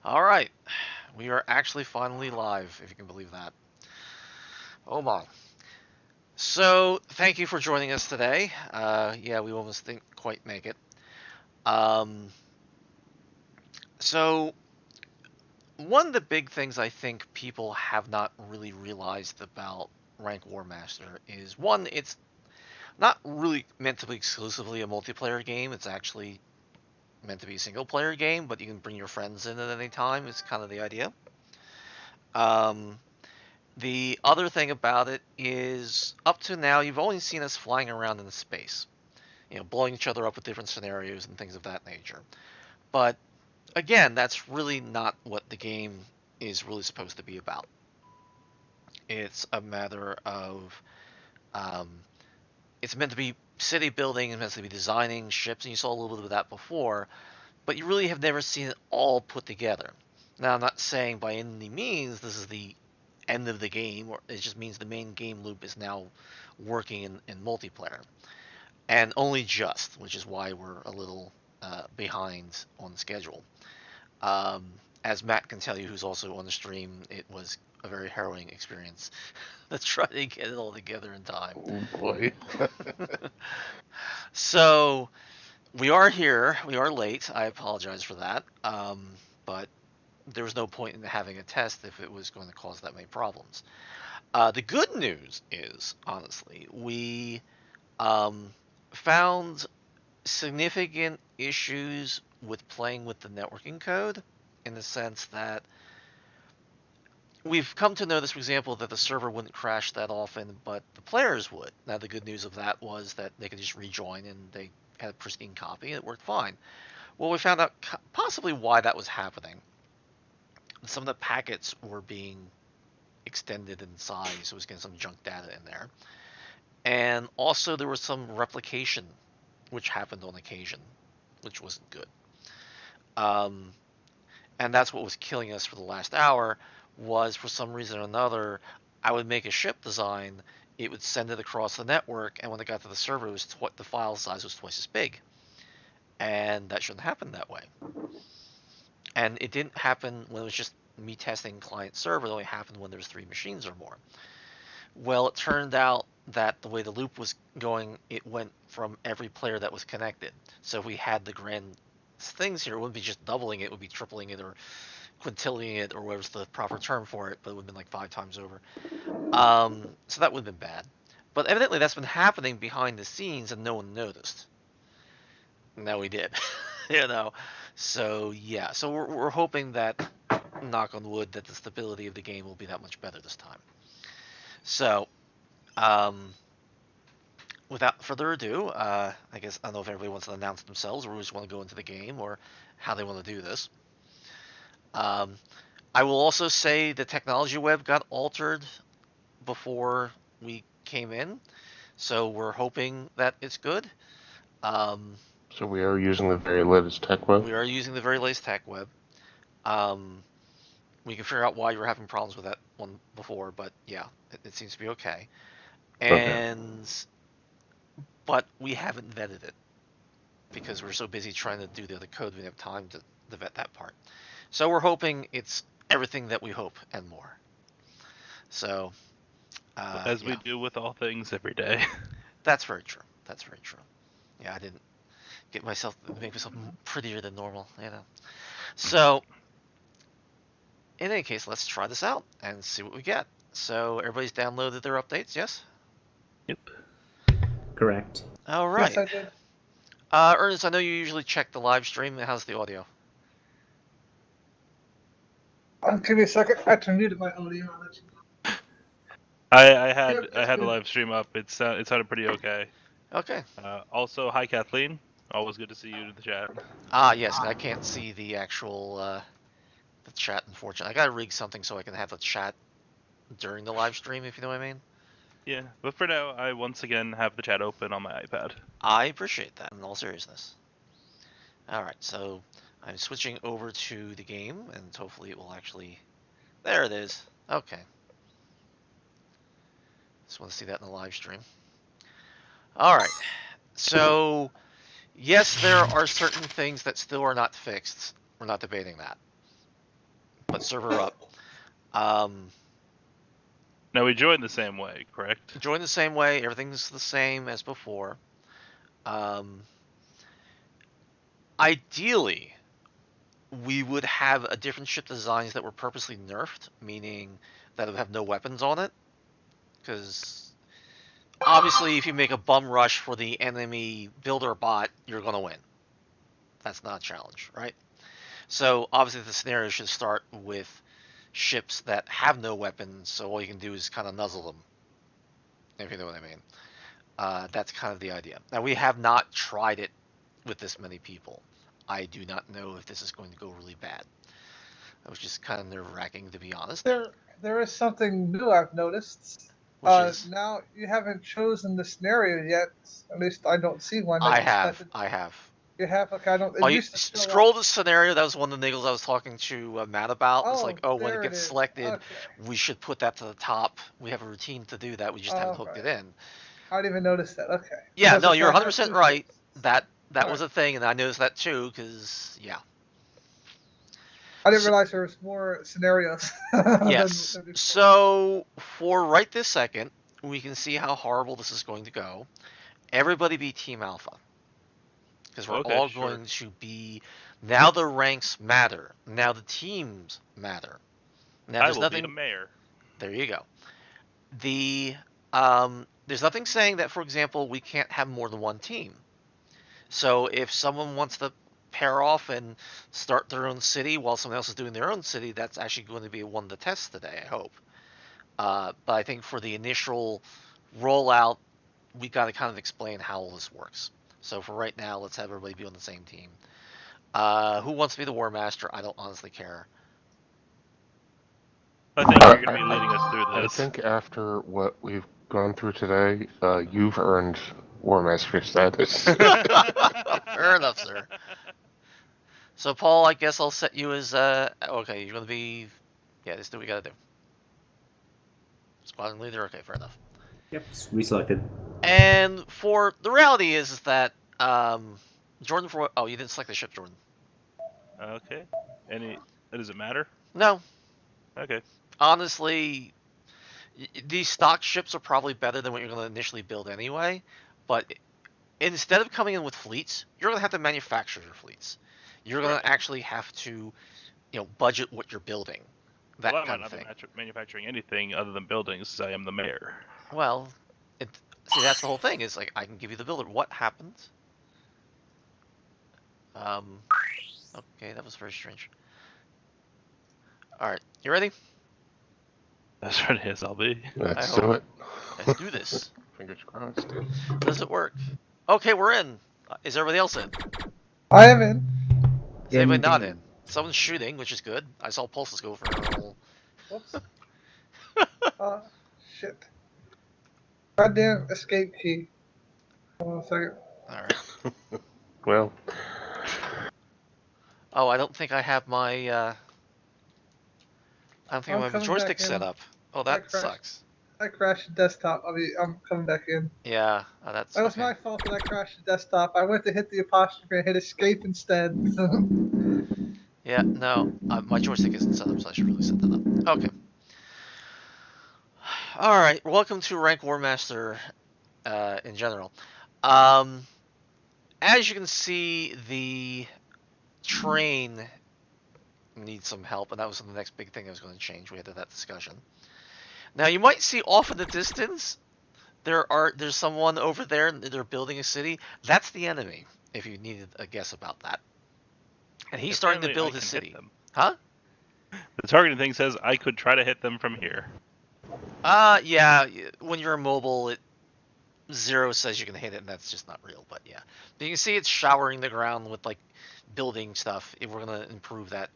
All right, we are actually finally live, if you can believe that. Oh my. So, thank you for joining us today. Yeah, we almost didn't quite make it. Um, so, one of the big things I think people have not really realized about Rank Warmaster is one, it's not really meant to be exclusively a multiplayer game. It's actually meant to be a single player game, but you can bring your friends in at any time. It's kind of the idea. Um, The other thing about it is, up to now, you've only seen us flying around in space, blowing each other up with different scenarios and things of that nature. But again, that's really not what the game is really supposed to be about. It's a matter of, um, it's meant to be city building, it's meant to be designing ships, and you saw a little bit of that before, but you really have never seen it all put together. Now, I'm not saying by any means this is the end of the game, or it just means the main game loop is now working in multiplayer, and only just, which is why we're a little behind on schedule. Um, as Matt can tell you, who's also on the stream, it was a very harrowing experience to try to get it all together in time. Oh boy. So we are here. We are late. I apologize for that. But there was no point in having a test if it was going to cause that many problems. The good news is, honestly, we um, found significant issues with playing with the networking code in the sense that we've come to know this, for example, that the server wouldn't crash that often, but the players would. Now, the good news of that was that they could just rejoin and they had a pristine copy and it worked fine. Well, we found out possibly why that was happening. Some of the packets were being extended in size, so it was getting some junk data in there. And also, there was some replication, which happened on occasion, which wasn't good. Um, and that's what was killing us for the last hour. Was for some reason or another, I would make a ship design, it would send it across the network, and when it got to the server, it was the file size was twice as big, and that shouldn't happen that way. And it didn't happen when it was just me testing client server. It only happened when there's 3 machines or more. Well, it turned out that the way the loop was going, it went from every player that was connected. So if we had the grand things here, it wouldn't be just doubling it, it would be tripling it or quintillion it or whatever's the proper term for it, but it would have been like 5 times over. So that would have been bad. But evidently that's been happening behind the scenes and no one noticed. Now we did. you know. So yeah, so we're hoping that, knock on wood, that the stability of the game will be that much better this time. So, um, without further ado, I guess I don't know if everybody wants to announce themselves or we just want to go into the game or how they want to do this. Um, I will also say the technology web got altered before we came in, so we're hoping that it's good. Um, So we are using the very latest tech web. we are using the very latest tech web. Um, we can figure out why you were having problems with that one before, but yeah, it seems to be okay. Okay. And but we haven't vetted it because we're so busy trying to do the other code, we didn't have time to vet that part. So we're hoping it's everything that we hope and more. So As yeah, we do with all things every day. that's very true. That's very true. Yeah, I didn't make myself prettier than normal, you know. So in any case, let's try this out and see what we get. So everybody's downloaded their updates, yes? Yep. Correct. All Yes, right. I did. Ernest, I know you usually check the live stream. How's the audio? Give me a second. I had to mute my audio. I'll let you know. I had Yep, I it's had the good. live stream up. It sounded pretty okay. Okay. Also, hi Kathleen. Always good to see you in the chat. Ah, yes. I can't see the actual the chat. Unfortunately, I gotta rig something so I can have a chat during the live stream. If you know what I mean. Yeah, but for now, I once again have the chat open on my iPad. I appreciate that in all seriousness. All right, so I'm switching over to the game, and hopefully it will actually. There it is. Okay. Just want to see that in the live stream. All right. So yes, there are certain things that still are not fixed. We're not debating that. but server up. Um, Now we join the same way, correct? join the same way. Everything's the same as before. Um, ideally, we would have a different ship designs that were purposely nerfed, meaning that it would have no weapons on it. Because obviously, if you make a bum rush for the enemy builder bot, you're going to win. That's not a challenge, right? So obviously, the scenario should start with ships that have no weapons, so all you can do is kind of nuzzle them, if you know what I mean. That's kind of the idea. Now, we have not tried it with this many people. I do not know if this is going to go really bad. That was just kind of nerve-wracking, to be honest. There is something new I've noticed. Which is, Now you haven't chosen the scenario yet. At least I don't see one. I just have. type it- I have. You have? Okay, I don't. It Oh, you used to show scroll up. the scenario. That was one of the niggles I was talking to Matt about. It's Oh, like, oh, when it there gets is. selected, Okay. we should put that to the top. We have a routine to do that. We just haven't hooked it Alright. in. I didn't even notice that. Okay. Yeah, Because no, I you're had 100% two right. ships. That was Alright. a thing, and I noticed that too. Because yeah, I didn't So- realize there was more scenarios. than yes. before. So for right this second, we can see how horrible this is going to go. Everybody be Team Alpha. Because we're Okay, all sure. going to be. Now the ranks matter. Now the teams matter. Now I there's will nothing. be the mayor. There you go. There's nothing saying that, for example, we can't have more than one team. So if someone wants to pair off and start their own city while someone else is doing their own city, that's actually going to be one of the tests today, I hope. But I think for the initial rollout, we got to kind of explain how all this works. So for right now, let's have everybody be on the same team. Who wants to be the Warmaster? I don't honestly care. I think you're going to be leading us through I this. think after what we've gone through today, you've earned Warmaster status. Fair enough, sir. So Paul, I guess I'll set you as okay. You're gonna be, yeah. This is what we gotta do. Squadron leader. Okay, fair enough. Yep, reselected. And for the reality is that Jordan, for oh, you didn't select the ship, Jordan. Okay. Does it matter? No, Okay. honestly, these stock ships are probably better than what you're gonna initially build anyway. But instead of coming in with fleets, you're gonna have to manufacture your fleets. You're gonna Right. actually have to, budget what you're building. That Well, I kind might of not thing. be manufacturing anything other than buildings, since I am the mayor. Well, see, that's the whole thing. Is like I can give you the builder. What happens? Okay, that was very strange. All right, you ready? As ready as I'll be. Let's hope- do it. Let's do this. Fingers crossed. Does it work? Okay, we're in. Is everybody else in? I am in. Is anybody not Indeed. in? Someone's shooting, which is good. I saw pulses go for a little. Whoops. Shit. Goddamn escape key. Hold on a second. All right. Well, Oh, I don't think I have my. I don't think I'm I have the coming back joystick in. set up. Oh, I that crashed. sucks. I crashed the desktop. I'm coming back in. Yeah, that's. That was okay. my fault that I crashed the desktop. I went to hit the apostrophe and hit escape instead. Yeah, no, my joystick isn't set up, so I should really set that up. Okay. All right, welcome to Rank Warmaster in general. As you can see, the train needs some help, and that was the next big thing I was going to change. We had that discussion. Now, you might see off in the distance, there's someone over there, and they're building a city. That's the enemy, if you needed a guess about that. And he's starting to Apparently build I his can hit city. them. Huh? The targeting thing says I could try to hit them from here. Yeah, when you're mobile, 0 says you can hit it, and that's just not real, but yeah. But you can see it's showering the ground with, like, building stuff. We're going to improve that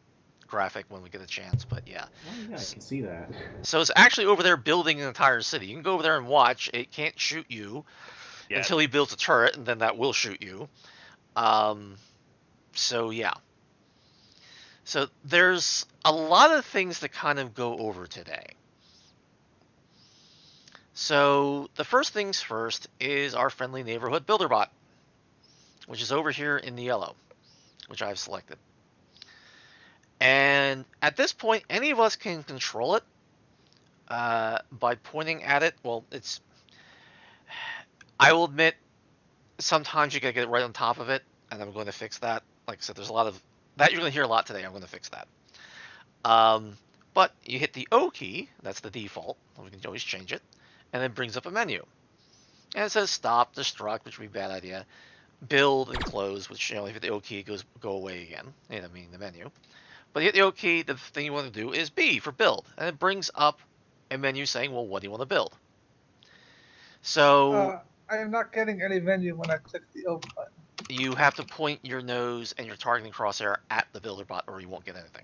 graphic when we get a chance, but yeah. Oh yeah, I can see that. So it's actually over there building an entire city. You can go over there and watch. It can't shoot you Yeah. until he builds a turret, and then that will shoot you. So yeah. So there's a lot of things to kind of go over today. So the first things first is our friendly neighborhood builder bot, which is over here in the yellow, which I've selected. And at this point, any of us can control it by pointing at it. Well, I will admit, sometimes you gotta get it right on top of it, and I'm going to fix that. Like I said, there's a lot of that you're gonna hear a lot today. I'm going to fix that. Um, but you hit the O key, that's the default. We can always change it, and it brings up a menu. And it says stop, destruct, which would be a bad idea. Build and close, which, if you hit the O key, it go away again. Meaning the menu. But you hit the O key, the thing you want to do is B for build, and it brings up a menu saying, well, what do you want to build? So I am not getting any menu when I click the O button. you have to point your nose and your targeting crosshair at the builder bot, or you won't get anything.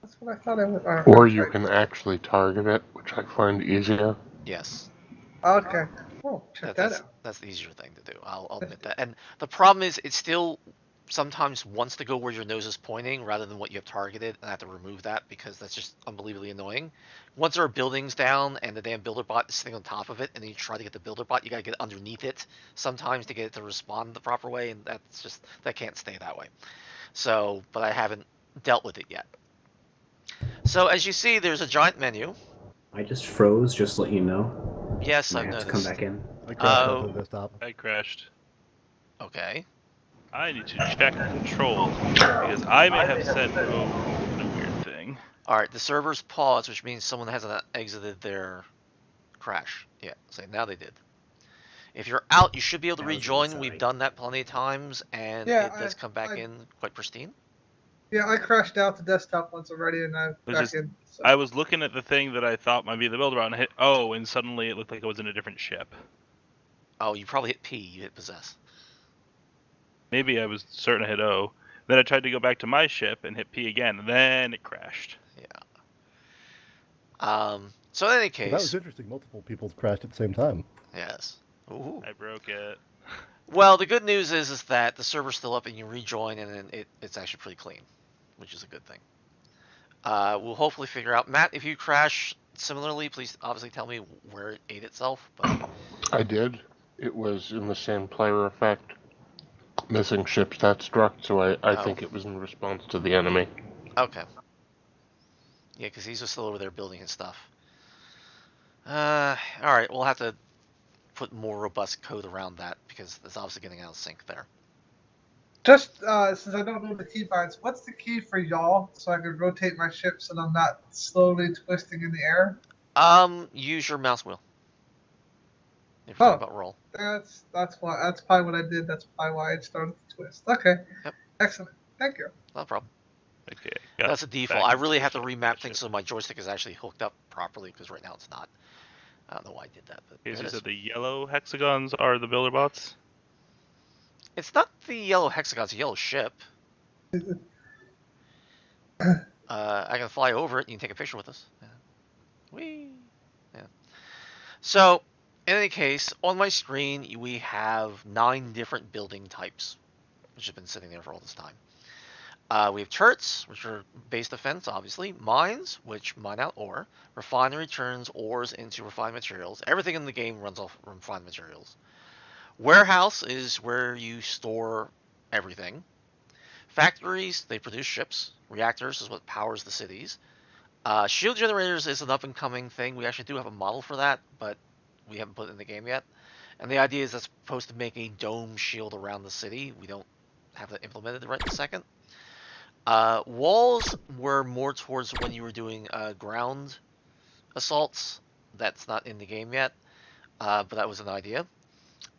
That's what I thought I would. Or you can actually target it, which I find easier. Yes. Okay. Oh, check that out. That's the easier thing to do. I'll admit that. And the problem is, it still sometimes wants to go where your nose is pointing rather than what you have targeted, and I have to remove that because that's just unbelievably annoying. Once there are buildings down and the damn builder bot is sitting on top of it, and then you try to get the builder bot, you gotta get underneath it sometimes to get it to respond the proper way, and that can't stay that way. So, but I haven't dealt with it yet. So as you see, there's a giant menu. I just froze, just to let you know. Yes, I I've have noticed. to come back in. I crashed Oh. onto the desktop. I crashed. Okay. I need to check controls because I may have said a weird thing. All right, the server's paused, which means someone hasn't exited their crash. Yeah, so now they did. If you're out, you should be able to That was rejoin. inside. We've done that plenty of times, and Yeah, it does come back in quite pristine. Yeah, I crashed out the desktop once already, and I'm Was back this- in. So. I was looking at the thing that I thought might be the builder and I hit O, and suddenly it looked like it was in a different ship. Oh, you probably hit P. You hit possess. Maybe I was certain I hit O. Then I tried to go back to my ship and hit P again, and then it crashed. So in any Well, case, that was interesting. Multiple people crashed at the same time. yes. Ooh. I broke it. Well, the good news is that the server's still up and you rejoin, and then it's actually pretty clean, which is a good thing. We'll hopefully figure out. Matt, if you crash similarly, please obviously tell me where it ate itself. But I did. It was in the same player effect. Missing ship stat struck, so I think it was in response to the enemy. okay. Yeah, because he's just still over there building his stuff. All right, we'll have to put more robust code around that because it's obviously getting out of sync there. Just since I don't know the keybinds, what's the key for y'all so I can rotate my ship so that I'm not slowly twisting in the air? Use your mouse wheel. If you're talking about roll. That's probably what I did. That's probably why it started to twist. Okay. Yep. Excellent. Thank you. No problem. Okay. That's a default. I really have to remap things so my joystick is actually hooked up properly because right now it's not. I don't know why I did that, but Okay, so it you is. said the yellow hexagons are the builder bots? It's not the yellow hexagon, it's a yellow ship. I can fly over it and you can take a picture with us. Yeah. Whee! Yeah. So, in any case, on my screen, we have 9 different building types, which have been sitting there for all this time. We have turrets, which are base defense, obviously. Mines, which mine out ore. Refinery turns ores into refined materials. Everything in the game runs off refined materials. Warehouse is where you store everything. Factories, they produce ships. Reactors is what powers the cities. Shield generators is an up-and-coming thing. We actually do have a model for that, but we haven't put it in the game yet. And the idea is that's supposed to make a dome shield around the city. We don't have that implemented right this second. Walls were more towards when you were doing ground assaults. That's not in the game yet, but that was an idea.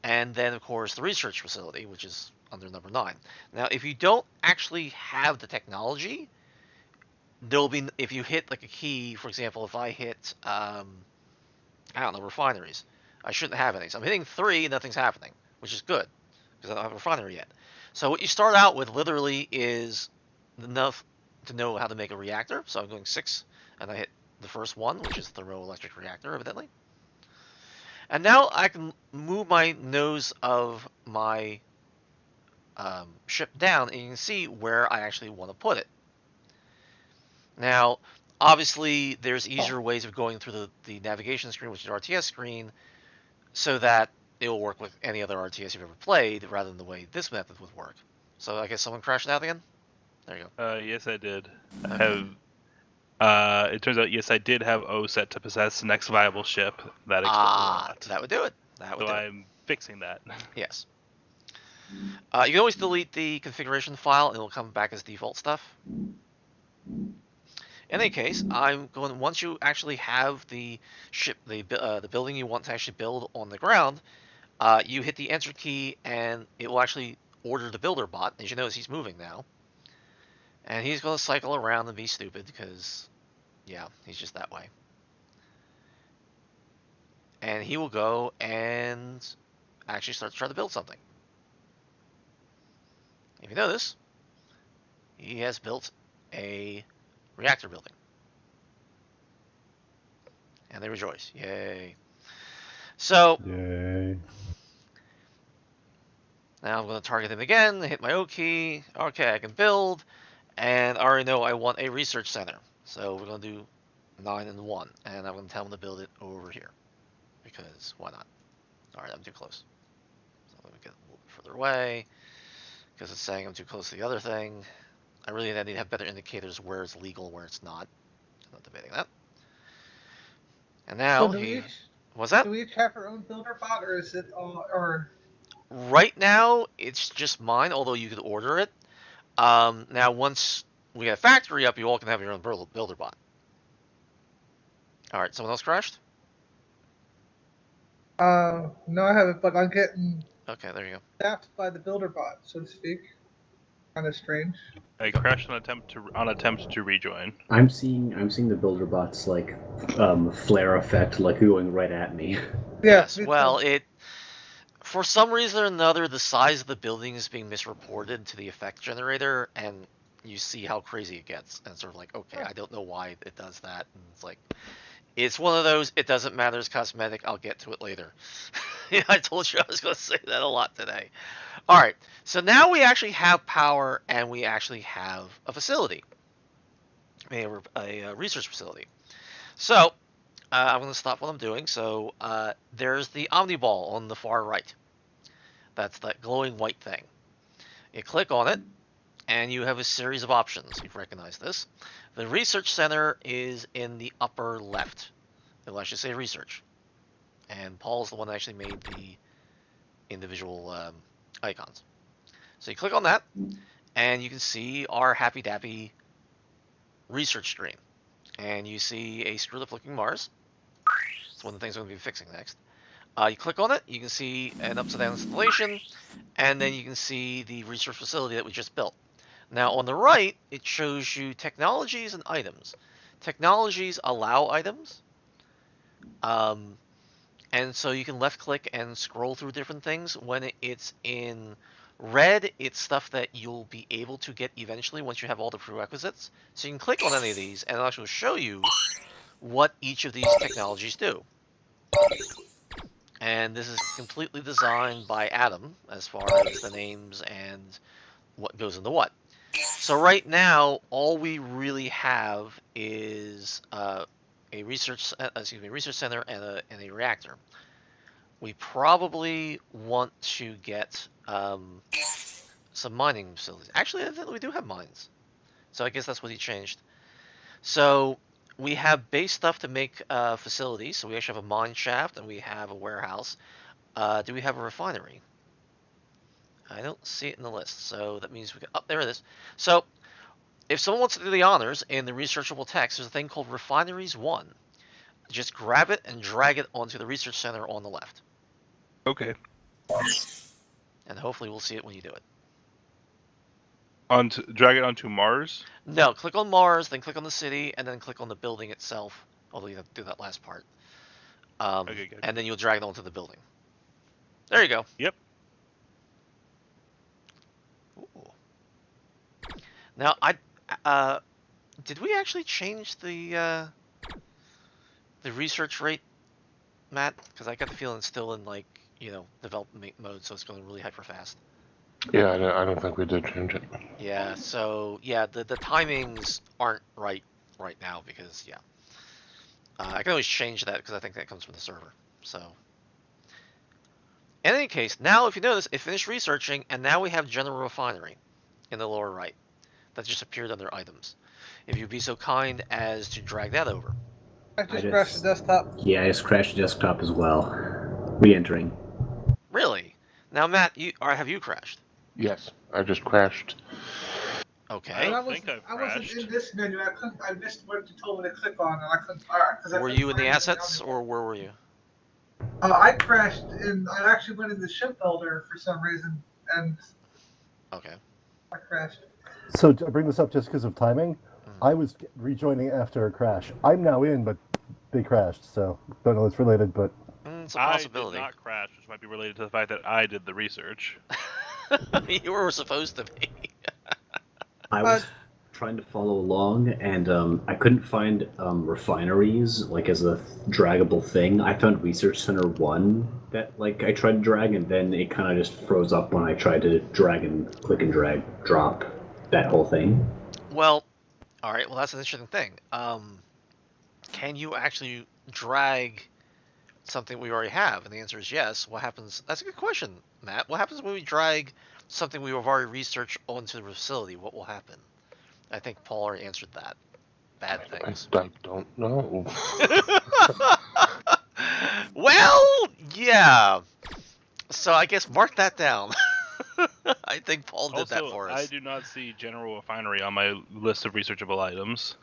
And then, of course, the research facility, which is under number 9. Now, if you don't actually have the technology, there'll be, if you hit like a key, for example, if I hit, I don't know, refineries, I shouldn't have any. So I'm hitting 3 and nothing's happening, which is good, because I don't have a refinery yet. So what you start out with literally is enough to know how to make a reactor. So I'm going 6, and I hit the first one, which is the thermoelectric reactor, evidently. And now I can move my nose of my ship down, and you can see where I actually want to put it. Now, obviously, there's easier ways of going through the navigation screen, which is the RTS screen, so that it will work with any other RTS you've ever played, rather than the way this method would work. So I guess someone crashed out again? There you go. Yes, I did. I Okay. have. It turns out, yes, I did have O set to possess the next viable ship. That explains a lot. That would do it. That would So do it. I'm fixing that. Yes. You can always delete the configuration file and it'll come back as default stuff. In any case, I'm going, once you actually have the ship, the building you want to actually build on the ground, you hit the enter key and it will actually order the builder bot. As you notice, he's moving now. And he's going to cycle around and be stupid because, yeah, he's just that way. And he will go and actually start to try to build something. If you notice, he has built a reactor building. And they rejoice. Yay. So, Yay. now I'm going to target him again, hit my O key. Okay, I can build. And I already know I want a research center. So we're going to do 9 and 1. And I'm going to tell him to build it over here. Because why not? Alright, I'm too close. So let me get a little bit further away. Because it's saying I'm too close to the other thing. I really need to have better indicators where it's legal and where it's not. I'm not debating that. And now So he... What's that? do we each have our own builder bot, or is it all, or? Right now, it's just mine, although you could order it. Now, once we get a factory up, you all can have your own builder bot. Alright, someone else crashed? No, I haven't, but I'm getting Okay, there you go. staffed by the builder bot, so to speak. Kind of strange. I crashed on attempt to rejoin. I'm seeing the builder bots like flare effect, like going right at me. Yes, me well, too. for some reason or another, the size of the building is being misreported to the effect generator, and you see how crazy it gets. And it's sort of like, okay, I don't know why it does that. And it's like, it's one of those, it doesn't matter, it's cosmetic, I'll get to it later. Yeah, I told you I was going to say that a lot today. All right, so now we actually have power, and we actually have a facility, a research facility. So I'm going to stop what I'm doing. So there's the Omniball on the far right. That's that glowing white thing. You click on it, and you have a series of options. You've recognized this. The research center is in the upper left. It'll actually say research. And Paul's the one that actually made the individual icons. So you click on that, and you can see our happy dappy research screen. And you see a screwed up looking Mars. It's one of the things I'm going to be fixing next. You click on it, you can see an upside down installation, and then you can see the research facility that we just built. Now on the right, it shows you technologies and items. Technologies allow items, and so you can left click and scroll through different things. When it's in red, it's stuff that you'll be able to get eventually once you have all the prerequisites. So you can click on any of these, and it'll actually show you what each of these technologies do. And this is completely designed by Adam as far as the names and what goes into what. So right now, all we really have is a research center and a reactor. We probably want to get some mining facilities. Actually, I think we do have mines. So I guess that's what he changed. So we have base stuff to make facilities. So we actually have a mine shaft and we have a warehouse. Do we have a refinery? I don't see it in the list. So that means we can, oh, there it is. So if someone wants to do the honors in the researchable text, there's a thing called Refineries 1. Just grab it and drag it onto the research center on the left. Okay. And hopefully we'll see it when you do it. Drag it onto Mars? No, click on Mars, then click on the city, and then click on the building itself. Although you have to do that last part. Okay, good. And then you'll drag it onto the building. There you go. Yep. Ooh. Now, did we actually change the research rate, Matt? Because I got the feeling it's still in, like, development mode, so it's going really hyper fast. Yeah, I don't think we did change it. Yeah, so, yeah, the timings aren't right now, because, yeah. I can always change that, because I think that comes from the server, so. In any case, now if you notice, it finished researching, and now we have general refinery in the lower right. that just appeared under items. If you'd be so kind as to drag that over. I just crashed the desktop. Yeah, I just crashed the desktop as well. Re-entering. Really? Now, Matt, have you crashed? Yes, I just crashed. Okay. I don't And think I've I wasn't crashed. in this menu. I missed what you told me to click on, and I couldn't. Cause Were you in the assets, or where were you? I crashed and I actually went in the ship builder for some reason, and Okay. I crashed. So I bring this up just because of timing. I was rejoining after a crash. I'm now in, but they crashed, so don't know if it's related, but It's a I did possibility. not crash, which might be related to the fact that I did the research. You were supposed to be. I was trying to follow along, and I couldn't find refineries like as a draggable thing. I found Research Center 1 that like I tried to drag, and then it kind of just froze up when I tried to drag and click and drag drop that whole thing. Well, all right. Well, that's an interesting thing. Can you actually drag something we already have? And the answer is yes. What happens? That's a good question, Matt. What happens when we drag something we have already researched onto the facility? What will happen? I think Paul already answered that. Bad things. I don't know. Well, yeah. So I guess mark that down. I think Paul did that Also, for I us. do not see General Refinery on my list of researchable items.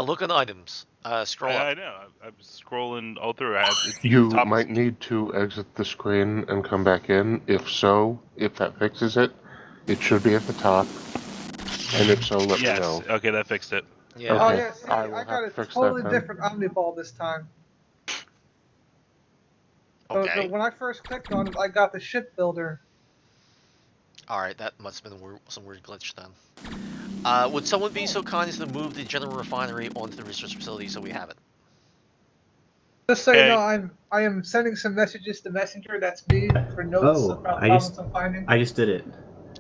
Look at items. Scroll I up. know. I'm scrolling all through. It's You top- might need to exit the screen and come back in. If so, if that fixes it, it should be at the top. And if so, let me Yes. know. Okay, that fixed it. Yeah. Oh Okay. yeah, see, I will I got have a to fix totally that then. different Omniball this time. Okay. So when I first clicked on it, I got the ship builder. All right. That must have been some weird glitch then. Would someone be so kind as to move the general refinery onto the research facility so we have it? Just so you Okay. know, I am sending some messages to Messenger. That's me for notes Oh, about I problems just- I'm finding. I just did it.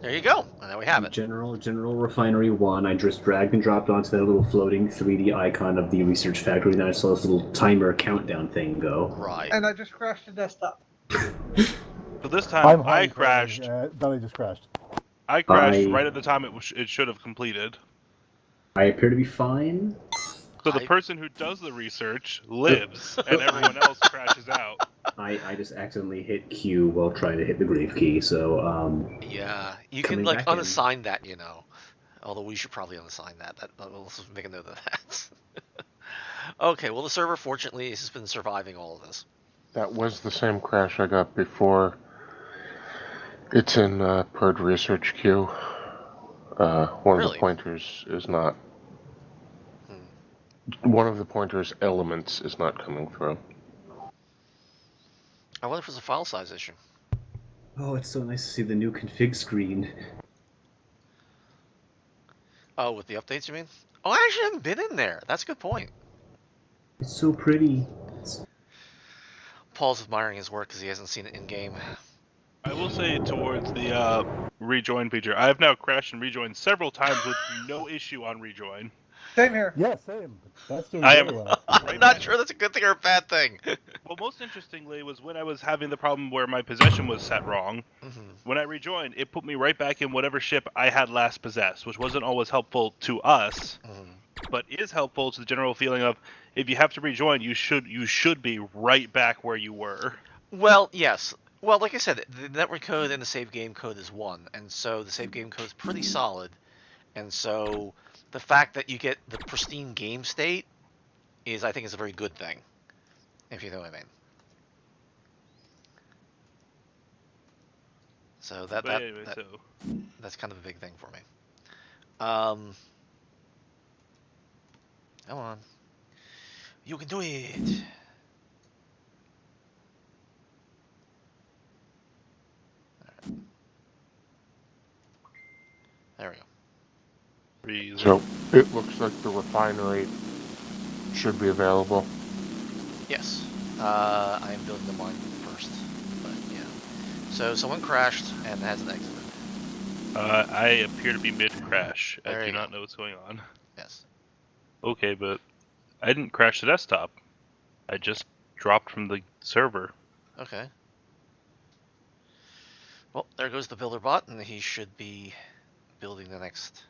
There you go. And now we have it. General Refinery 1. I just dragged and dropped onto that little floating 3D icon of the research factory. Then I saw this little timer countdown thing go. Right. And I just crashed the desktop. So this I'm time I hiding crashed. Then I just crashed. I crashed I- right at the time it should have completed. I appear to be fine. So the I- person who does the research lives, and everyone else crashes out. I just accidentally hit Q while trying to hit the grave key, so Yeah. You can Coming like back in. unassign that, you know. Although we should probably unassign that. We'll make a note of that. Okay. Well, the server fortunately has been surviving all of this. That was the same crash I got before. It's in Purd Research Queue. One of Really? the pointers is not. Hmm. One of the pointer's elements is not coming through. I wonder if it's a file size issue. oh, it's so nice to see the new config screen. Oh, with the updates, you mean? Oh, I actually haven't been in there. That's a good point. It's so pretty. Paul's admiring his work because he hasn't seen it in game. I will say towards the rejoin feature, I have now crashed and rejoined several times with no issue on rejoin. Same here. Yeah, same. That's doing I very am- well. I'm not sure that's a good thing or a bad thing. Well, most interestingly was when I was having the problem where my possession was set wrong. Mhm. When I rejoined, it put me right back in whatever ship I had last possessed, which wasn't always helpful to us, Mhm. but is helpful to the general feeling of if you have to rejoin, you should be right back where you were. Well, yes. Well, like I said, the network code and the save game code is one, and so the save game code is pretty solid. And so the fact that you get the pristine game state is, I think, is a very good thing, if you know what I mean. So But anyway, so that's kind of a big thing for me. Come on, you can do it. There we go. freeze. So it looks like the refinery should be available. Yes. I am building the mine first, but yeah. So someone crashed and hasn't exited. I appear to be mid-crash. There I do you not go. know what's going on. Yes. Okay, but I didn't crash the desktop. I just dropped from the server. Okay. Well, there goes the builder bot, and he should be building the next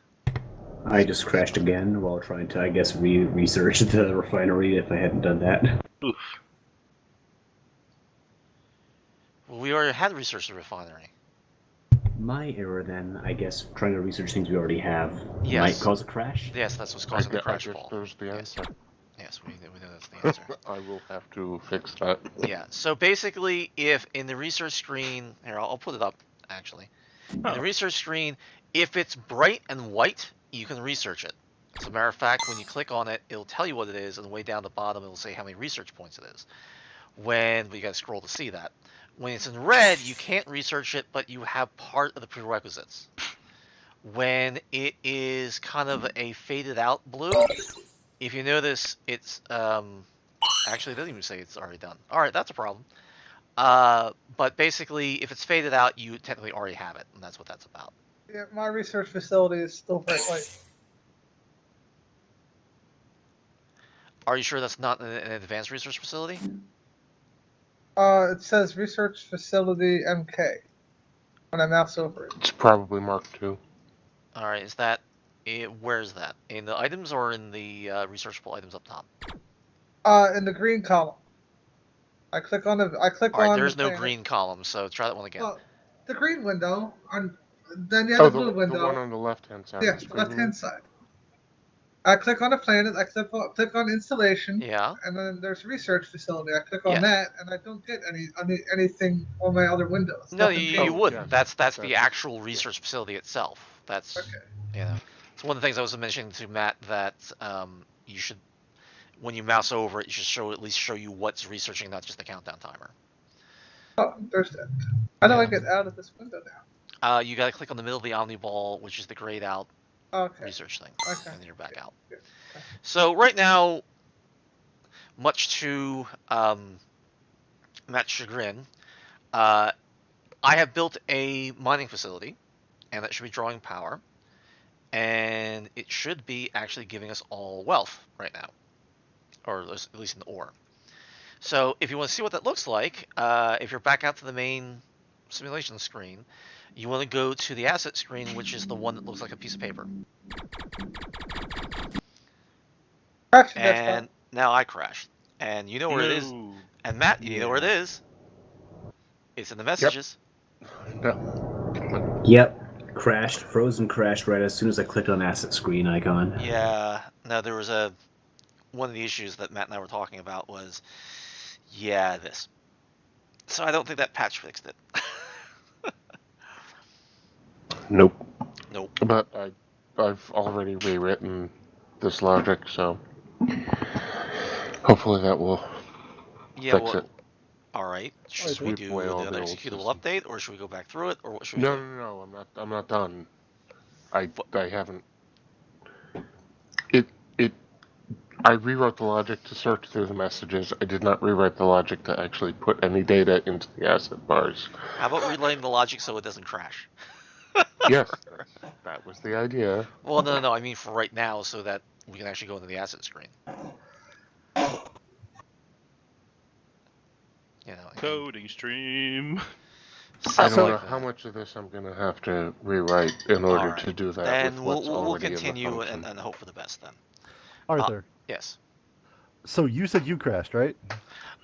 I just crashed again while trying to, I guess, research the refinery if I hadn't done that. Oof. Well, we already had research the refinery. My error then, I guess, trying to research things we already have Yes. might cause a crash. Yes, that's what's causing the I crash guess fall. there's the Yes. answer. Yes, we know that's the answer. I will have to fix that. Yeah, so basically, if in the research screen, here, I'll put it up, actually. In the Oh. research screen, if it's bright and white, you can research it. As a matter of fact, when you click on it, it'll tell you what it is, and way down the bottom, it'll say how many research points it is. But you gotta scroll to see that. When it's in red, you can't research it, but you have part of the prerequisites. When it is kind of a faded out blue, if you notice, it's actually it doesn't even say it's already done. All right, that's a problem. But basically, if it's faded out, you technically already have it, and that's what that's about. Yeah, my research facility is still bright white. Are you sure that's not an advanced research facility? It says research facility MK when I mouse over it. It's probably Mark II. All right, is that where is that? In the items or in the researchable items up top? In the green column. I click on the. I click All right, on. there's the no planet. green column, so try that one again. Well, the green window. Then you have the blue window. The one on the left-hand side Yeah, of the the screen. left-hand side. I click on the planet. I click on installation. Yeah. And then there's research facility. I click on Yeah. that, and I don't get anything on my other windows. No, Nothing you changes. wouldn't. yeah, That's the actual research facility itself. That's Okay. you know, it's one of the things I was mentioning to Matt that you should, when you mouse over it, you should at least show you what's researching, not just the countdown timer. Oh, there's that. How do I Yeah. get out of this window now? You gotta click on the middle of the Omni Ball, which is the grayed out Okay. research thing, Okay. and then you're back out. Yeah. So right now, much to Matt's chagrin, I have built a mining facility, and that should be drawing power, and it should be actually giving us all wealth right now, or at least in the ore. So if you want to see what that looks like, if you're back out to the main simulation screen, you want to go to the asset screen, which is the one that looks like a piece of paper. Crash the And desktop. now I crashed. And you know where it is. No. And Matt, you know where it Yeah. is. It's in the messages. No. Yep. Crashed, frozen crashed right as soon as I clicked on asset screen icon. Yeah. No, there was one of the issues that Matt and I were talking about was, this. So I don't think that patch fixed it. Nope. Nope. But I've already rewritten this logic, so hopefully that will Yeah, fix well, it. all right. Should we Sweep do away all the the other old executable system. update, or should we go back through it, or what should we do? No, I'm not done. I haven't. I rewrote the logic to search through the messages. I did not rewrite the logic to actually put any data into the asset bars. How about relaying the logic so it doesn't crash? Yes, that was the idea. Well, no. I mean for right now, so that we can actually go into the asset screen. You know, Coding stream. I stuff don't like know that. how much of this I'm going to have to rewrite in order Alright. to do that Then with what's we'll already continue in the function. and hope for the best then. Arthur, Yes. so you said you crashed, right?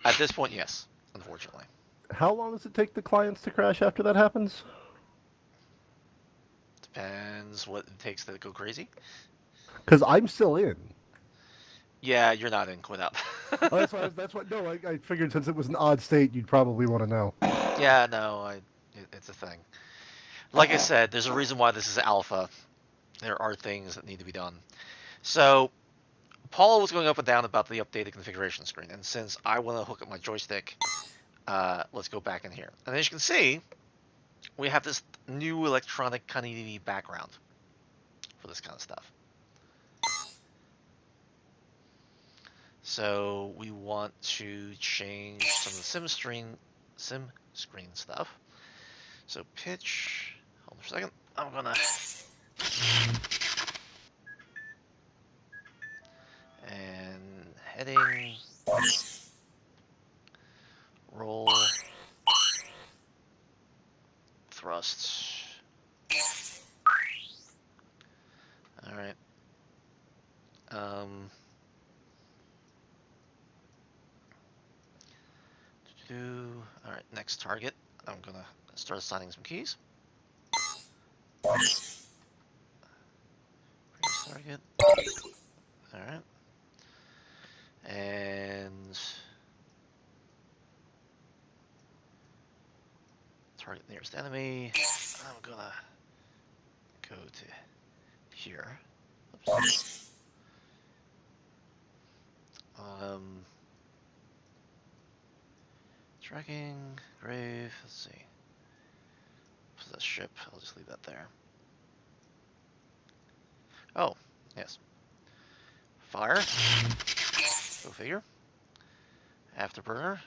At this point, yes, unfortunately. How long does it take the clients to crash after that happens? Depends what it takes to go crazy. Because I'm still in. Yeah, you're not in. Quit out. Oh, that's what. No, I figured since it was an odd state, you'd probably want to know. Yeah, no, it's a thing. Like I said, there's a reason why this is alpha. There are things that need to be done. So, Paul was going up and down about the updated configuration screen, and since I want to hook up my joystick, let's go back in here. And as you can see, we have this new electronic kind of background for this kind of stuff. So we want to change some of the sim screen stuff. So pitch, hold on for a second. I'm gonna and heading, roll, thrusts. All right, All right, next target. I'm gonna start assigning some keys. Previous target. All right. And target nearest enemy. I'm gonna go to here. Oops. Tracking, grave, let's see. Possess ship, I'll just leave that there. Oh, yes. Fire. Go figure. Afterburner.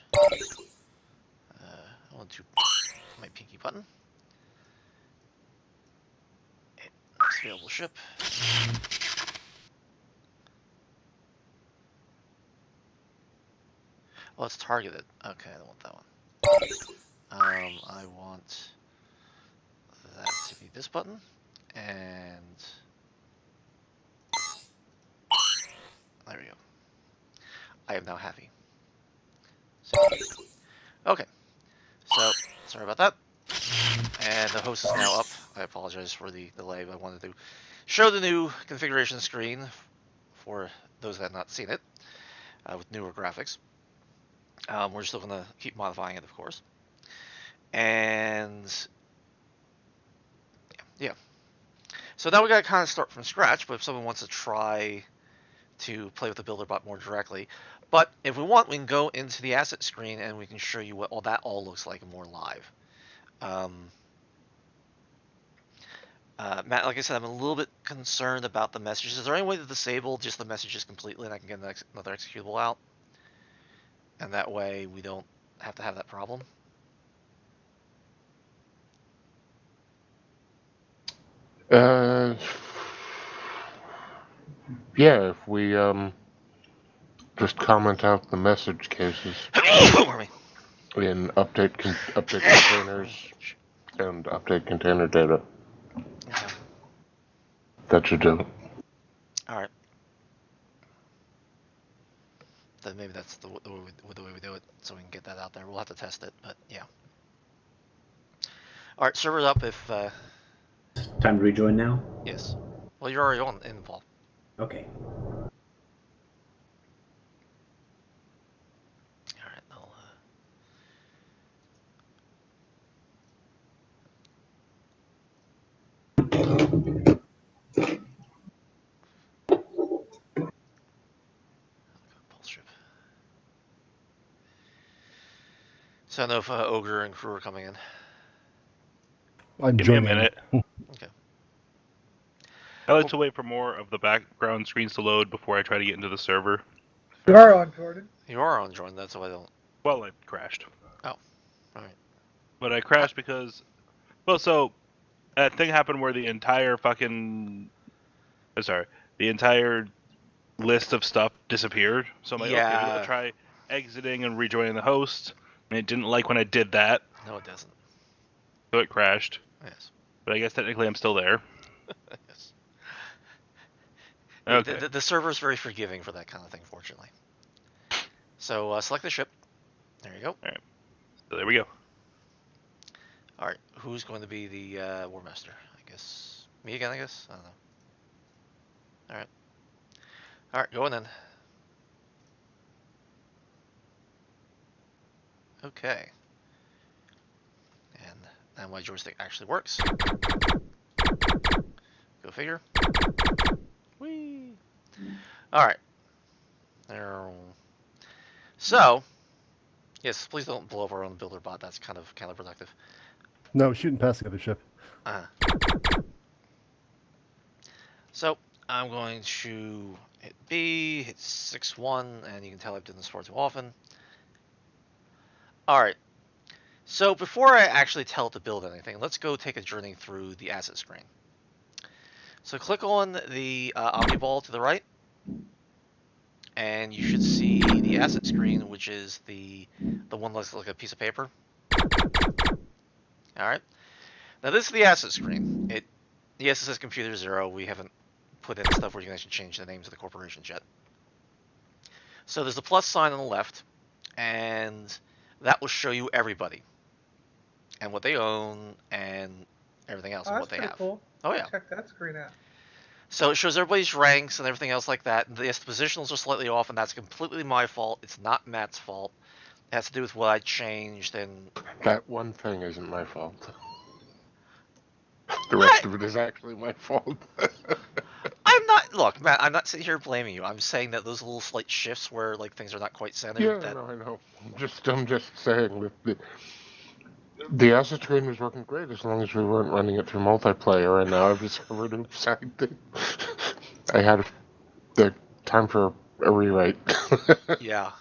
I want to my pinky button. Next available ship. Well, it's targeted. Okay, I don't want that one. I want that to be this button, and there we go. I am now happy. So, okay, so sorry about that. And the host is now up. I apologize for the delay, but I wanted to show the new configuration screen for those that have not seen it with newer graphics. We're still going to keep modifying it, of course. And yeah. So now we got to kind of start from scratch, but if someone wants to try to play with the builder bot more directly. But if we want, we can go into the asset screen and we can show you what all that looks like more live. Matt, like I said, I'm a little bit concerned about the messages. Is there any way to disable just the messages completely and I can get another executable out? And that way we don't have to have that problem? Yeah, if we just comment out the message cases in update containers and update container data. Okay. That should do it. All right. Then maybe that's the way we do it, so we can get that out there. We'll have to test it, but yeah. All right, server's up. If Time to rejoin now? yes. Well, you're already in Paul. Okay. All right, I'll. Pulse strip. So I don't know if Ogre and crew are coming in. I'm Give me a joining. minute. Okay. I like to wait for more of the background screens to load before I try to get into the server. You are on, Jordan. You are on join. That's why I don't. Well, I crashed. Oh, all right. But I crashed because, well, so that thing happened where the entire fucking, the entire list of stuff disappeared. So I'm like, okay, Yeah. I'll try exiting and rejoining the host. And it didn't like when I did that, No, it doesn't. so it crashed. Yes. But I guess technically I'm still there. Yes. Okay. The server is very forgiving for that kind of thing, fortunately. So select the ship. There you go. So there we go. All right. Who's going to be the Warmaster? I guess me again. I guess I don't know. All right. All right. Go in then. Okay. And now my joystick actually works. Go figure. Whee! Alright. There. So, yes, please don't blow up our own builder bot. That's kind of counterproductive. No, shooting past the other ship. So, I'm going to hit B, hit 6-1, and you can tell I've done this far too often. Alright. So, before I actually tell it to build anything, let's go take a journey through the asset screen. So click on the omniball to the right, and you should see the asset screen, which is the one that looks like a piece of paper. All right. Now this is the asset screen. Yes, it says Computer 0. We haven't put in stuff where you can actually change the names of the corporations yet. So there's a plus sign on the left, and that will show you everybody and what they own and everything else Oh, and that's what they pretty have. cool. Oh yeah. Check that screen out. So it shows everybody's ranks and everything else like that. Yes, the positionals are slightly off, and that's completely my fault. It's not Matt's fault. It has to do with what I changed and. That one thing isn't my fault. The rest of it is actually my fault. I'm not. Look, Matt. I'm not sitting here blaming you. I'm saying that those little slight shifts where like things are not quite centered. Yeah, That. no, I know. I'm just saying that the asset screen was working great as long as we weren't running it through multiplayer, and now I've discovered I had the time for a rewrite. Yeah.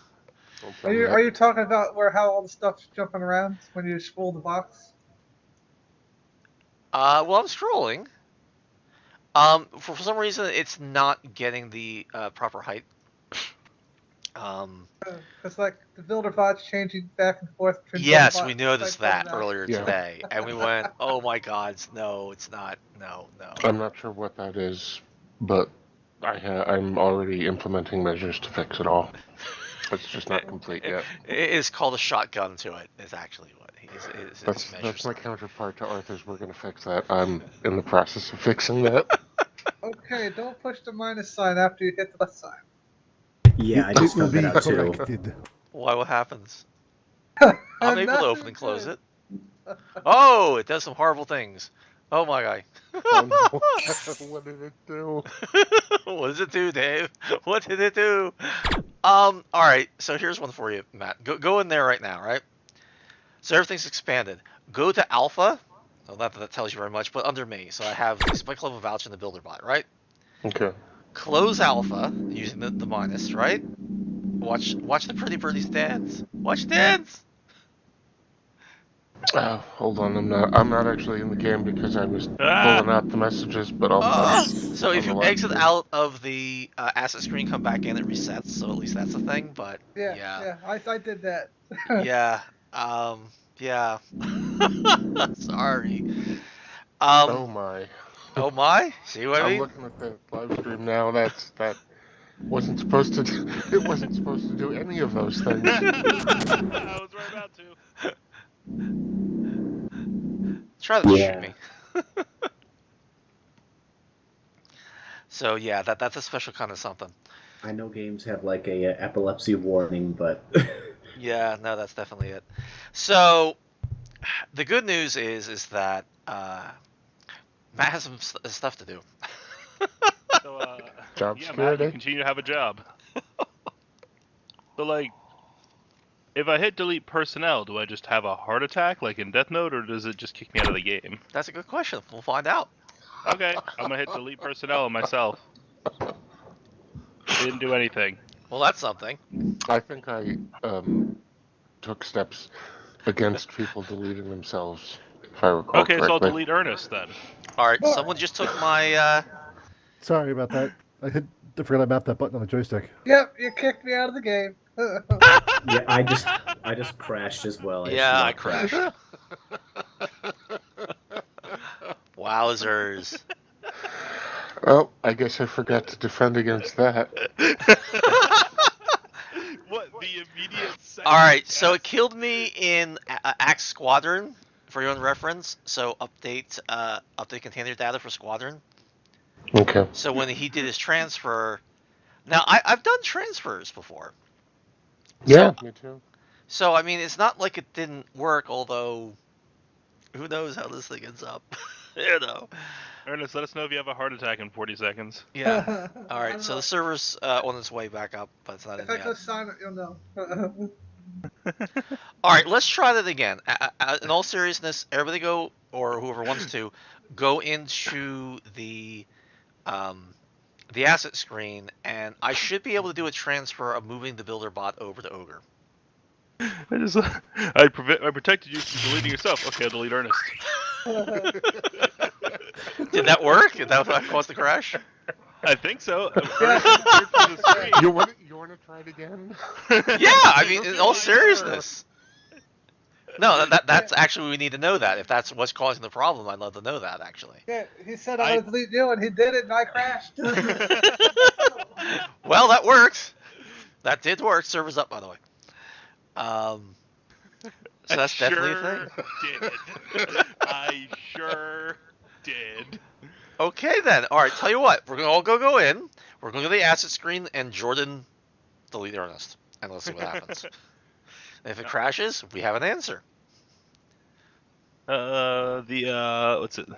Are you talking about how all the stuff's jumping around when you scroll the box? Well, I'm scrolling. For some reason, it's not getting the proper height. Because like the builder bot's changing back and forth between Yes, builder we bot noticed type that of earlier Yeah. today, and we went, "Oh my God, no, it's not. No, no." I'm not sure what that is, but I'm already implementing measures to fix it all. It's just not complete yet. It's called a shotgun to it. Is actually what his That's my counterpart to Arthur's. We're gonna fix that. I'm in the process of fixing that. Okay, don't push the minus sign after you hit the left sign. Yeah, I It just will found be that out too. corrected. Why? What happens? I'm able to open and close it. Oh, it does some horrible things. Oh my God. Oh no! What did it do? What does it do, Dave? What did it do? All right. So here's one for you, Matt. Go in there right now, right? So everything's expanded. Go to Alpha. Well, not that tells you very much, but under me. So I have the Spike Level Voucher and the Builder Bot, right? Okay. Close Alpha using the minus, right? Watch the pretty birdies dance. Watch dance. Hold on. I'm not actually in the game because I was pulling out the messages, but I'll. So if you exit out of the asset screen, come back in, it resets. So at least that's a thing. But Yeah, I did that. yeah, yeah. Sorry. Oh my! Oh my! See what I I'm mean? looking at the live stream now. That wasn't supposed to. It wasn't supposed to do any of those things. I was right about to. Try to shoot Yeah. me. So yeah, that's a special kind of something. I know games have like a epilepsy warning, but Yeah, no, that's definitely it. So the good news is that Matt has some stuff to do. So, Job yeah, Matt, security? you continue to have a job. So, like, if I hit delete personnel, do I just have a heart attack like in Death Note, or does it just kick me out of the game? That's a good question. We'll find out. Okay, I'm gonna hit delete personnel on myself. Didn't do anything. Well, that's something. I think I took steps against people deleting themselves, if I recall Okay, correctly. so I'll delete Ernest then. All right, someone just took my. Sorry about that. I forgot I mapped that button on the joystick. Yep, you kicked me out of the game. yeah, I just crashed as well. Yeah, I crashed. Wowzers. Well, I guess I forgot to defend against that. What, the immediate second? All right, so it killed me in Axe Squadron for your own reference. So update container data for Squadron. Okay. So when he did his transfer, now I've done transfers before. Yeah, me too. So I mean, it's not like it didn't work. Although, who knows how this thing ends up? You know. Ernest, let us know if you have a heart attack in 40 seconds. Yeah. All right. So the server's on its way back up, but it's not in If I go yet. silent, you'll know. All right, let's try that again. In all seriousness, everybody go, or whoever wants to, go into the asset screen, and I should be able to do a transfer of moving the builder bot over to Ogre. I protected you from deleting yourself. Okay, I'll delete Ernest. Did that work? Did that cause the crash? I think so. You want to try it again? Yeah, I mean, in all seriousness. No, that's actually, we need to know that. If that's what's causing the problem, I'd love to know that, actually. Yeah, he said I'm going to delete you, and he did it, and I crashed. Well, that worked. That did work. Server's up, by the way. So that's definitely a thing. Did. I sure did. Okay then. All right. Tell you what. We're gonna all go in. We're gonna go to the asset screen and Jordan delete Ernest, and let's see what happens. If it crashes, we have an answer. What's it?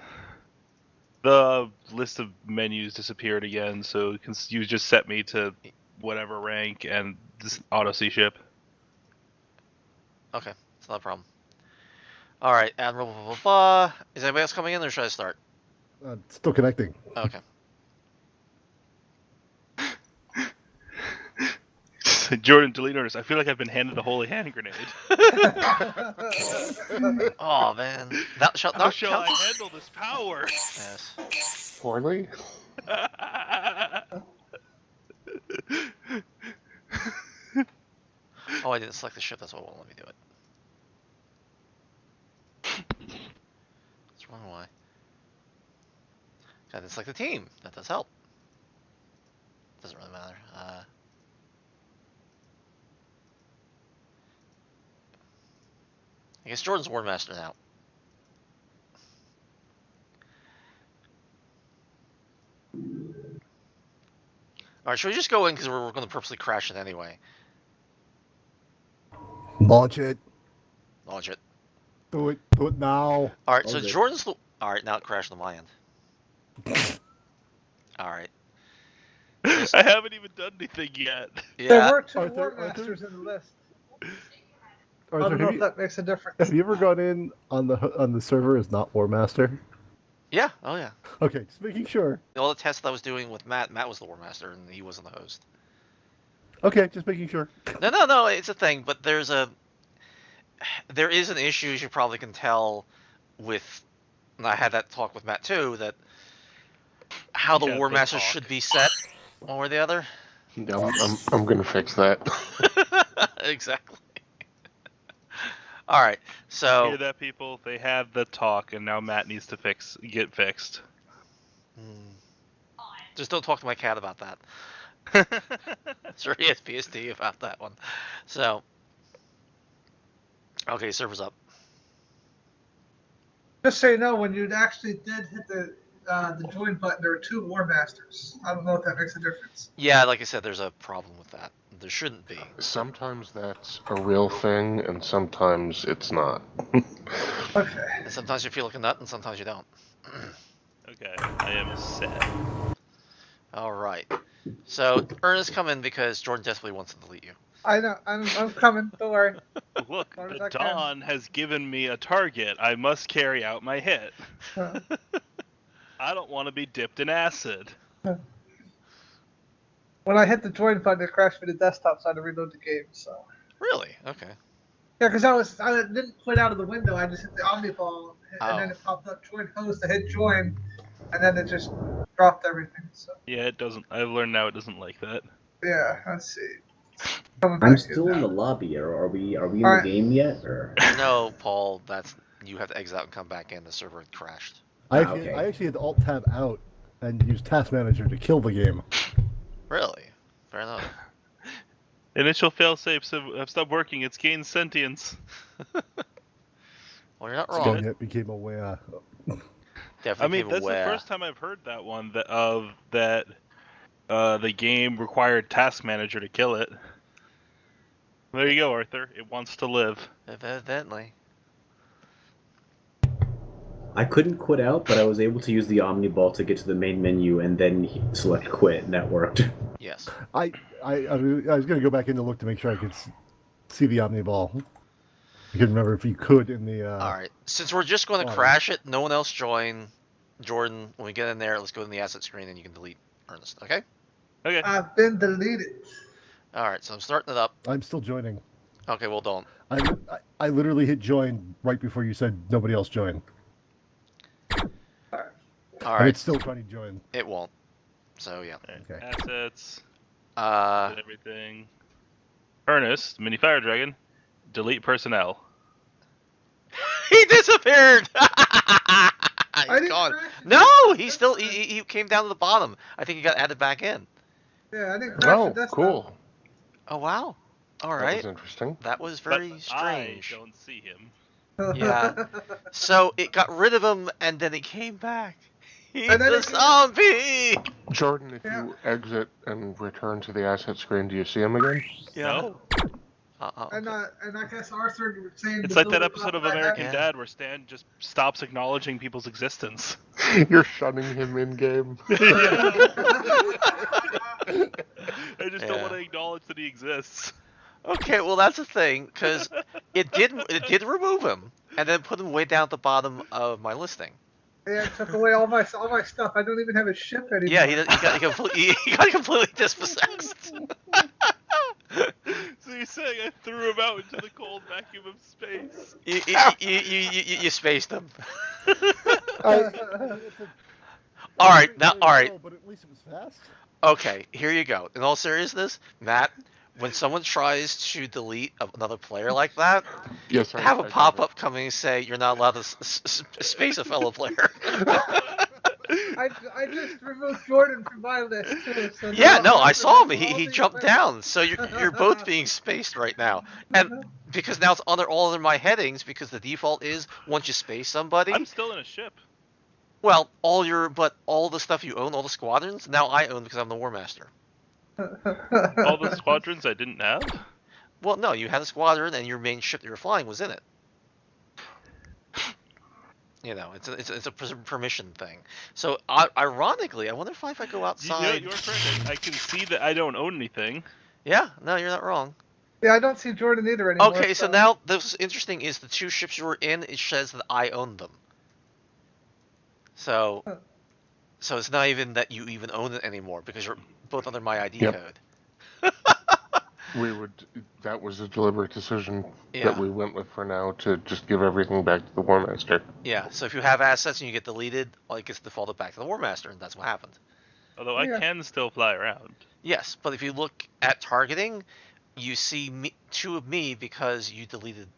The list of menus disappeared again, so you just set me to whatever rank and just auto see ship. Okay, it's not a problem. All right, Admiral. Blah, blah, blah. Is anybody else coming in, or should I start? Still connecting. Okay. Jordan, delete Ernest. I feel like I've been handed a holy hand grenade. Oh man, How shall I handle this power? Yes. Poorly? Oh, I didn't select the ship. That's what won't let me do it. What's wrong? Why? I didn't select the team. That does help. Doesn't really matter. I guess Jordan's Warmaster now. Alright, should we just go in because we're going to purposely crash it anyway? Launch it. Launch it. Do it now. Alright, so Okay. Jordan's... Alright, now it crashed on my end. Alright. I haven't even done anything yet. There Yeah. were two Arthur, War Masters in the list. I Arthur, don't know if that makes a difference. have you ever gone in on the server as not Warmaster? Yeah, oh yeah. Okay, just making sure. All the tests I was doing with Matt was the Warmaster and he wasn't the host. Okay, just making sure. No, it's a thing, but there is an issue, as you probably can tell, with, and I had that talk with Matt too, that how the Yeah, they Warmaster talk. should be set, one or the other. Yeah, I'm gonna fix that. Exactly. All right, so Hear that, people? They had the talk, and now Matt needs to get fixed. just don't talk to my cat about that. Sure, he has PST about that one. So, okay, server's up. Just so you know, when you actually did hit the join button, there were two War Masters. I don't know if that makes a difference. Yeah, like I said, there's a problem with that. There shouldn't be. Sometimes that's a real thing, and sometimes it's not. Okay. And sometimes you feel like a nut, and sometimes you don't. Okay, I am set. All right. So Ernest, come in because Jordan desperately wants to delete you. I know. I'm coming. Don't worry. Look, Far as the I can. Dawn has given me a target. I must carry out my hit. Uh, I don't want to be dipped in acid. when I hit the join button, it crashed me to desktop, so I had to reload the game. So Really? Okay. yeah, because I didn't quit out of the window. I just hit the Omniball, and then Oh. it popped up join host. I hit join, and then it just dropped everything. So Yeah, it doesn't. I've learned now it doesn't like that. yeah, let's see. Coming I'm back still in now. the lobby. Are we in Alright. the game yet? Or No, Paul, you have to exit out and come back in. The server had crashed. I okay. actually had to Alt Tab out and use Task Manager to kill the game. Really? Fair enough. Initial failsafes have stopped working. It's gained sentience. Well, you're not It's wrong. good. Then it became aware. Definitely I mean, became that's aware. the first time I've heard that one that the game required Task Manager to kill it. There you go, Arthur. It wants to live. Evidently. I couldn't quit out, but I was able to use the Omniball to get to the main menu and then select quit, and that worked. Yes. I was going to go back in to look to make sure I could see the Omniball. I couldn't remember if you could in the. All right. Since we're just going to Alright. crash it, no one else join. Jordan, when we get in there, let's go in the asset screen and you can delete Ernest. Okay? Okay. I've been deleted. All right. So I'm starting it up. I'm still joining. Okay. Well, don't. I literally hit join right before you said nobody else join. All And right. it's still trying to join. It won't. So yeah. Okay. Assets. Uh. Did everything. Ernest, Mini Fire Dragon, delete personnel. He disappeared. I He's didn't gone. crash it. No, he still he came down to the bottom. I think he got added back in. Yeah, I didn't crash Oh, the desktop. cool. Oh wow. All That right. was interesting. That was But very I strange. don't see him. Yeah. So it got rid of him, and then he came back. He's And then a it- zombie. Jordan, if Yeah. you exit and return to the asset screen, do you see him again? Yeah. No. And Okay. I guess Arthur was saying It's the like that building episode of block I had- American Yeah. Dad where Stan just stops acknowledging people's existence. You're shunning him in game. Yeah. I just don't Yeah. want to acknowledge that he exists. Okay, well that's the thing, because it did remove him, and then put him way down at the bottom of my listing. Yeah, it took away all my stuff. I don't even have a ship anymore. Yeah, he got completely dispossessed. So you're saying I threw him out into the cold vacuum of space? You spaced him. All Alright, now, alright. But at least it was fast. Okay, here you go. In all seriousness, Matt, when someone tries to delete another player like that, Yes, have a I got pop-up coming and say you're not allowed to space a fellow player. I just removed Jordan from my list too. So Yeah, now no, I Arthur saw him. has all He these jumped players. down. So you're both being spaced right now, and because now it's all under my headings because the default is once you space somebody, I'm still in a ship. well, all the stuff you own, all the squadrons, now I own because I'm the Warmaster. All the squadrons I didn't have? Well, no, you had a squadron and your main ship that you're flying was in it. You know, it's a permission thing. So ironically, I wonder if I go You know, outside. you're correct. I can see that I don't own anything. Yeah, no, you're not wrong. Yeah, I don't see Jordan either anymore. Okay, so now what's interesting is the two ships you were in. It says that I own them. So it's not even that you even own it anymore because you're both under my ID Yep. code. That was a deliberate decision Yeah. that we went with for now to just give everything back to the Warmaster. Yeah, so if you have assets and you get deleted, well, it gets defaulted back to the Warmaster, and that's what happened. Although I Yeah. can still fly around. Yes, but if you look at targeting, you see two of me because you deleted,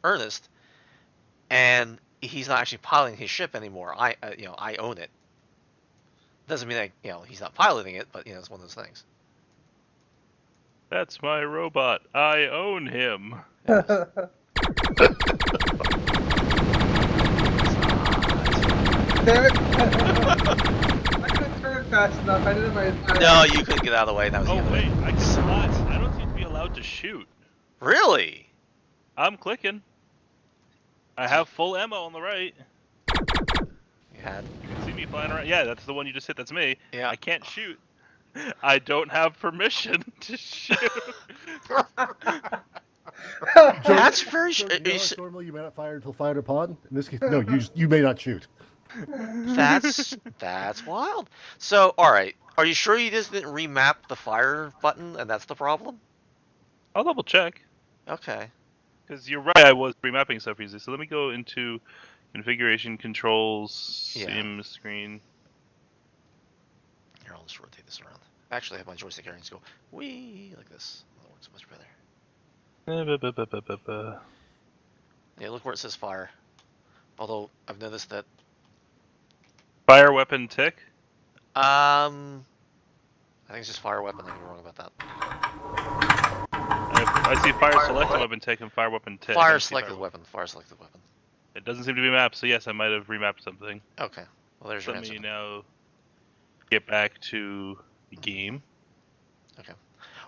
Ernest, and he's not actually piloting his ship anymore. I own it. Doesn't mean he's not piloting it, but it's one of those things. That's my robot. I own him. Damn it! I couldn't turn fast enough. I didn't have my. No, you couldn't get out of the way. That was the Oh other wait, way. I can fly. I don't seem to be allowed to shoot. Really? I'm clicking. I have full ammo on the right. You had? You can see me flying around. Yeah, that's the one you just hit. That's me. Yeah. I can't shoot. I don't have permission to shoot. That's very. So, normally you may not fire until fired upon. In this case, no, you may not shoot. That's wild. So, all right. Are you sure you just didn't remap the fire button, and that's the problem? I'll double check. Okay. Because you're right, I was remapping stuff easily. So let me go into configuration controls, Yeah. sim screen. Here, I'll just rotate this around. Actually, I have my joystick areas go wee like this. That works much better. Yeah, look where it says fire. Although I've noticed that. Fire weapon tick. I think it's just fire weapon. I could be wrong about that. I see fire selected weapon tick and fire weapon tick. I Fire don't see selected weapon. Fire selected weapon. It doesn't seem to be mapped, so yes, I might have remapped something. Okay. Well, there's your Let answer. me now get back to the game.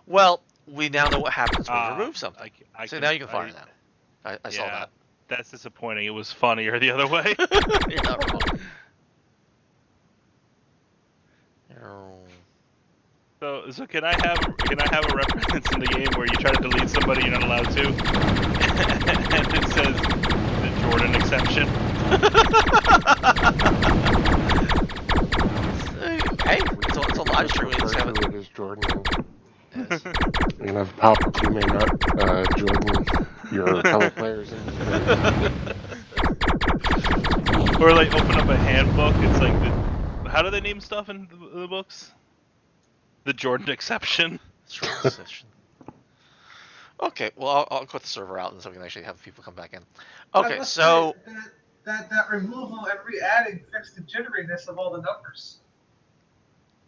Well, we now know what happens when you Ah, remove something. I So now you can fire now. I saw yeah, that. That's disappointing. It was funnier the other way. You're not wrong. So can I have a reference in the game where you try to delete somebody you're not allowed to, and it says the Jordan exception? Hey, it's a live stream. We just have it. It is Jordan. Yes. You can have pop-up. You may not Jordan your fellow players. Or like open up a handbook. It's like how do they name stuff in the books? The Jordan exception. Okay, well, I'll quit the server out and so we can actually have people come back in. Okay, so that removal and re-adding fixed the jitteriness of all the numbers.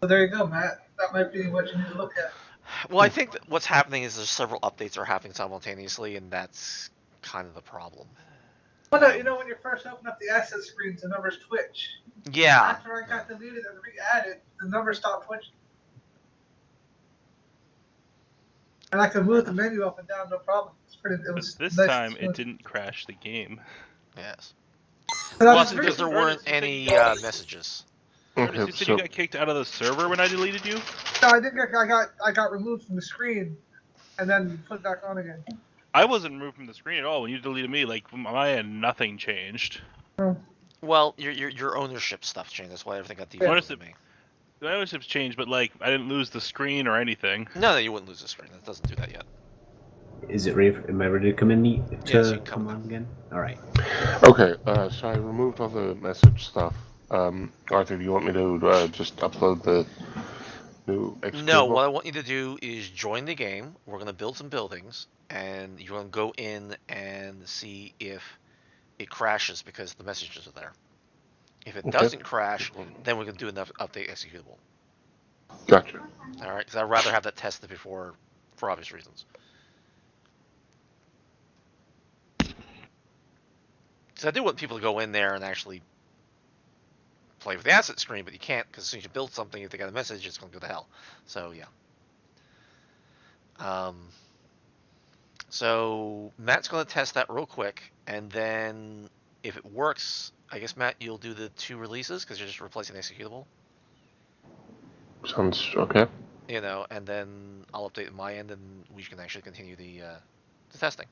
So there you go, Matt. That might be what you need to look at. Well, I think that what's happening is there's several updates are happening simultaneously, and that's kind of the problem. Well, no, you know, when you first open up the asset screens, the numbers twitch. Yeah. After I got deleted and re-added, the numbers stopped twitching. And I could move the menu up and down, no problem. It But was this nice time and it smooth. didn't crash the game. Yes. But Well, I that's was because there really- weren't Ernest, you said any you got- messages. Ernest, Okay, you said so you got kicked out of the server when I deleted you? No, I think I got removed from the screen, and then put back on again. I wasn't removed from the screen at all when you deleted me. Like from my end, nothing changed. Well, your ownership stuff changed. That's why everything got defaulted to Ownership- me. The ownership's changed, but like I didn't lose the screen or anything. No, you wouldn't lose the screen. It doesn't do that yet. Is it ready? Am I ready to come in? Yes, you can come on again? All right. okay, so I removed all the message stuff. Arthur, do you want me to just upload the new executable? No, what I want you to do is join the game. We're going to build some buildings, and you're going to go in and see if it crashes because the messages are there. If it Okay. doesn't crash, then we're going to do an update executable. Gotcha. All right, because I'd rather have that tested before, for obvious reasons. Because I do want people to go in there and actually play with the asset screen, but you can't because as soon as you build something, if they got a message, it's going to go to hell. So yeah. So Matt's going to test that real quick, and then if it works, I guess Matt, you'll do the 2 releases because you're just replacing the executable. Sounds okay. You know, and then I'll update my end, and we can actually continue the testing.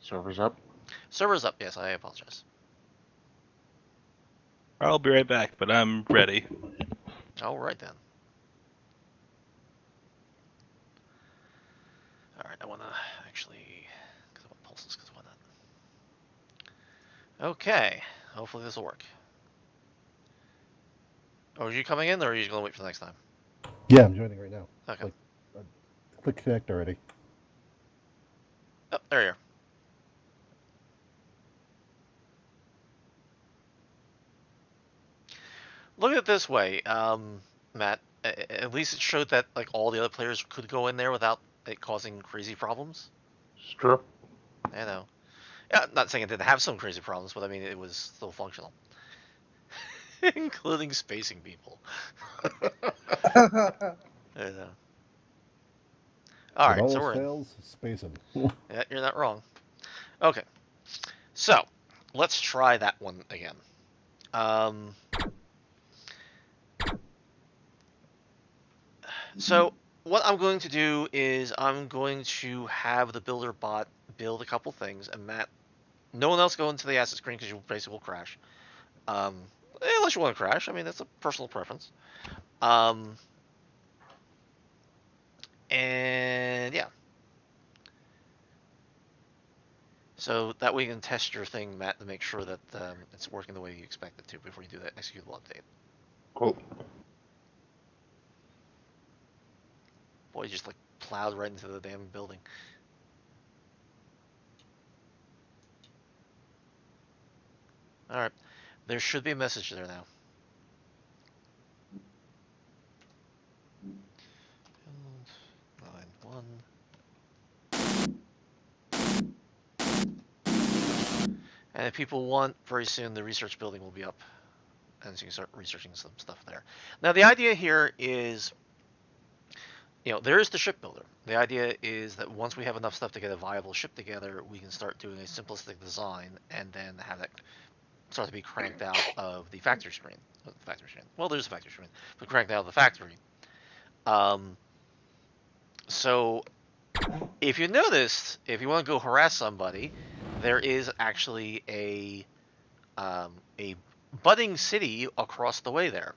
Server's up. Server's up. Yes, I apologize. I'll be right back, but I'm ready. All right then. All right, I want to actually, because I want pulses, because why not? Okay, hopefully this will work. Oh, are you coming in, or are you going to wait for the next time? Yeah, I'm joining right now. Okay. Like, click connect already. Oh, there you are. Look at it this way, Matt. At least it showed that like all the other players could go in there without it causing crazy problems. It's true. I know. Yeah, I'm not saying it didn't have some crazy problems, but I mean it was still functional, including spacing people. I know. All right, When so all we're in. fails, space them. Yeah, you're not wrong. Okay, so let's try that one again. So what I'm going to do is I'm going to have the builder bot build a couple things, and Matt, no one else go into the asset screen because you basically will crash. Unless you want to crash, I mean that's a personal preference. And yeah. So that way you can test your thing, Matt, to make sure that it's working the way you expect it to before you do that executable update. Cool. Boy, you just like plowed right into the damn building. Alright. There should be a message there now. Build 9.1. And if people want, very soon the research building will be up. And so you can start researching some stuff there. Now the idea here is, you know, there is the shipbuilder. The idea is that once we have enough stuff to get a viable ship together, we can start doing a simplistic design and then have that start to be cranked out of the factory screen. Well, there's a factory screen, but cranked out of the factory. So if you noticed, if you want to go harass somebody, there is actually a budding city across the way there.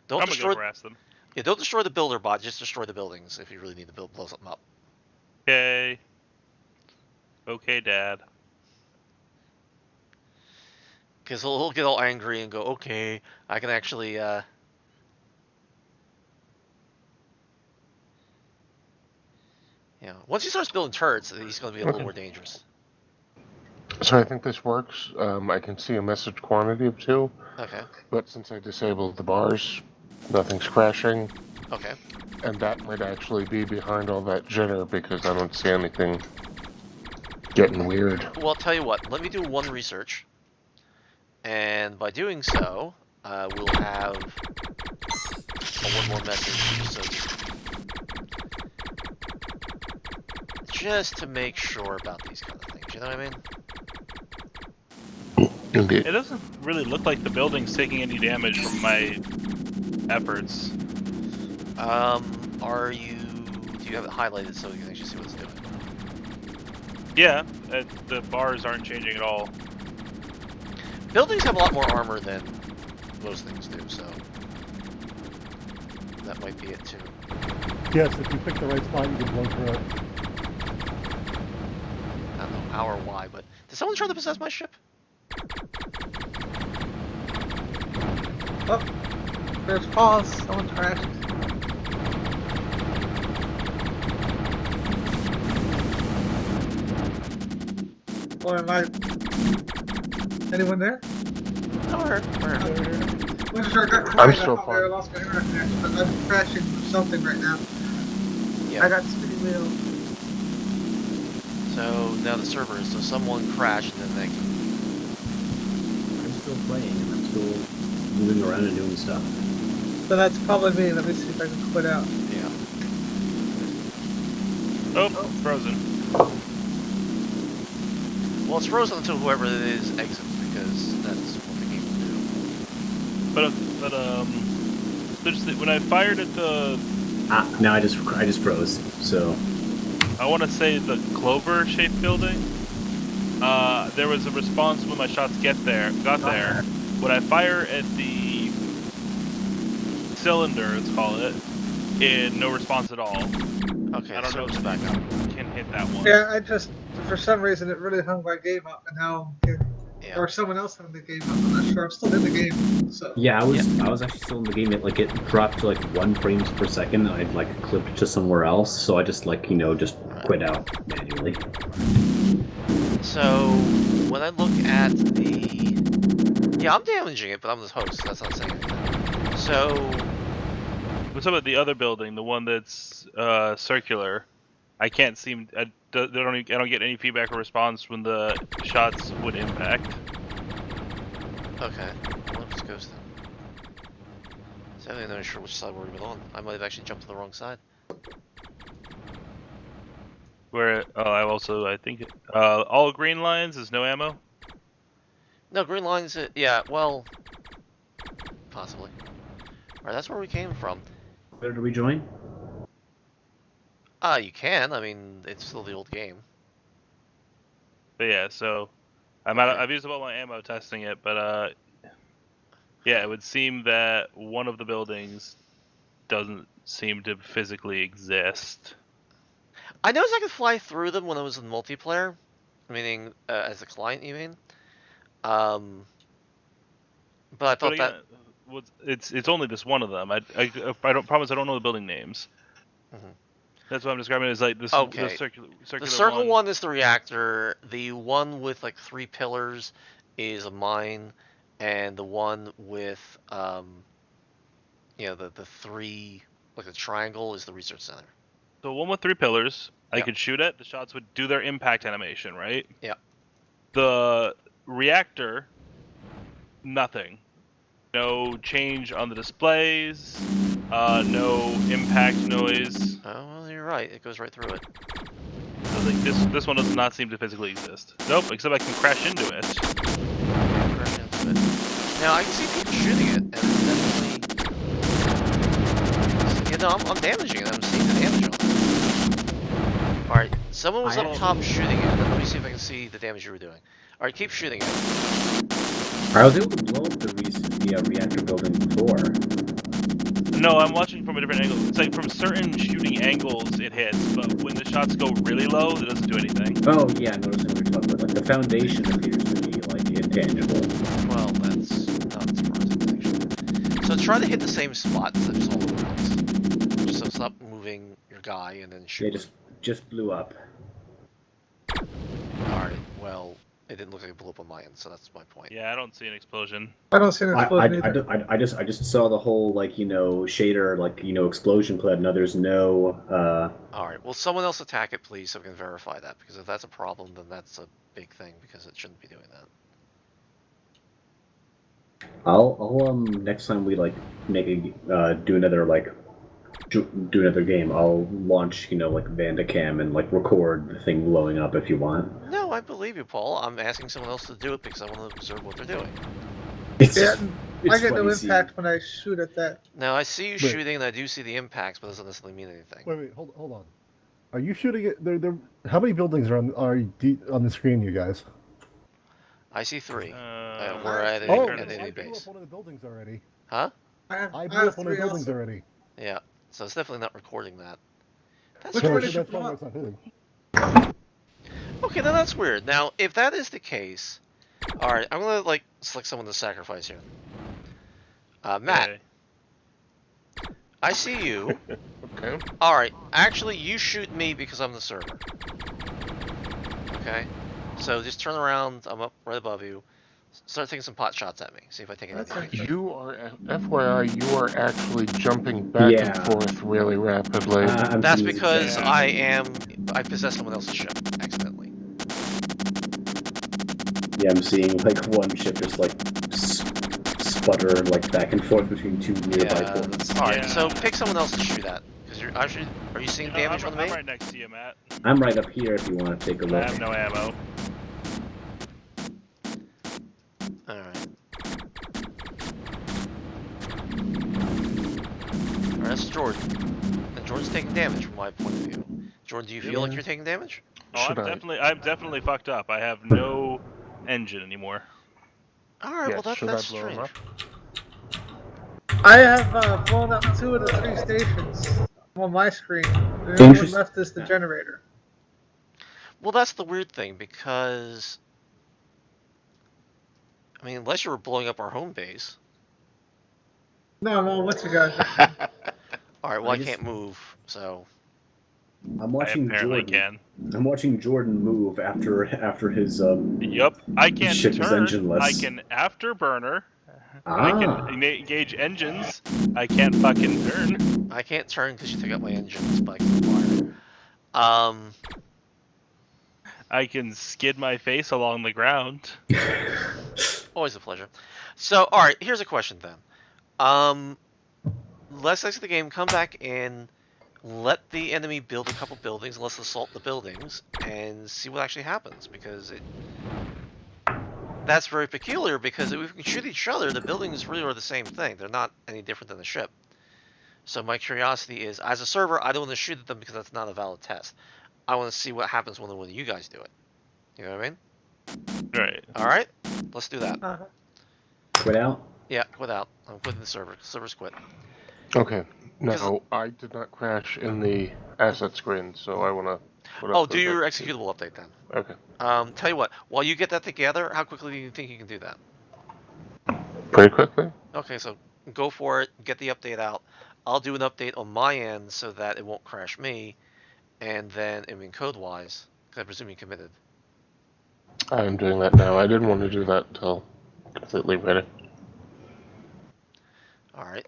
Don't I'm destroy. gonna harass them. Yeah, don't destroy the builder bot. Just destroy the buildings if you really need to blow something up. Okay. Okay, Dad. Because he'll get all angry and go, okay, I can actually. You know, once he starts building turrets, he's going to be a little more dangerous. So I think this works. I can see a message quantity of 2, Okay. but since I disabled the bars, nothing's crashing. Okay. And that might actually be behind all that jitter because I don't see anything getting weird. Well, I'll tell you what. Let me do one research, and by doing so, we'll have one more message just to make sure about these kind of things. You know what I mean? Indeed. It doesn't really look like the building's taking any damage from my efforts. Do you have it highlighted so you can actually see what it's doing? Yeah, the bars aren't changing at all. Buildings have a lot more armor than most things do, so that might be it too. Yes, if you pick the right spot, you can blow through it. I don't know how or why, but did someone try to possess my ship? Oh, there's pause. Someone crashed. Or am I? Anyone there? No, we're I'm still fine. I lost my internet connection, but I'm crashing something right now. Yeah. I got spinning wheel. So now the server is, so someone crashed and then they can... I'm still playing and I'm still moving around and doing stuff. So that's probably me. Let me see if I can quit out. Yeah. Oh, frozen. Well, it's frozen until whoever it is exits, because that's what the game will do. But when I fired at the, Now I just froze. So I want to say the clover-shaped building. There was a response when my shots got there. When I fire at the cylinder, let's call it, no response at all. Okay, I don't know server's if back up. can hit that one. Yeah, I just, for some reason, it really hung my game up, and now, Yeah. or someone else hung the game up. I'm not sure. I'm still in the game, so. yeah, I was actually still in the game. It dropped to like 1 frames per second, and I'd like clipped to somewhere else. So I just just quit out manually. So, when I look at the... Yeah, I'm damaging it, but I'm the host, so that's not saying anything. So... What's about the other building, the one that's circular? I can't seem. I don't get any feedback or response when the shots would impact. Okay, well, let's go then. So I'm not even sure which side we're even on. I might have actually jumped to the wrong side. Where I think all green lines is no ammo. No, green lines, yeah, well... Possibly. Alright, that's where we came from. Where do we join? You can. I mean, it's still the old game. But yeah, so Okay. I've used up all my ammo testing it, but yeah, it would seem that one of the buildings doesn't seem to physically exist. I noticed I could fly through them when I was in multiplayer, meaning as a client, you mean? But I thought But again, it's only this one of them. I don't promise I don't know the building names. Mhm. That's what I'm describing as like this. Okay. The circular the circle one is the reactor. The one with like 3 pillars is a mine, and the one with the 3, like the triangle, is the research center. So one with 3 pillars, I Yep. could shoot at. The shots would do their impact animation, right? Yeah. The reactor, nothing. No change on the displays. No impact noise. Oh well, you're right. It goes right through it. So like this one does not seem to physically exist. Nope, except I can crash into it. Crash into it. Now I can see people shooting it, and it's definitely. I'm damaging it. I'm seeing the damage on it. All right, someone was up top shooting it. Let me see if I can see the damage you were doing. All right, keep shooting it. I was able to blow up the reactor building before. No, I'm watching from a different angle. It's like from certain shooting angles it hits, but when the shots go really low, it doesn't do anything. Oh yeah, I'm noticing what you're talking about. Like the foundation appears to be like intangible. Well, that's not surprising, actually. So try to hit the same spot that's all at once. So stop moving your guy and then shoot. They just blew up. Alright, well, It didn't look like it blew up on my end, so that's my point. Yeah, I don't see an explosion. I don't see an explosion either. I just saw the whole shader explosion cloud. And there's no. All right. Well, someone else attack it, please, so we can verify that. Because if that's a problem, then that's a big thing. Because it shouldn't be doing that. I'll next time we do another game. I'll launch Vandacam and record the thing blowing up if you want. No, I believe you, Paul. I'm asking someone else to do it because I want to observe what they're doing. I get no impact when I shoot at that. Now I see you shooting, and I do see the impacts, but it doesn't necessarily mean anything. Wait, hold on. Are you shooting it? How many buildings are on the screen, you guys? I see 3. Uh, We're at Oh, an I enemy blew base. up one of the buildings already. Huh? I blew up one of the buildings already. Yeah. So it's definitely not recording that. That's Which No, one strange. did you that's blow why up? it's not hitting. Okay, now that's weird. Now, if that is the case, all right, I'm gonna select someone to sacrifice here. Matt, okay. I see you. Okay. All right, actually, you shoot me because I'm the server. Okay, so just turn around. I'm up right above you. Start taking some pot shots at me. See if I take any That's damage. interesting. You are, FYI, you are actually jumping back and forth really rapidly. I'm That's seeing because Yeah. I possessed someone else's ship accidentally. Yeah, I'm seeing one ship just sputter back and forth between two nearby Yeah. ports. All right, so Yeah. pick someone else to shoot at. Because you're actually, are you seeing damage I'm, from me? I'm right next to you, Matt. I'm right up here if you want to take a I look. have no ammo. Alright. Alright, that's Jordan. And Jordan's taking damage from my point of view. Jordan, do you feel like you're taking damage? Oh, Should I? I'm definitely fucked up. I have no engine anymore. Alright, well Should that's I blow him strange. up? I have blown up 2 of the 3 stations on my screen. The only one Interest- left is the generator. Well, that's the weird thing, because... I mean, unless you were blowing up our home base. No, I'm all with you guys. Alright, well I I just- can't move, so... I'm I watching apparently Jordan. can. I'm watching Jordan move after his Yup, I can Ship is turn. engineless. I can afterburner. I can Ah. engage engines. I can't fucking turn. I can't turn because you took out my engines, but I can fire. I can skid my face along the ground. Always a pleasure. So, alright, here's a question then. Let's exit the game, come back in, let the enemy build a couple buildings, let's assault the buildings, and see what actually happens, because that's very peculiar, because if we can shoot each other, the buildings really are the same thing. They're not any different than the ship. So my curiosity is, as a server, I don't want to shoot at them because that's not a valid test. I want to see what happens when you guys do it. You know what I mean? Right. Alright, let's do that. Quit out. Yeah, quit out. I'm quitting the server. Server's quit. Okay. Now, I did not crash in the asset screen, so I want to put up Oh, the do your red- executable update then. Okay. Tell you what, while you get that together, how quickly do you think you can do that? Pretty quickly? Okay, so go for it, get the update out. I'll do an update on my end so that it won't crash me, and then, I mean, code-wise, because I presume you committed. I am doing that now. I didn't want to do that until completely ready. Alright.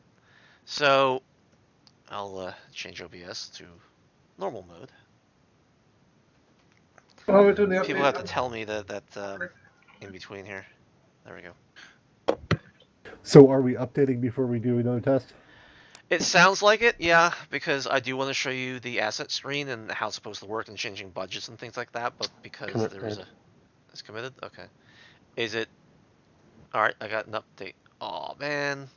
So, I'll change OBS to normal mode. While we're doing the update, People have to tell me that in between here. There we go. So are we updating before we do another test? It sounds like it, yeah, because I do want to show you the asset screen and how it's supposed to work and changing budgets and things like that, but because Committed. there is a... It's committed? Okay. Is it... Alright, I got an update. Aw, man.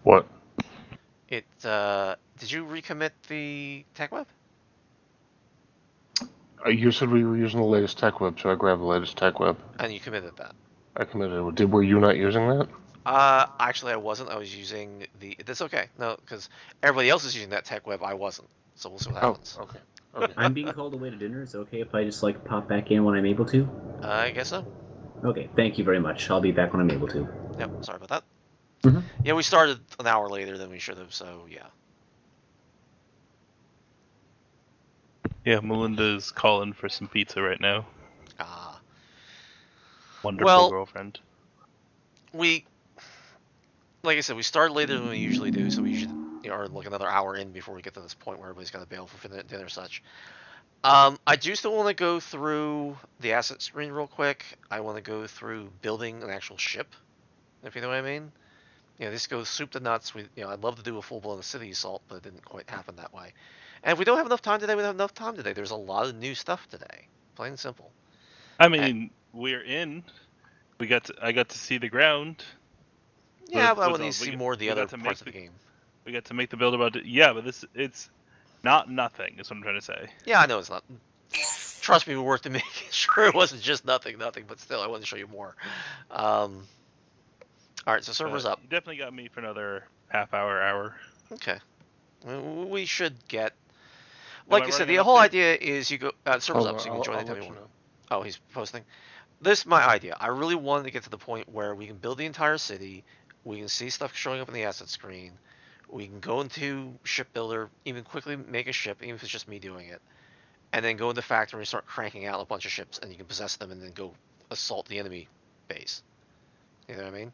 What? It, did you recommit the tech web? You said we were using the latest tech web, so I grabbed the latest tech web. And you committed that. I committed. Were you not using that? Actually I wasn't. I was using the... That's okay. No, because everybody else is using that tech web. I wasn't. So we'll see what happens. Oh, okay. Okay. I'm being called away to dinner. Is it okay if I just pop back in when I'm able to? I guess so. Okay, thank you very much. I'll be back when I'm able to. Yep, sorry about that. Mhm. Yeah, we started an hour later than we should have, so yeah. Yeah, Melinda's calling for some pizza right now. Wonderful Well, girlfriend. like I said, we started later than we usually do, so we usually are like another hour in before we get to this point where everybody's got to bail for dinner or such. I do still want to go through the asset screen real quick. I want to go through building an actual ship, if you know what I mean. This goes soup to nuts. I'd love to do a full-blown city assault, but it didn't quite happen that way. And if we don't have enough time today, we don't have enough time today. There's a lot of new stuff today, plain and simple. I mean, we're in. I got to see the ground. Yeah, but I with want to see more of the other parts of the game. We got to make the build about it. Yeah, but it's not nothing. Is what I'm trying to say. Yeah, I know it's not. Trust me, we worked to make sure it wasn't just nothing, but still, I wanted to show you more. All right, so server's up. You definitely got me for another half hour. Okay, we should get. Like I said, the an whole update? idea is you go server's up, so you can join anytime you want. Oh, he's posting. This is my idea. I really wanted to get to the point where we can build the entire city. We can see stuff showing up in the asset screen. We can go into ship builder, even quickly make a ship, even if it's just me doing it, and then go into factory and start cranking out a bunch of ships, and you can possess them and then go assault the enemy base. You know what I mean?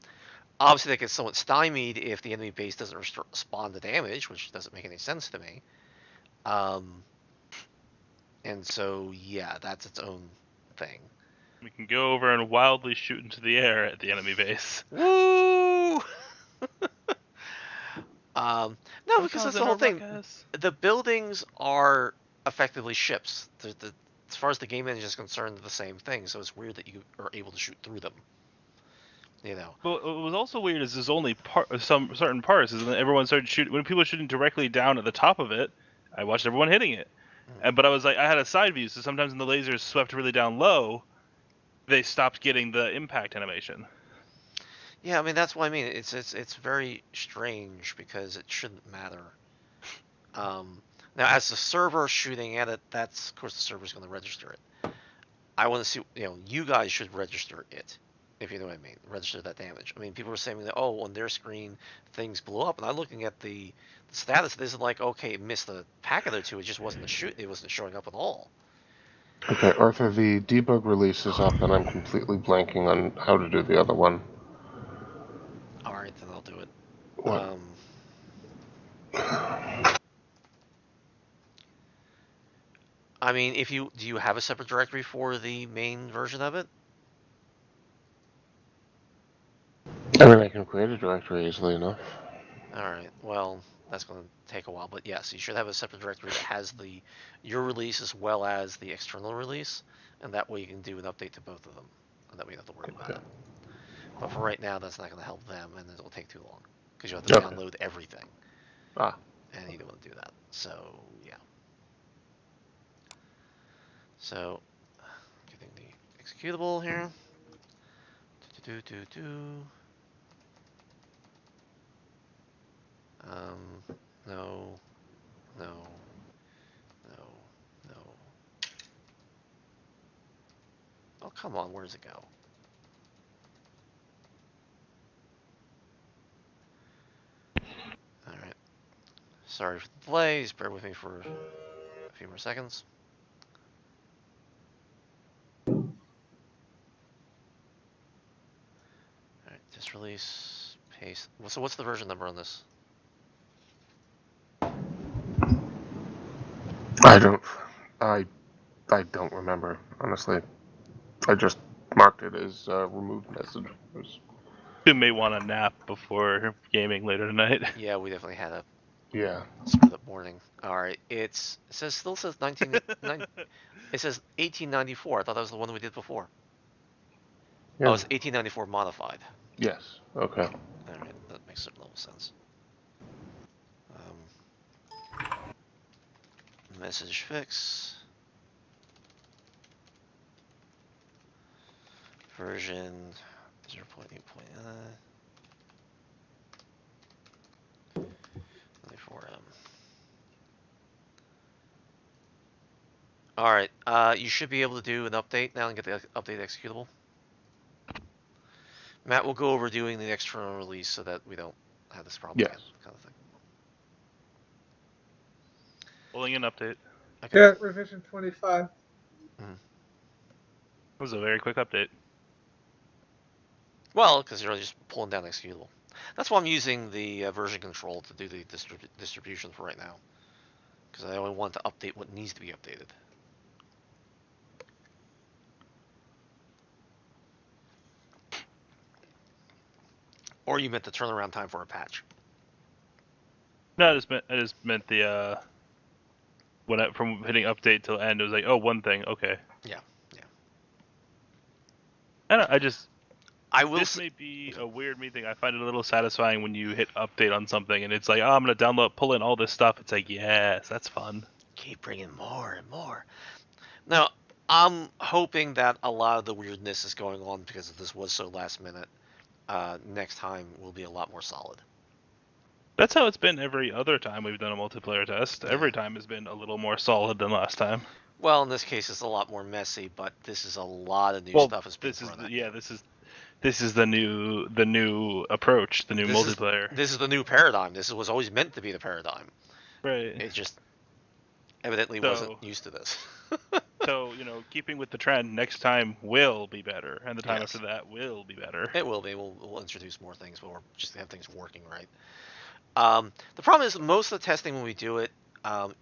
Obviously, that gets somewhat stymied if the enemy base doesn't respond to damage, which doesn't make any sense to me. And so, yeah, that's its own thing. We can go over and wildly shoot into the air at the enemy base. Woo! No, because that's the whole thing. The buildings are effectively ships. As far as the game engine is concerned, they're the same thing. So it's weird that you are able to shoot through them. Well, what was also weird is there's only some certain parts. Is that everyone started shooting when people were shooting directly down at the top of it. I watched everyone hitting it, but I had a side view, so sometimes when the lasers swept really down low, they stopped getting the impact animation. Yeah, I mean that's what I mean. It's very strange because it shouldn't matter. Now, as the server shooting at it, that's of course the server's going to register it. I want to see, you guys should register it, if you know what I mean. Register that damage. I mean, people were saying that on their screen things blew up, and I'm looking at the status. This is like, okay, it missed a packet or two. It just wasn't It wasn't showing up at all. Okay, Arthur, the debug release is up, and I'm completely blanking on how to do the other one. All right, then I'll do it. What? I mean, do you have a separate directory for the main version of it? I mean, I can create a directory easily enough. All right. Well, that's going to take a while, but yes, you should have a separate directory that has your release as well as the external release, and that way you can do an update to both of them, and that way you don't have to worry about it. But for right now, that's not going to help them, and it'll take too long because you have to download everything. And you don't want to do that. So yeah. So getting the executable here. No. Oh, come on, where does it go? Alright. Sorry for the delays, bear with me for a few more seconds. Alright, just release, paste. So what's the version number on this? I don't remember, honestly. I just marked it as removed messages. You may want a nap before gaming later tonight. Yeah, we definitely had a split up morning. All right, still says 19. It says 1894. I thought that was the one we did before. Yeah. Oh, it's 1894 modified. Yes. Okay. All right, that makes a little sense. Message fix. Version 0.8. 24M. All right, you should be able to do an update now and get the update executable. Matt will go over doing the external release so that we don't have this problem again, kind of thing. Pulling an update. Okay. Yeah, revision 25. It was a very quick update. Well, because you're just pulling down executable. That's why I'm using the version control to do the distribution for right now. Because I only want to update what needs to be updated. Or you meant the turnaround time for a patch? No, I just meant the from hitting update till end, it was like, oh, one thing, okay. Yeah. I don't know, this May may be a weird me thing. I find it a little satisfying when you hit update on something and it's like, oh, I'm gonna pull in all this stuff. It's like, yes, that's fun. Keep bringing more and more. Now, I'm hoping that a lot of the weirdness is going on because this was so last minute. Next time will be a lot more solid. That's how it's been every other time we've done a multiplayer test. Every time has been a little more solid than last time. Well, in this case, it's a lot more messy, but this is a lot of new stuff. This is the new approach, the new multiplayer. This is the new paradigm. This was always meant to be the paradigm. Right. It just evidently wasn't used to this. So, keeping with the trend, next time will be better, and the time after that will be better. It will be. We'll introduce more things, but we're just have things working right. The problem is most of the testing when we do it,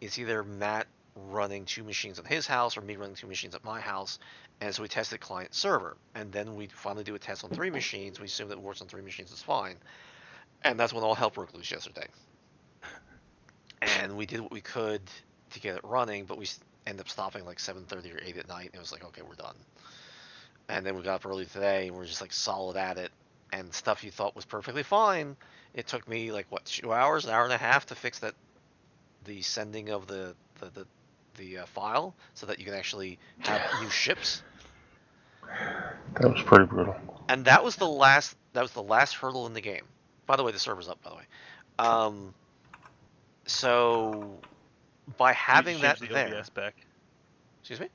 it's either Matt running 2 machines at his house or me running 2 machines at my house, and so we tested client server, and then we finally do a test on 3 machines. We assume that it works on 3 machines is fine, and that's when all hell broke loose yesterday. And we did what we could to get it running, but we ended up stopping like 7:30 or 8 at night, and it was like, okay, we're done. And then we got up early today, and we're just like solid at it, and stuff you thought was perfectly fine, it took me like 2 hours, an hour and a half to fix the sending of the file so that you can actually have new ships. That was pretty brutal. And that was the last hurdle in the game. By the way, the server's up, by the way. So by having that there, OBS back. Excuse me?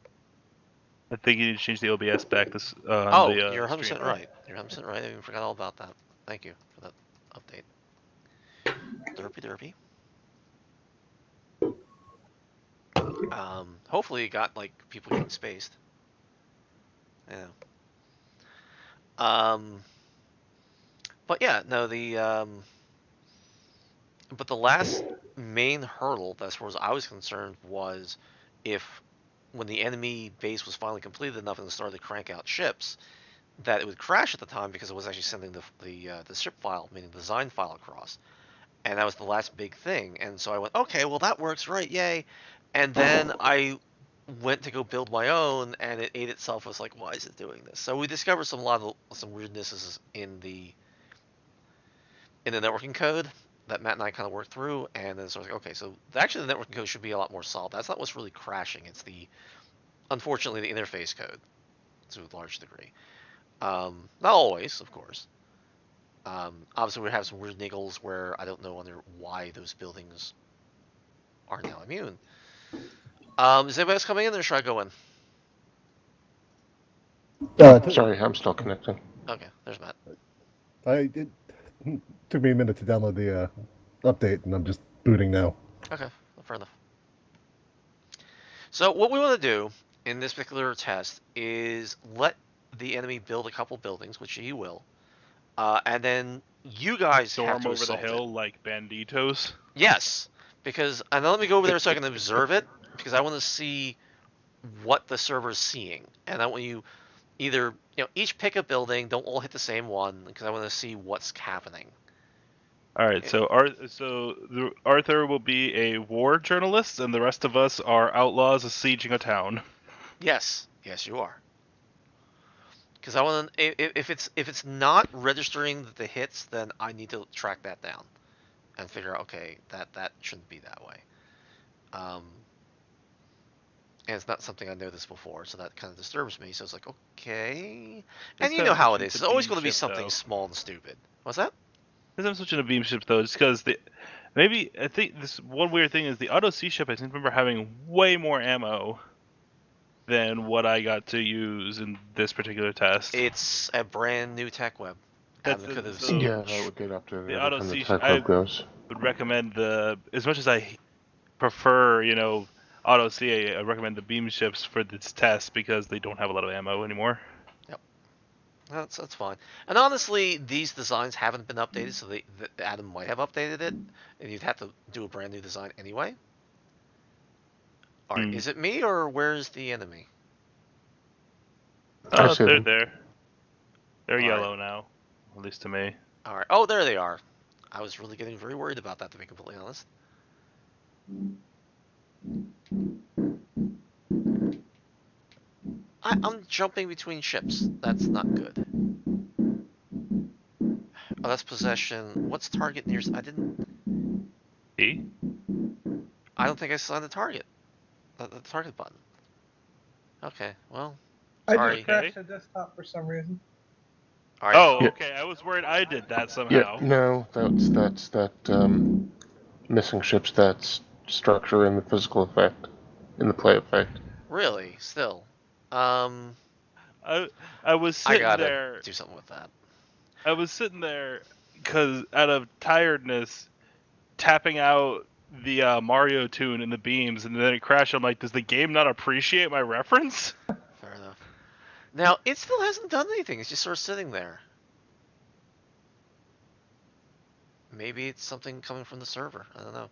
I think you need to change the OBS back. You're 100% right. You're 100% right. I even forgot all about that. Thank you for that update. Derpy. Hopefully it got like people getting spaced. Yeah. But yeah, no, but the last main hurdle, as far as I was concerned, was if when the enemy base was finally completed enough and started to crank out ships, that it would crash at the time because it was actually sending the ship file, meaning the design file, across. And that was the last big thing. And so I went, okay, well that works, right? Yay! And then I went to go build my own, and it ate itself. I was like, why is it doing this? So we discovered some weirdnesses in the networking code that Matt and I kind of worked through, and then so I was like, okay, so actually the networking code should be a lot more solid. That's not what's really crashing. It's unfortunately, the interface code to a large degree. Not always, of course. Obviously, we have some weird niggles where I don't know why those buildings are now immune. Is anybody else coming in, or should I go in? Sorry, I'm still connecting. Okay, there's Matt. It took me a minute to download the update, and I'm just booting now. Okay, fair enough. So what we want to do in this particular test is let the enemy build a couple buildings, which he will, and then you guys have to over the hill it. like banditos. Yes, because and then let me go over there so I can observe it, because I want to see what the server's seeing, and I want you either each pick a building, don't all hit the same one, because I want to see what's happening. All right, so Arthur will be a war journalist, and the rest of us are outlaws sieging a town. Yes, you are. Because I want to, if it's not registering the hits, then I need to track that down and figure out, okay, that shouldn't be that way. And it's not something I noticed before, so that kind of disturbs me. So it's like, okay, and you know how it is. It's always going to be something small and stupid. What's that? Because I'm switching to beam ship though, just because I think this one weird thing is the auto sea ship. I seem to remember having way more ammo than what I got to use in this particular test. It's a brand new tech web. Yeah, that would get up to the auto sea ship. I would recommend as much as I prefer, auto CA, I recommend the beam ships for this test because they don't have a lot of ammo anymore. Yep. That's fine. And honestly, these designs haven't been updated, so Adam might have updated it, and you'd have to do a brand new design anyway. All right, Hmm. is it me or where's the enemy? I Oh, see they're them. there. They're All yellow now, at least to me. All right. Oh, there they are. I was really getting very worried about that, to be completely honest. I'm jumping between ships. That's not good. Oh, that's possession. What's target near? I didn't. E? I don't think I saw the target. The target button. Okay. Well, I just sorry. crashed the desktop for some reason. All right. Oh, Yeah. okay. I was worried I did that Yeah, somehow. no, that's that missing ship stats structure in the physical effect, in the play effect. Really? Still. Um. I was I sitting gotta there. do something with that. I was sitting there because out of tiredness, tapping out the Mario tune in the beams, and then it crashed. I'm like, does the game not appreciate my reference? Fair enough. Now it still hasn't done anything. It's just sort of sitting there. Maybe it's something coming from the server. I don't know.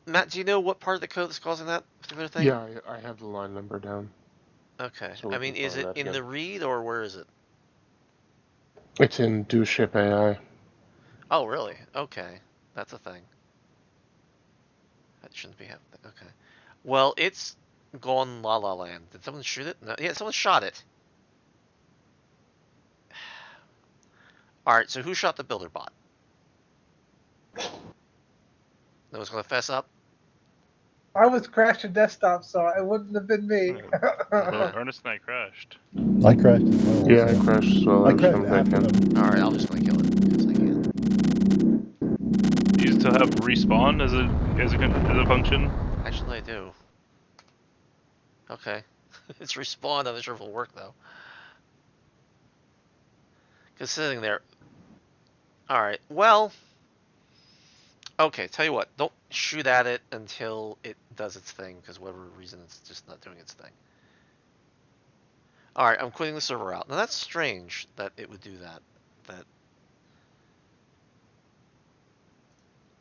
Matt, do you know what part of the code is causing that particular thing? Yeah, I have the line number down. Okay. So I we mean, can is follow it that in again. the read or where is it? It's in do ship AI. Oh, really? Okay. That's a thing. That shouldn't be happening. Okay. Well, it's gone la la land. Did someone shoot it? No. Yeah, someone shot it. All right. So who shot the builder bot? No one's gonna fess up. I was crashing desktop, so it wouldn't have been me. Ernest and I crashed. I crashed as well. Yeah, so. I crashed as well. I I was crashed coming back after in. them. All right. I'm just gonna kill it because I can. Do you still have respawn as a function? Actually, I do. Okay. It's respawned. I'm not sure if it'll work though. Because sitting there. All right. Well. Okay. Tell you what. Don't shoot at it until it does its thing. Because whatever reason, it's just not doing its thing. All right. I'm quitting the server out. Now that's strange that it would do that.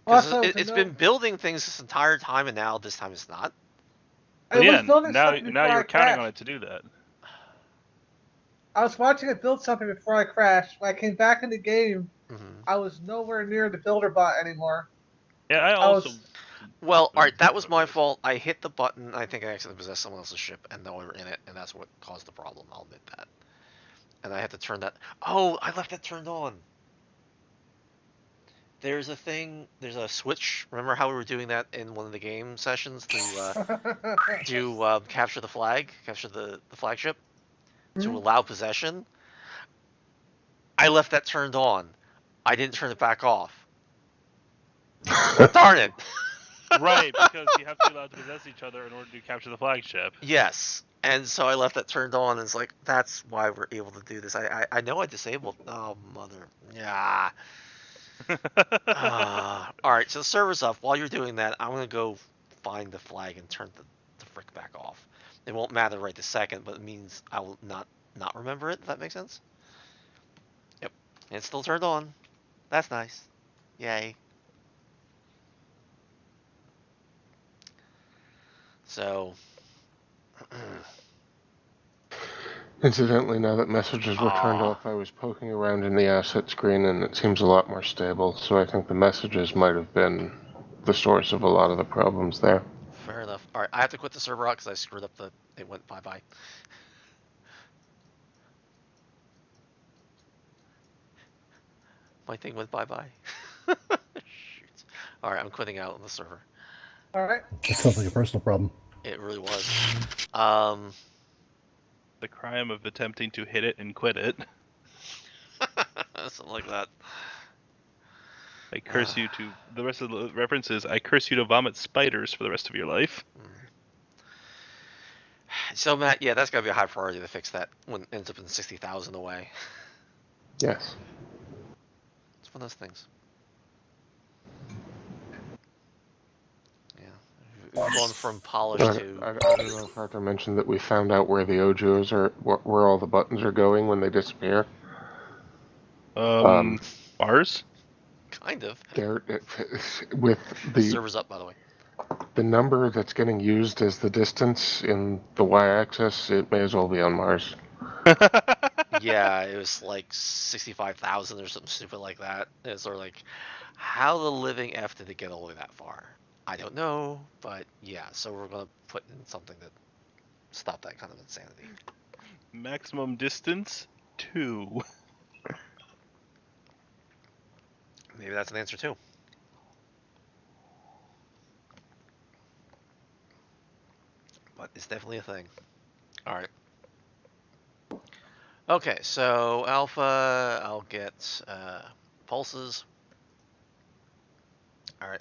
Because Also, to it's know, been building things this entire time, and now this time it's not. I Well, was yeah. building Now something before I you're counting on crashed. it to do that. I was watching it build something before I crashed. When I came back in the game, Mm-hmm. I was nowhere near the builder bot anymore. Yeah, I I also. was Well, all right, that That's was what it my was. fault. I hit the button. I think I accidentally possessed someone else's ship, and now we were in it, and that's what caused the problem. I'll admit that. And I had to turn that. Oh, I left that turned on. There's a thing. There's a switch. Remember how we were doing that in one of the game sessions to capture the flag, capture the flagship, to allow possession. I left that turned on. I didn't turn it back off. Darn it. Right, because you have to be allowed to possess each other in order to capture the flagship. Yes, and so I left that turned on, and it's like that's why we're able to do this. I know I disabled. Oh mother, yeah. All right, so the server's up. While you're doing that, I'm gonna go find the flag and turn the frick back off. It won't matter right this second, but it means I will not remember it. If that makes sense. Yep, and it's still turned on. That's nice. Yay. So. Incidentally, now that messages were turned Aw. off, I was poking around in the asset screen and it seems a lot more stable, so I think the messages might have been the source of a lot of the problems there. Fair enough. All right, I have to quit the server out because I screwed up it went bye bye. My thing went bye bye. Shoot. All right, I'm quitting out on the server. All right. It sounds like a personal problem. It really was. Um. The crime of attempting to hit it and quit it. Something like that. I curse you to. The rest of the references. I curse you to vomit spiders for the rest of your life. So Matt, yeah, that's gotta be a high priority to fix that when it ends up in 60,000 away. Yes. It's one of those things. Yeah, gone from polish I to. don't know if Arthur mentioned that we found out where the Ojos are, where all the buttons are going when they disappear. Mars? Kind of. They're with the Server's up, by the way. the number that's getting used as the distance in the y-axis. It may as well be on Mars. Yeah, it was like 65,000 or something stupid like that. It's sort of like, how the living F did it get all the way that far? I don't know, but yeah, so we're going to put in something that stop that kind of insanity. Maximum distance 2. Maybe that's an answer too. But it's definitely a thing. Alright. Okay, so Alpha, I'll get pulses. Alright.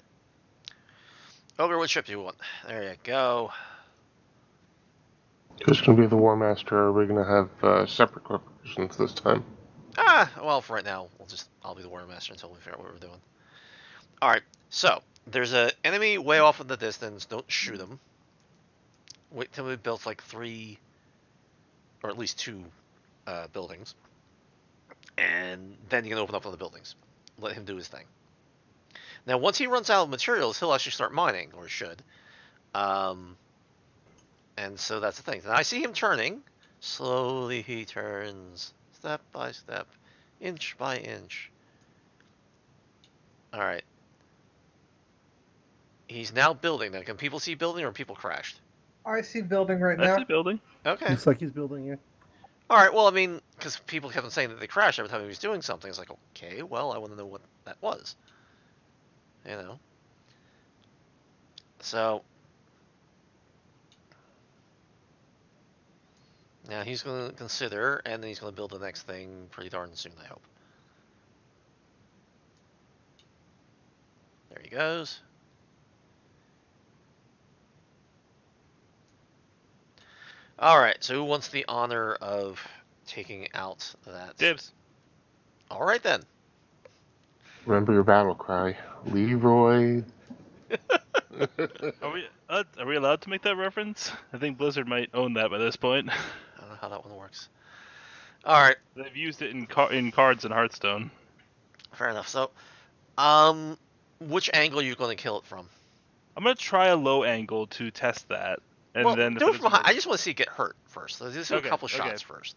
Ogre, what ship do you want? There you go. Who's going to be the Warmaster? Or are we going to have separate corporations this time? Well, for right now, I'll be the Warmaster until we figure out what we're doing. Alright, so, there's an enemy way off in the distance. Don't shoot him. Wait till we built like 3, or at least 2 buildings. And then you can open up other buildings. Let him do his thing. Now, once he runs out of materials, he'll actually start mining, or should. And so that's the thing. Now, I see him turning. Slowly he turns. Step by step. Inch by inch. Alright. He's now building. Now, can people see building, or people crashed? I see building right That's now. a building. Okay. Looks like he's building it. Alright, well, I mean, because people kept on saying that they crashed every time he was doing something. It's like, okay, well, I want to know what that was. You know? So, now he's going to consider, and then he's going to build the next thing pretty darn soon, I hope. There he goes. Alright, so who wants the honor of taking out that? Dibs. Alright then. Remember your battle cry, Leroy. Are we allowed to make that reference? I think Blizzard might own that by this point. I don't know how that one works. Alright. They've used it in cards in Hearthstone. Fair enough. So, which angle are you going to kill it from? I'm gonna try a low angle to test that, and well, then do it from high. I just want to see it get hurt first. So just do a couple shots first.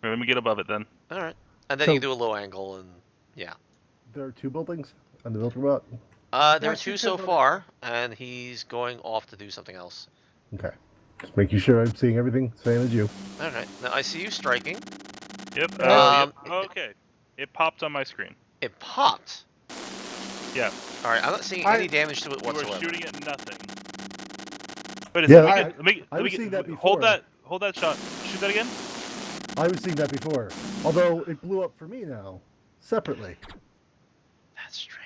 Let me get above it then. All right, and then you can do a low angle, and yeah. There are 2 buildings on the build route. There are 2 so far, and he's going off to do something else. Okay. Just making sure I'm seeing everything same as you. All right. Now I see you striking. Yep. Yep. Okay. It popped on my screen. It popped. Yeah. All right. I'm not seeing any damage to it You whatsoever. were shooting at nothing. Wait a Yeah, second. Let me seeing that hold before. Hold that shot. Shoot that again. I was seeing that before. Although it blew up for me now, separately. That's strange.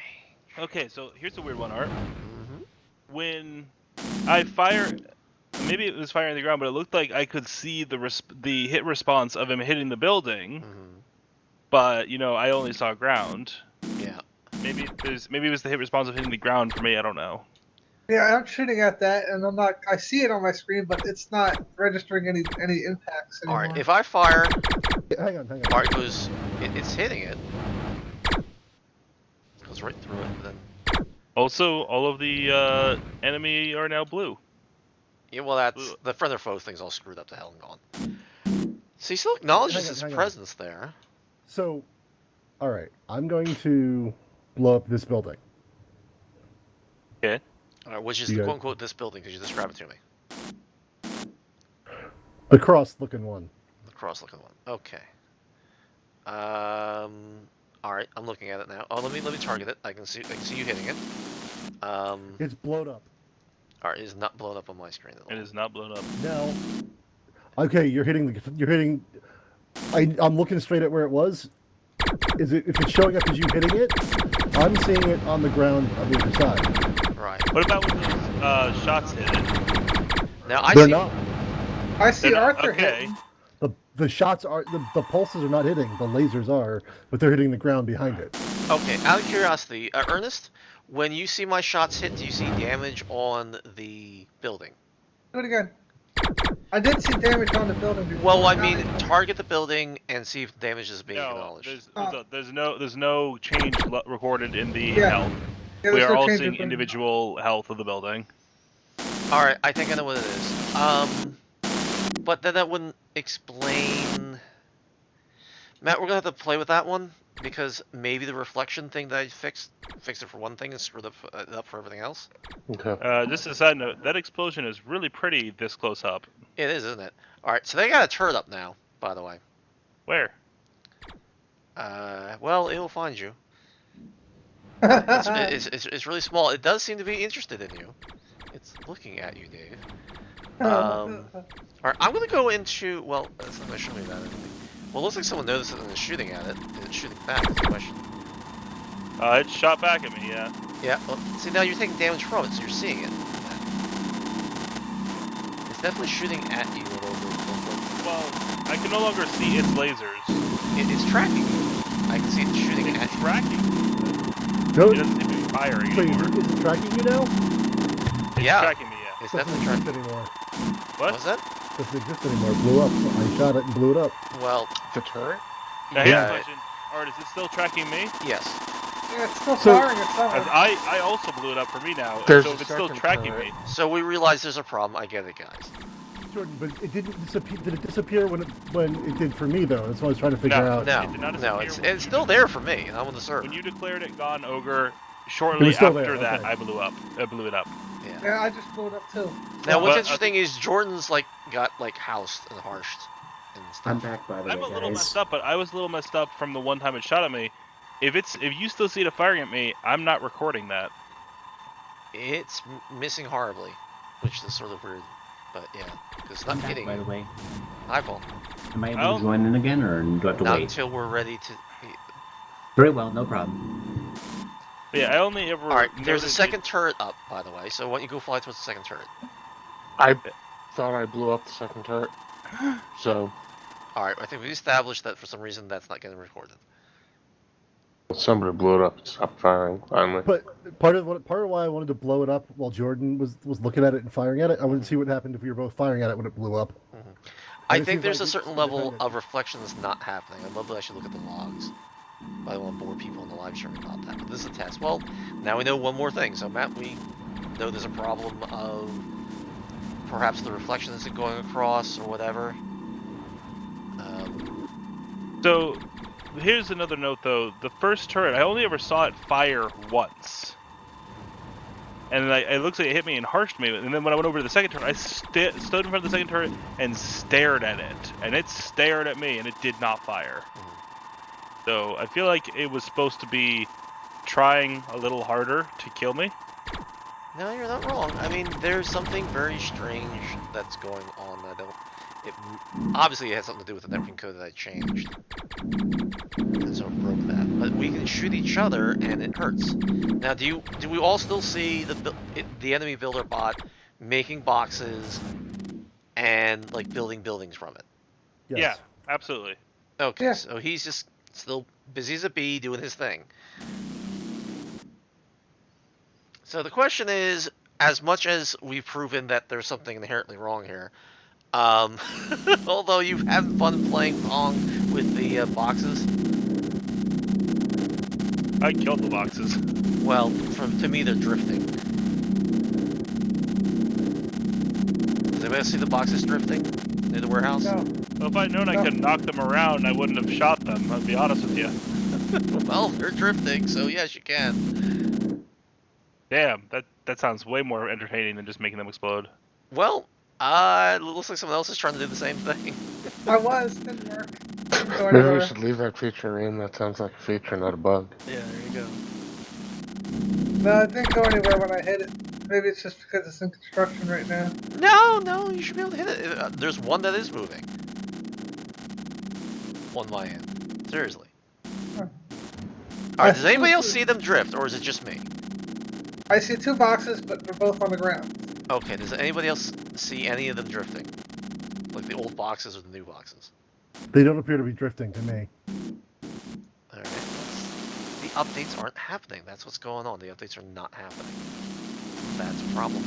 Okay, so here's a weird one, Art. Mm-hmm. When I fire, maybe it was firing the ground, but it looked like I could see the hit response of him hitting the building. Mm-hmm. But I only saw ground. Yeah. Maybe it was the hit response of hitting the ground for me. I don't know. Yeah, I'm shooting at that, and I'm not. I see it on my screen, but it's not registering any impacts anymore. All right. If I fire, Hang on. all right, it's hitting it. Goes right through it, then. Also, all of the enemy are now blue. Yeah, well, that's the friend or foe thing's all screwed up to hell and gone. So he still acknowledges his presence there. So, all right, I'm going to blow up this building. Okay. All right, which is the quote-unquote this building, because you describe it to me. The cross-looking one. The cross-looking one. Okay. All right, I'm looking at it now. Oh, let me target it. I can see you hitting it. It's blown up. All right, it is not blown up on my screen at all. It is not blown up. Now, okay, you're hitting. I'm looking straight at where it was. If it's showing up as you hitting it, I'm seeing it on the ground on the other side. Right. What about when those shots hit it? Now They're not. I see Arthur okay. hitting. The shots are the pulses are not hitting. The lasers are, but they're hitting the ground behind it. Okay, out of curiosity, Ernest, when you see my shots hit, do you see damage on the building? Do it again. I did see damage on the building before. Well, I mean, target the building and see if damage is being No, acknowledged. there's no change recorded in the Yeah. health. Yeah, We there's are no all change seeing in- individual health of the building. Alright, I think I know what it is. But then that wouldn't explain... Matt, we're gonna have to play with that one, because maybe the reflection thing that I fixed it for one thing and screwed it up for everything else. Okay. Just a side note, that explosion is really pretty this close up. It is, isn't it? Alright, so they got a turret up now, by the way. Where? Well, it'll find you. It's really small. It does seem to be interested in you. It's looking at you, Dave. Alright, I'm gonna go into... Well, that's not gonna show me that anything. Well, it looks like someone noticed it and is shooting at it. And it's shooting back, is the question. It shot back at me, yeah. Yeah, well, see, now you're taking damage from it, so you're seeing it. It's definitely shooting at you a little bit. Well, I can no longer see its lasers. It's tracking you. I can see it shooting at It's you. tracking. No, It doesn't seem to be firing wait, anymore. is it tracking you now? It's Yeah. tracking me, yeah. It's Doesn't definitely exist tracking. anymore. What? What's that? Doesn't exist anymore. It blew up. I shot it and blew it up. Well, The turret? Now, here's the yeah, question. Art, is it still tracking me? yes. Yeah, it's still So- firing at someone. As I also blew it up for me now. There's so a if it's still second tracking turret. me, So we realize there's a problem. I get it, guys. Jordan, but it didn't disappear. Did it disappear when it did for me though? That's what I was trying to figure No. out. No, It did not no, disappear when it's you still did- there for me, and I'm on the server. when you declared it gone ogre, It shortly was still after there, that, okay. I blew up. I blew it up. Yeah. Yeah, I just blew it up too. Now, what's But, interesting is Jordan's like got like housed and harshed and I'm stuff. back, by the I'm way, a little guys. messed up, but I was a little messed up from the one time it shot at me. If you still see it firing at me, I'm not recording that. It's missing horribly, which is sort of weird. But yeah, because it's I'm not back, hitting by the you. way. Hi, Paul. Am I able Oh. to join in again, or do I have to Not wait? until we're ready to. Very well, no problem. But yeah, I only ever. All right, there's a noticed second turret up, by the way. So why don't you go fly towards the second turret? I thought I blew up the second turret. So, All right, I think we established that for some reason that's not getting recorded. somebody blew it up and stopped firing, finally. But part of why I wanted to blow it up while Jordan was looking at it and firing at it, I wanted to see what happened if we were both firing at it when it blew up. I it think seems there's like a it's certain level independent. of reflection that's not happening. I'd love to actually look at the logs. But I don't want to bore people in the live stream about that. But this is a test. Well, now we know one more thing. So, Matt, we know there's a problem of perhaps the reflection isn't going across or whatever. So, here's another note though. The first turret, I only ever saw it fire once. And it looks like it hit me and harshed me. And then when I went over to the second turret, I stood in front of the second turret and stared at it. And it stared at me and it did not fire. So I feel like it was supposed to be trying a little harder to kill me. No, you're not wrong. I mean, there's something very strange that's going on. Obviously it has something to do with the networking code that I changed. And so it broke that. But we can shoot each other and it hurts. Now, do we all still see the enemy builder bot making boxes and like building buildings from it? Yes. Yeah, absolutely. Okay, Yeah. so he's just still busy as a bee doing his thing. So the question is, as much as we've proven that there's something inherently wrong here, although you've had fun playing Pong with the boxes, I killed the boxes. well, to me they're drifting. Does anybody else see the boxes drifting near the warehouse? No. Well, if I'd known I could knock them around, I wouldn't have shot them. I'll be honest with you. Well, they're drifting, so yes, you can. Damn, that sounds way more entertaining than just making them explode. Well, it looks like someone else is trying to do the same thing. I was, didn't work. Didn't go Maybe we anywhere. should leave that feature in. That sounds like a feature, not a bug. Yeah, there you go. No, it didn't go anywhere when I hit it. Maybe it's just because it's in construction right now. No, you should be able to hit it. There's one that is moving. On my end. Seriously. Huh. Alright, does anybody else see them drift, or is it just me? I see two boxes, but they're both on the ground. Okay, does anybody else see any of them drifting? Like the old boxes or the new boxes? They don't appear to be drifting to me. Alright, let's updates aren't happening. That's what's going on. The updates are not happening. That's a problem.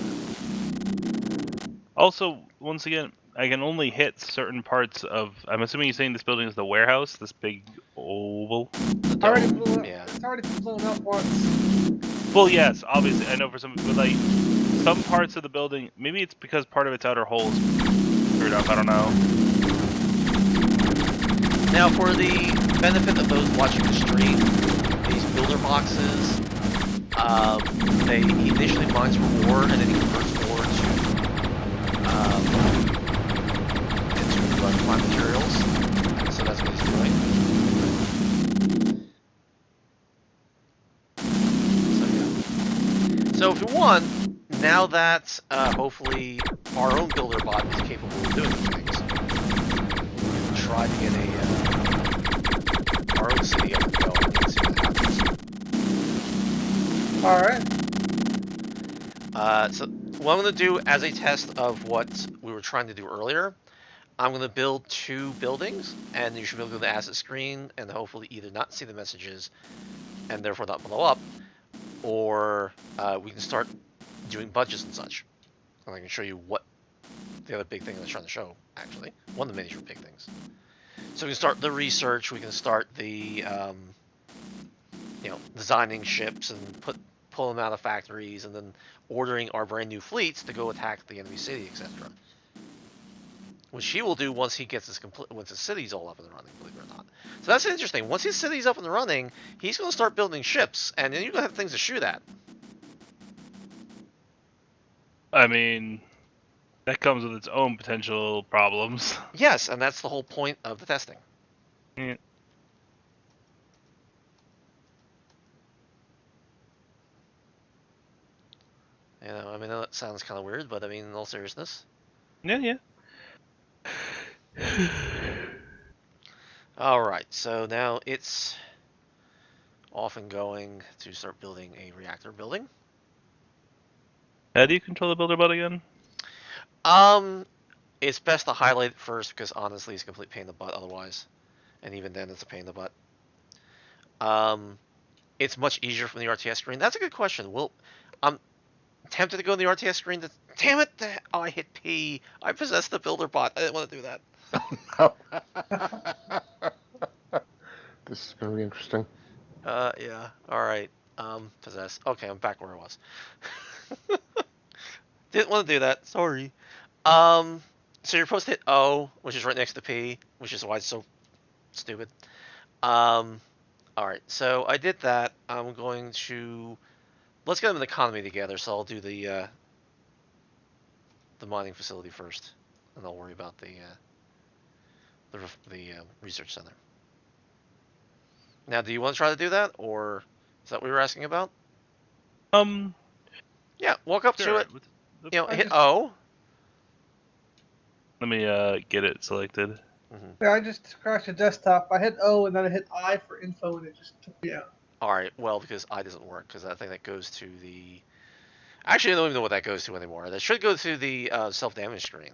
Also, once again, I can only hit certain parts of. I'm assuming you're saying this building is the warehouse, this big oval. The Already dome, blew up. yeah. It's already been blown up once. Well, yes, obviously, I know for some, but like some parts of the building, maybe it's because part of its outer holes screwed up. I don't know. Now, for the benefit of those watching the stream, these builder boxes, they he initially mines for ore, and then he converts ore into plant materials. So that's what he's doing. So yeah. So if you want, now that hopefully our own builder bot is capable of doing things, we can try to get our own city up and going and see what happens. Alright. So what I'm going to do as a test of what we were trying to do earlier, I'm going to build 2 buildings, and you should be able to go to the asset screen and hopefully either not see the messages and therefore not blow up, or we can start doing budgets and such. And I can show you what the other big thing I was trying to show, actually. One of the major big things. So we can start the research, we can start the, designing ships and pull them out of factories, and then ordering our brand new fleets to go attack the enemy city, etc. Which he will do once he gets once his city's all up and running, believe it or not. So that's interesting. Once his city's up and running, he's going to start building ships, and then you're going to have things to shoot at. I mean, that comes with its own potential problems. Yes, and that's the whole point of the testing. Yeah. You know, I mean, that sounds kind of weird, but I mean, in all seriousness. Yeah. Alright, so now it's off and going to start building a reactor building. How do you control the builder bot again? It's best to highlight it first because honestly it's a complete pain in the butt otherwise. And even then it's a pain in the butt. It's much easier from the RTS screen. That's a good question. I'm tempted to go in the RTS screen to... Damn it! Oh, I hit P. I possessed the builder bot. I didn't want to do that. This is going to be interesting. Yeah. Alright. Possess. Okay, I'm back where I was. Didn't want to do that. Sorry. So you're supposed to hit O, which is right next to P, which is why it's so stupid. Alright, so I did that. I'm going to... Let's get them an economy together, so I'll do the mining facility first. And I'll worry about the research center. Now, do you want to try to do that, or is that what you were asking about? Yeah, walk up Sure. to it. Hit O. Let me get it selected. Mm-hmm. Yeah, I just crashed the desktop. I hit O and then I hit I for info and it just took me out. Alright, well, because I doesn't work, because I think that goes to the... Actually, I don't even know what that goes to anymore. That should go to the self-damage screen.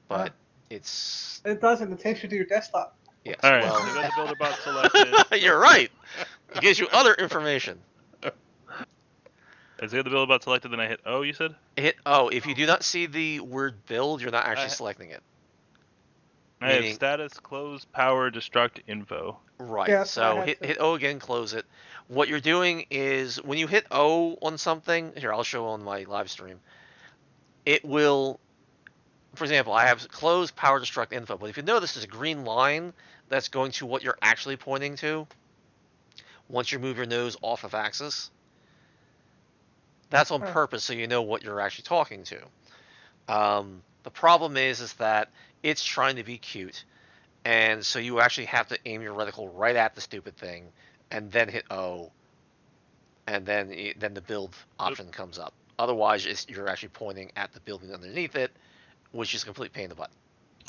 But it's... It doesn't. It takes you to your desktop. Yes, Alright, well... so I got the builder bot selected. You're right! It gives you other information. As I got the builder bot selected, then I hit O, you said? Hit O. If you do not see the word build, you're not actually selecting it. I have status, close, power, destruct, info. Right, Yes, so hit O again, close it. What you're doing is, when you hit O on something, here, I'll show on my live stream, it will, for example, I have close, power, destruct, info, but if you notice there's a green line that's going to what you're actually pointing to, once you move your nose off of axis, that's on purpose so you know what you're actually talking to. The problem is that it's trying to be cute, and so you actually have to aim your reticle right at the stupid thing, and then hit O, and then the build option comes up. Otherwise, you're actually pointing at the building underneath it, which is a complete pain in the butt.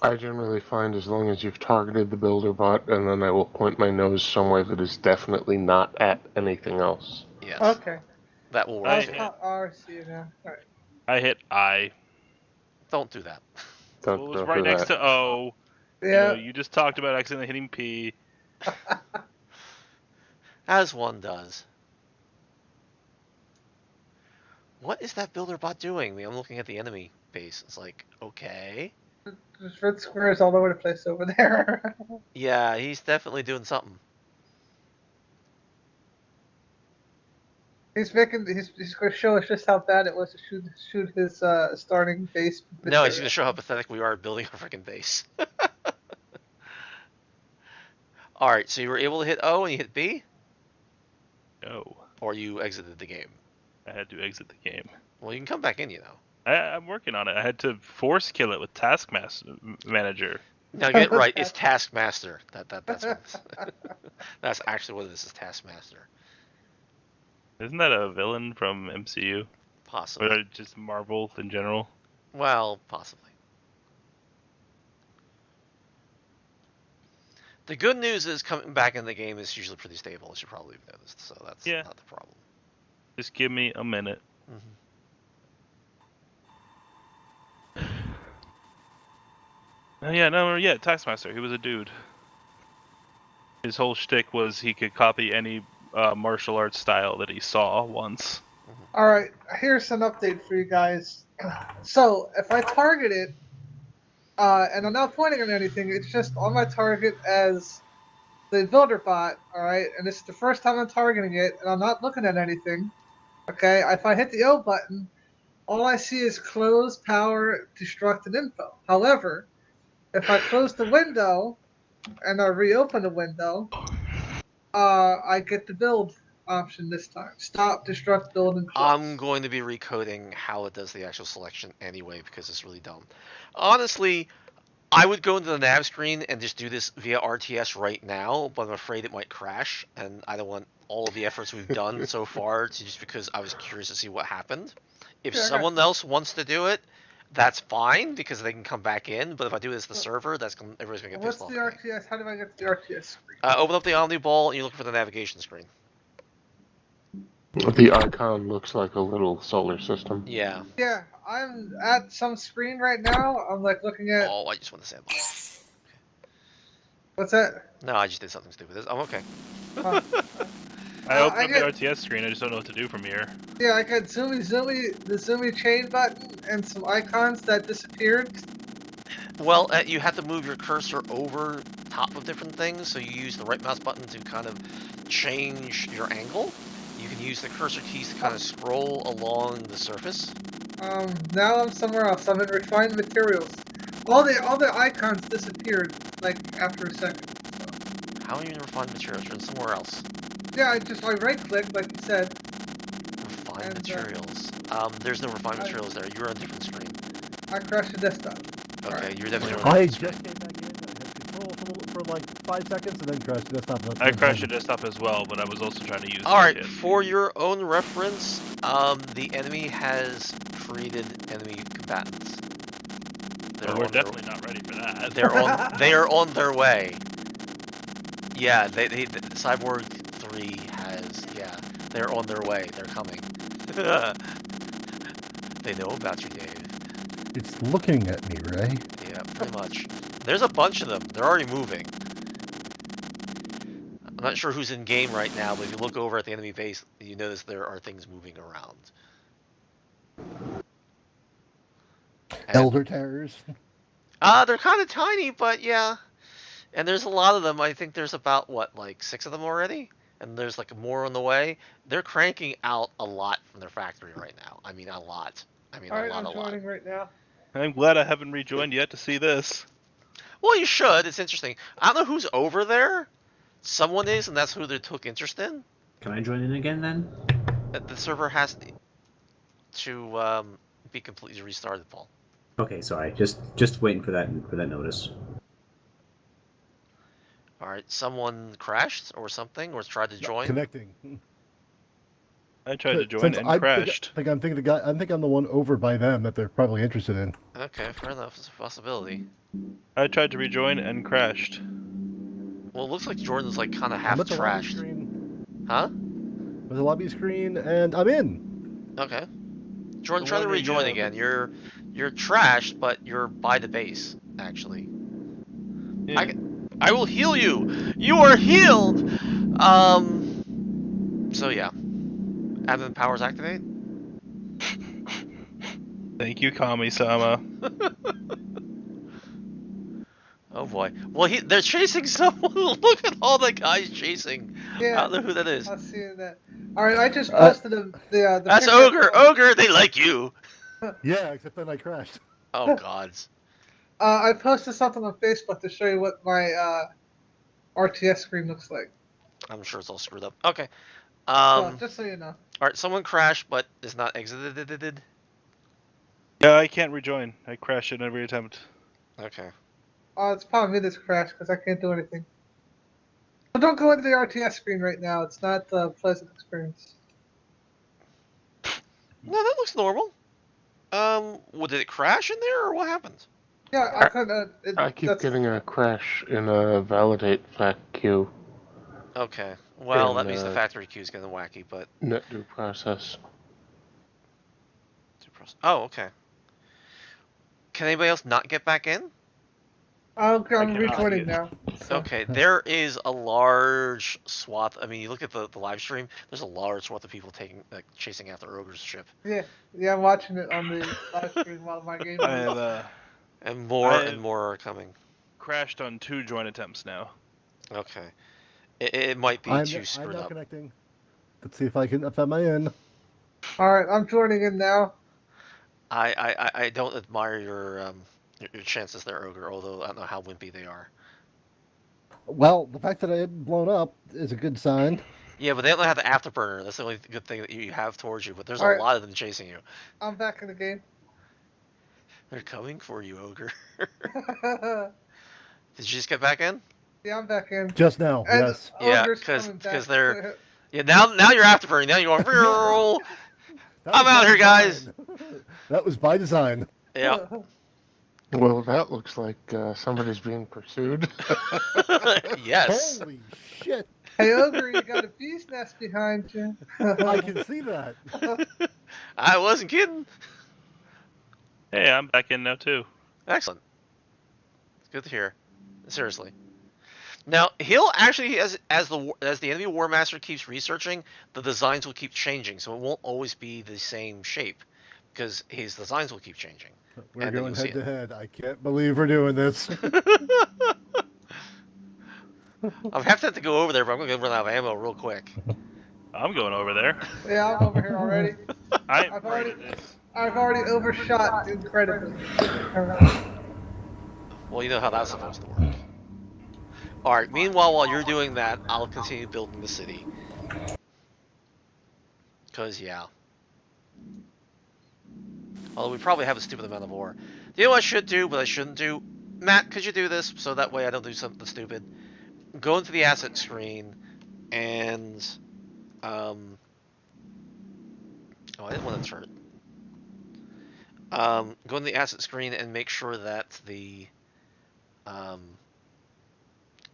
I generally find as long as you've targeted the builder bot, and then I will point my nose somewhere that is definitely not at anything else. Yes. Okay. That will work. I see you now. All right. I hit I. Don't do that. Well, it was right next to O. Yeah. You just talked about accidentally hitting P. As one does. What is that builder bot doing? I mean, I'm looking at the enemy base. It's like, okay. There's red squares all over the place over there. Yeah, he's definitely doing something. He's going to show us just how bad it was to shoot his starting base. No, he's going to show how pathetic we are at building a freaking base. Alright, so you were able to hit O and you hit B? No. Or you exited the game? I had to exit the game. Well, you can come back in, you know. I'm working on it. I had to force kill it with Taskmaster Manager. Now get it right, it's Taskmaster. That's what that's actually what it is Taskmaster. Isn't that a villain from MCU? Possibly. Or just Marvel in general? Well, possibly. The good news is coming back in the game is usually pretty stable, as you probably have noticed, so that's not the problem. Just give me a minute. Taskmaster. He was a dude. His whole shtick was he could copy any martial arts style that he saw once. Alright, here's an update for you guys. So, if I target it, and I'm not pointing at anything, it's just on my target as the builder bot, alright? And this is the first time I'm targeting it, and I'm not looking at anything. Okay, if I hit the O button, all I see is close, power, destruct, and info. However, if I close the window and I reopen the window, I get the build option this time. Stop, destruct, build, and close. I'm going to be recoding how it does the actual selection anyway because it's really dumb. Honestly, I would go into the nav screen and just do this via RTS right now, but I'm afraid it might crash, and I don't want all of the efforts we've done so far to just because I was curious to see what happened. If someone else wants to do it, that's fine because they can come back in. But if I do this to the server, everybody's gonna get pissed off. What's the RTS? How do I get to the RTS screen? Open up the Omni Ball and you look for the navigation screen. The icon looks like a little solar system. Yeah. Yeah, I'm at some screen right now. I'm like looking at. Oh, I just want the sandbox. What's that? No, I just did something stupid. I'm okay. I opened up the RTS screen. I just don't know what to do from here. Yeah, I got the zoomy chain button and some icons that disappeared. Well, you have to move your cursor over top of different things, so you use the right mouse button to kind of change your angle. You can use the cursor keys to kind of scroll along the surface. Now I'm somewhere else. I'm in refined materials. All the icons disappeared like after a second. So. How are you in refined materials? You're in somewhere else. Yeah, I right clicked like you said. Refined materials. There's no refined materials there. You're on a different screen. I crashed the desktop. Okay, right. you're definitely on I a just different came back in. I had control for like 5 seconds and then crashed the desktop. I crashed the desktop as well, but I was also trying to use. Alright, for your own reference, the enemy has created enemy combatants. We're definitely not ready for that. They are on their way. Yeah, Cyborg 3 has. Yeah, they're on their way. They're coming. They know about you, Dave. It's looking at me, Ray. Yeah, pretty much. There's a bunch of them. They're already moving. I'm not sure who's in game right now, but if you look over at the enemy base, you notice there are things moving around. Elder terrors. They're kind of tiny, but yeah. And there's a lot of them. I think there's about, like 6 of them already? And there's like more on the way. They're cranking out a lot from their factory right now. I mean, a lot. Alright, I'm joining right now. I'm glad I haven't rejoined yet to see this. Well, you should. It's interesting. I don't know who's over there. Someone is, and that's who they took interest in. Can I join in again then? The server has to be completely restarted, Paul. Okay, sorry. Just waiting for that notice. All right, someone crashed or something, or tried to join. Connecting. I tried to join and crashed. I think I'm the one over by them that they're probably interested in. Okay, fair enough. It's a possibility. I tried to rejoin and crashed. Well, it looks like Jordan's like kind of half trashed. Huh? There's a lobby screen, and I'm in. Okay. Jordan, try to rejoin again. You're trashed, but you're by the base, actually. Yeah. I will heal you. You are healed. So yeah, admin powers activate. Thank you, Kami-sama. Oh boy. Well, they're chasing someone. Look at all the guys chasing. I Yeah, don't know who that is. I see that. All right, I just posted the That's picture. Ogre. Ogre, they like you. Yeah, except then I crashed. Oh gods. I posted something on Facebook to show you what my RTS screen looks like. I'm sure it's all screwed up. Okay. So just so you know. All right. Someone crashed, but is not exited. Yeah, I can't rejoin. I crash in every attempt. Okay. It's probably me that's crashed because I can't do anything. So don't go into the RTS screen right now. It's not a pleasant experience. No, that looks normal. Well, did it crash in there, or what happened? Yeah, I couldn't. I keep getting a crash in a validate fact queue. Okay. Well, In, that means the factory queue is getting wacky, but. Net due process. Oh, okay. Can anybody else not get back in? I'm cannot rejoining see it. now. So. Okay, there is a large swath. I mean, you look at the live stream. There's a large swath of people chasing after Ogre's ship, Yeah, I'm watching it on the live stream while my game I is. have and more I- and more are coming. crashed on 2 join attempts now. Okay, it might be I'm too now screwed up. connecting. Let's see if I can. If I'm in. All right, I'm joining in now. I don't admire your chances there, Ogre. Although I don't know how wimpy they are. Well, the fact that I hadn't blown up is a good sign. Yeah, but they don't have the afterburner. That's the only good thing that you have towards you. But there's a Alright. lot of them chasing you. I'm back in the game. They're coming for you, Ogre. Did you just get back in? Yeah, I'm back in. Just now, And yes. Yeah, Ogre's 'cause- coming 'cause back. they're- Yeah, now you're afterburning. Now you're going. Roll. That I'm was out by here, guys. design. That was by design. Yeah. Well, that looks like somebody's being pursued. Yes. Holy shit! Hey, Ogre, you got a bee's nest behind you. I can see that. I wasn't kidding. Hey, I'm back in now too. Excellent. It's good to hear. Seriously. Now he'll actually, as the enemy Warmaster keeps researching, the designs will keep changing, so it won't always be the same shape, because his designs will keep changing. We're And then going you'll see head to it. head. I can't believe we're doing this. I'm have to go over there, but I'm gonna run out of ammo real quick. I'm going over there. Yeah, I'm over here already. I'm I've great already- at this. I've already overshot incredibly. Well, you know how that's supposed to work. Alright, meanwhile, while you're doing that, I'll continue building the city. Because, yeah. Although we probably have a stupid amount of ore. You know what I should do, but I shouldn't do? Matt, could you do this so that way I don't do something stupid? Go into the asset screen and... Oh, I didn't want to turn it. Go in the asset screen and make sure that the...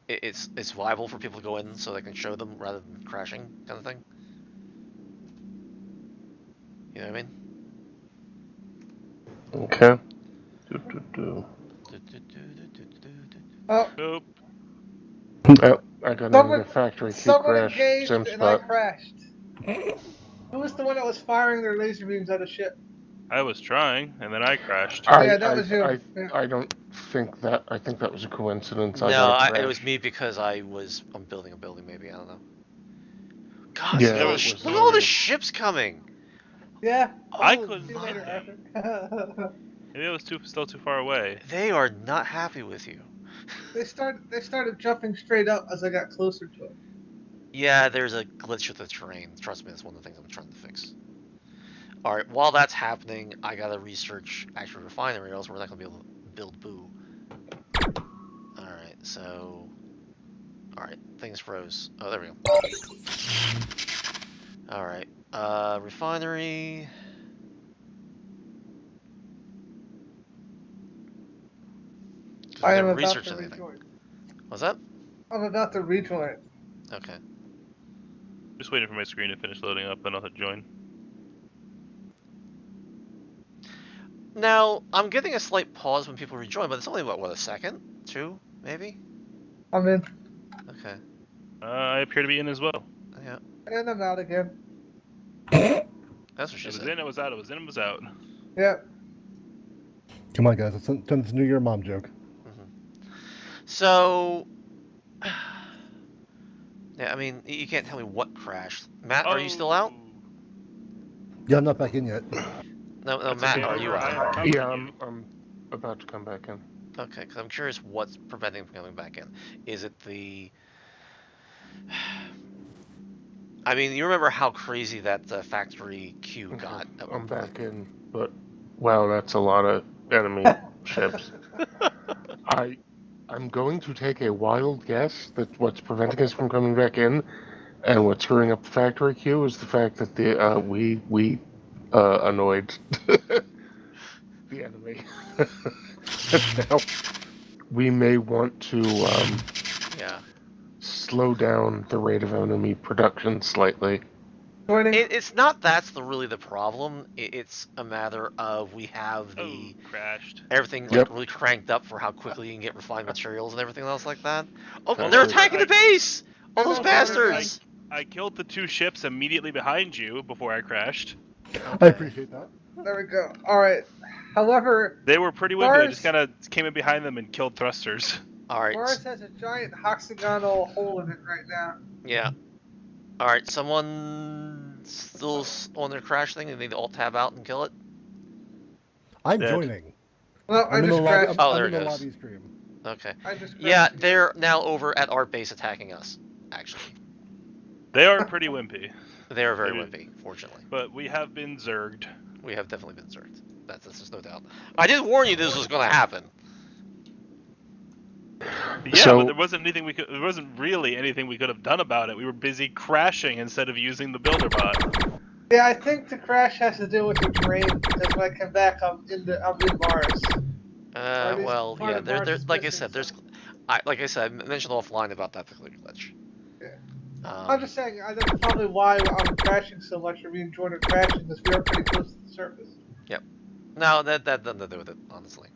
It's viable for people to go in so they can show them rather than crashing, kind of thing. You know what I mean? Okay. Do. Oh, Nope. Oh, I got Someone- another factory queue someone crash. engaged Same and I spot. crashed. Who was the one that was firing their laser beams at a ship? I was trying, and then I crashed. Yeah, that was you. Yeah. I don't think that. I think that was a coincidence. No, I got a it crash. was me because I'm building a building, maybe, I don't know. God, Yeah, look at all it the was look at all the literally- ships coming! Yeah. I Oh, couldn't See you my- later, hit Arthur. Maybe it was still too far away. They are not happy with you. They started jumping straight up as I got closer to it. Yeah, there's a glitch with the terrain. Trust me, that's one of the things I'm trying to fix. Alright, while that's happening, I gotta research actual refinery, or else we're not gonna be able to build Boo. Alright, so... Alright, things froze. Oh, there we go. Alright, refinery... I am never about researched to anything. rejoin. What's that? I'm about to rejoin. Okay. Just waiting for my screen to finish loading up, and I'll hit join. Now, I'm getting a slight pause when people rejoin, but it's only, what, a second? 2, maybe? I'm in. Okay. I appear to be in as well. Yeah. And I'm out again. That's what she It was said. in, it was out, it was in, it was out. Yep. Come on, guys. Let's turn this New Year mom joke. So, yeah, I mean, you can't tell me what crashed. Matt, are you still out? Yeah, I'm not back in yet. No, That's Matt, okay, are you I out? am covering Yeah, you. I'm about to come back in. Okay, because I'm curious what's preventing him from coming back in. Is it the... I mean, you remember how crazy that factory queue Okay, got at one I'm point. back in, but wow, that's a lot of enemy ships. I'm going to take a wild guess that what's preventing us from coming back in, and what's screwing up the factory queue is the fact that we annoyed the enemy. Now we may want to Yeah. slow down the rate of enemy production slightly. Joining. It's not that's really the problem. It's a matter of we have the Crashed. everything like Yep. really cranked up for how quickly you can get refined materials and everything else like that. Oh, That's they're it. attacking the base! All those Hello, bastards! I killed the 2 ships immediately behind you before I crashed. I appreciate that. There we go. All right. However, They were pretty wimpy. I Mars- just kind of came in behind them and killed thrusters. All right. Mars has a giant hexagonal hole in it right now. Yeah. All right. Someone still on their crash thing. They need to alt tab out and kill it. I'm Dead. joining. Well, I I'm in the just lobby. crashed. Oh, I'm there in it the goes. lobby stream. Okay. I just crashed Yeah, again. they're now over at our base attacking us. Actually, They are pretty wimpy, they are very Maybe. wimpy. Fortunately, but we have been zerged. we have definitely been zerged. That's just no doubt. I did warn you this was going to happen. Yeah, So- but there wasn't anything we could. There wasn't really anything we could have done about it. We were busy crashing instead of using the builder bot. Yeah, I think the crash has to do with the terrain. Because when I come back, I'm in Mars. Or at Well, least part yeah, of Mars there's is like I missing said, there's, something. like I said, I mentioned offline about that particular glitch. Yeah. Um, I'm just saying, that's probably why I'm crashing so much, or being joined or crashing, because we are pretty close to the surface. no, that nothing to do with it, honestly.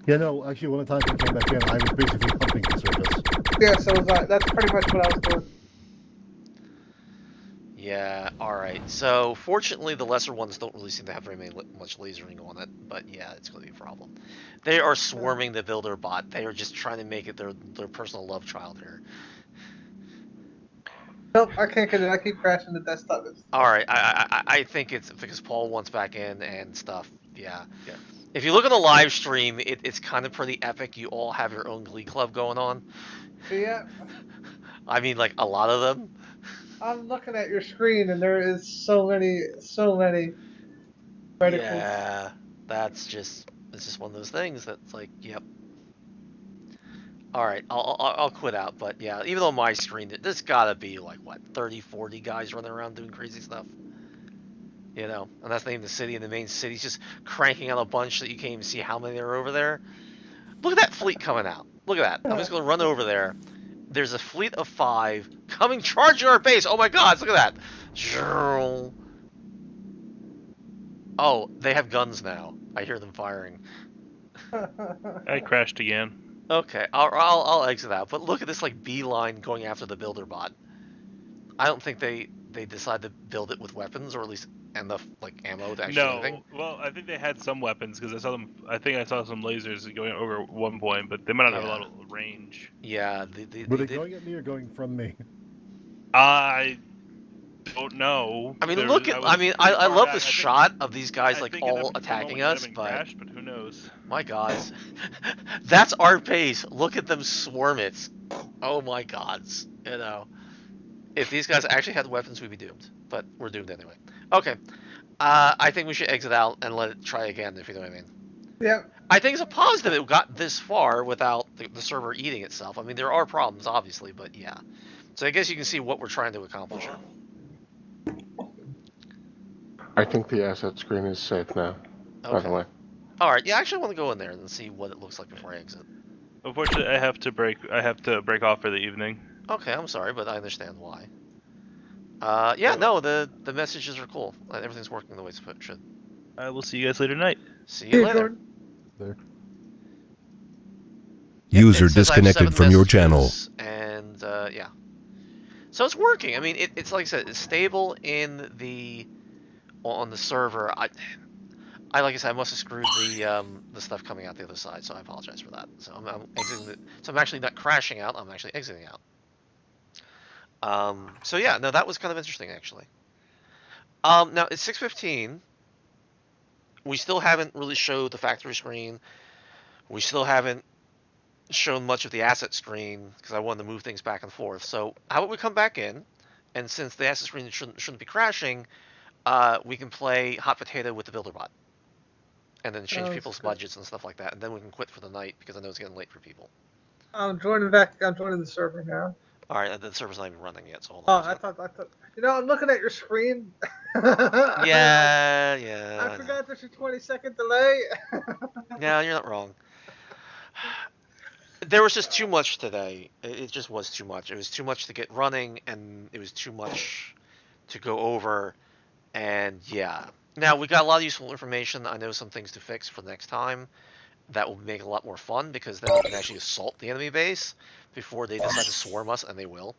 Yeah, no, actually, one of the times I came back in, I was basically humping the surface. Yeah, so was I. That's pretty much what I was doing. Yeah. All right. So fortunately, the lesser ones don't really seem to have very much lasering on it, but yeah, it's going to be a problem. They are swarming the builder bot. They are just trying to make it their personal love child here. Nope, I can't get it. I keep crashing the desktop. All right. I think it's because Paul wants back in and stuff. Yeah. Yeah. If you look at the live stream, it's kind of pretty epic. You all have your own Glee Club going on. Yeah, I mean, like a lot of them. I'm looking at your screen, and there is so many reticles. Yeah, it's just one of those things that's like, yep. All right, I'll quit out, but yeah, even though my screen, there's gotta be like what 30, 40 guys running around doing crazy stuff. You know, and that's not even the city. And the main city's just cranking out a bunch that you can't even see how many are over there. Look at that fleet coming out. Look at that. I'm just gonna run over there. There's a fleet of 5 coming charging our base. Oh my God! Look at that. Oh, they have guns now. I hear them firing. I crashed again. Okay, I'll exit out. But look at this like beeline going after the builder bot. I don't think they decide to build it with weapons or at least enough like ammo to actually do anything. Well, I think they had some weapons because I saw them. I think I saw some lasers going over at one point, but they might not have a lot of range. Yeah, Were they going at me or going from me? I don't know. I mean, There look was- at. was I mean, pretty I far love back. the I think- shot of these guys I like think at that all moment attacking it might have us, been but crashed, who knows? my God, that's our base. Look at them swarm it. Oh my gods, you know. If these guys actually had weapons, we'd be doomed. But we're doomed anyway. Okay. I think we should exit out and let it try again, if you know what I mean. Yeah. I think it's a positive it got this far without the server eating itself. I mean, there are problems, obviously, but yeah. So I guess you can see what we're trying to accomplish here. I think the asset screen is safe now, by the Okay. way. All right. Yeah, I actually want to go in there and see what it looks like before I exit. Unfortunately, I have to break off for the evening. Okay, I'm sorry, but I understand why. Yeah, no, the messages are cool. Everything's working the way it should. I will see you guys later tonight. See you Hey, later. Gordon. There. Yep, User it says I have 7 disconnected from your channel. messages, And yeah. So it's working. I mean, it's like I said, it's stable on the server. Like I said, I must have screwed the stuff coming out the other side, so I apologize for that. So I'm exiting. So I'm actually not crashing out. I'm actually exiting out. So yeah, no, that was kind of interesting actually. Now it's 6:15. We still haven't really showed the factory screen. We still haven't shown much of the asset screen because I wanted to move things back and forth. So how about we come back in, and since the asset screen shouldn't be crashing, we can play hot potato with the builder bot, and then change people's budgets and stuff like that, and then we can quit for the night because I know it's getting late for people. I'm joining the server now. All right, the server's not even running yet, so hold on. Oh, I thought. I'm looking at your screen. Yeah. I forgot there's a 20-second delay. Yeah, you're not wrong. There was just too much today. It just was too much. It was too much to get running, and it was too much to go over. And yeah. Now, we got a lot of useful information. I know some things to fix for the next time. That will make it a lot more fun, because then we can actually assault the enemy base before they decide to swarm us, and they will.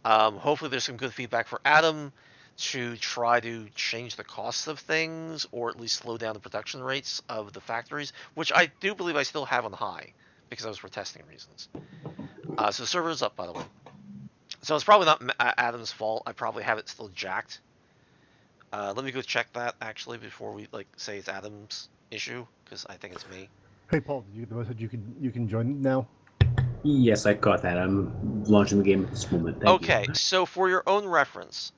Hopefully there's some good feedback for Adam to try to change the costs of things, or at least slow down the production rates of the factories, which I do believe I still have on high, because I was for testing reasons. So the server is up, by the way. So it's probably not Adam's fault. I probably have it still jacked. Let me go check that, actually, before we say it's Adam's issue, because I think it's me. Hey, Paul, did you get the message you can join now? Yes, I got that. I'm launching the game at this moment. Thank you. So for your own reference,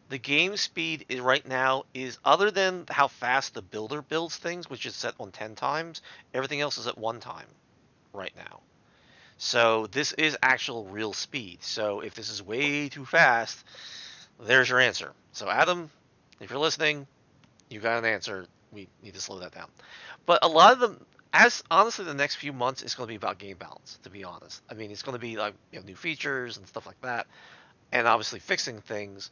the game speed right now is, other than how fast the builder builds things, which is set on 10 times, everything else is at 1 time right now. So this is actual real speed. So if this is way too fast, there's your answer. So Adam, if you're listening, you got an answer. We need to slow that down. But a lot of them, honestly, the next few months is going to be about game balance, to be honest. I mean, it's going to be like new features and stuff like that, and obviously fixing things.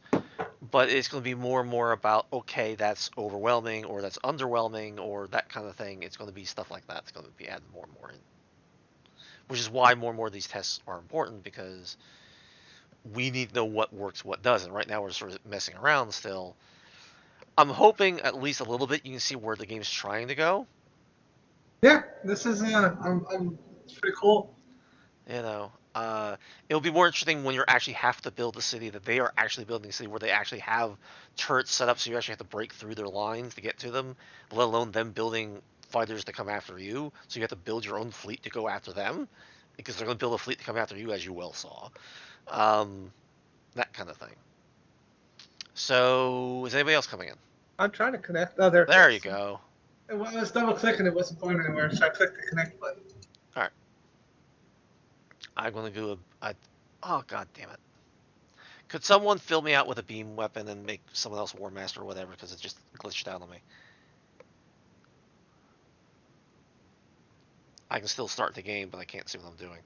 But it's going to be more and more about, okay, that's overwhelming, or that's underwhelming, or that kind of thing. It's going to be stuff like that. It's going to be added more and more in. Which is why more and more of these tests are important, because we need to know what works, what doesn't. Right now we're sort of messing around still. I'm hoping at least a little bit you can see where the game's trying to go. Yeah, this is it's pretty cool. It'll be more interesting when you actually have to build a city, that they are actually building a city where they actually have turrets set up, so you actually have to break through their lines to get to them, let alone them building fighters to come after you. So you have to build your own fleet to go after them, because they're going to build a fleet to come after you, as you well saw. That kind of thing. So, is anybody else coming in? I'm trying to connect. Oh, there you go. And when I was double clicking, it wasn't going anywhere, so I clicked the connect button. All right. I'm gonna go. Oh, god damn it! Could someone fill me out with a beam weapon and make someone else Warmaster or whatever? Because it just glitched out on me. I can still start the game, but I can't see what I'm doing.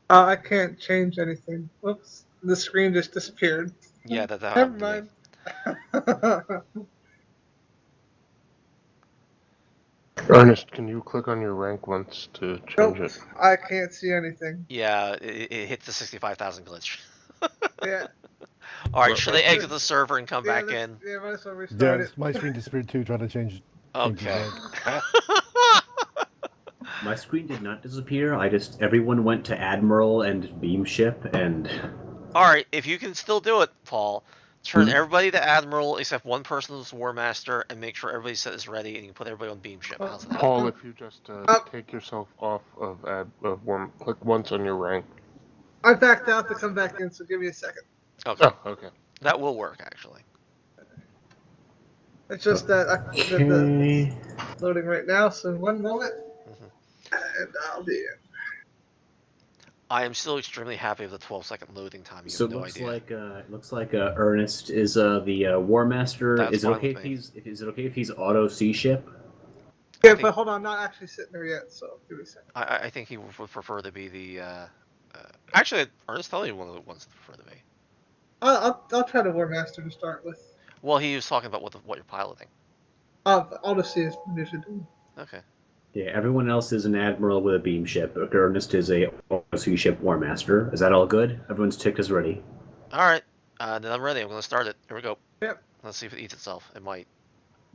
I can't change anything. Whoops! The screen just disappeared. Yeah, that Never mind. Ernest, can you click on your rank once to change it? I can't see anything. Yeah, it hit the 65,000 glitch. Yeah. All right, should I exit the server and come back in? Yeah, might as well restart it. My screen disappeared too, trying to change. Okay. My screen did not disappear. Everyone went to Admiral and Beam Ship, and... Alright, if you can still do it, Paul, turn everybody to Admiral except one person is Warmaster, and make sure everybody's set is ready, and you can put everybody on Beam Ship. How's that? Paul, if you just take yourself off of click once on your rank. I backed out to come back in, so give me a second. Okay. Oh, okay. That will work, actually. It's just that I get the loading right now, so 1 moment. And I'll be in. I am still extremely happy with the 12-second loading time. You So have no idea. it looks like Ernest is the Warmaster. That's is it okay if he's auto sea ship? Yeah, but hold on, I'm not actually sitting there yet, so give me a second. I think he would prefer to be the. Actually, Ernest Tully one of the ones to prefer to be. I'll try to Warmaster to start with. Well, he was talking about what you're piloting. Auto sea is usually doing. Okay. Yeah, everyone else is an Admiral with a Beam Ship. Ernest is a auto sea ship Warmaster. Is that all good? Everyone's ticked as ready. All right. Then I'm ready. I'm going to start it. Here we go. Yep. Let's see if it eats itself. It might.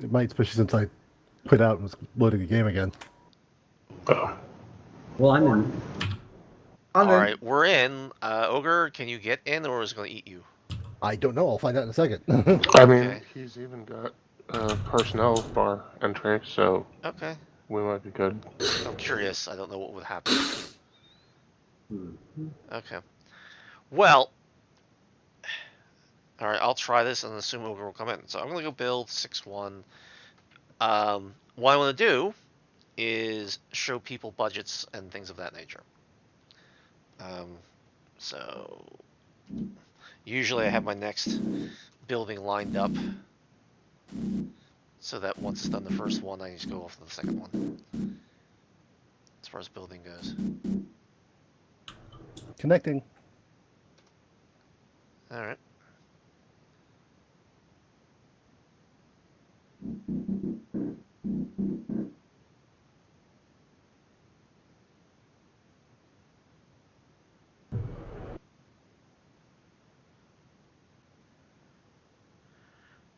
It might, especially since I quit out and was loading the game again. Oh. Well, I'm in. I'm All in. right, we're in. Ogre, can you get in, or is it going to eat you? I don't know. I'll find out in a second. I mean, Okay. he's even got a personnel bar entry, so Okay. we might be good. I'm curious. I don't know what would happen. Mhm. Okay. Well, all right, I'll try this and assume Ogre will come in. So I'm going to go build 6-1. What I want to do is show people budgets and things of that nature. So usually I have my next building lined up so that once it's done the first one, I just go off to the second one. As far as building goes. Connecting. All right.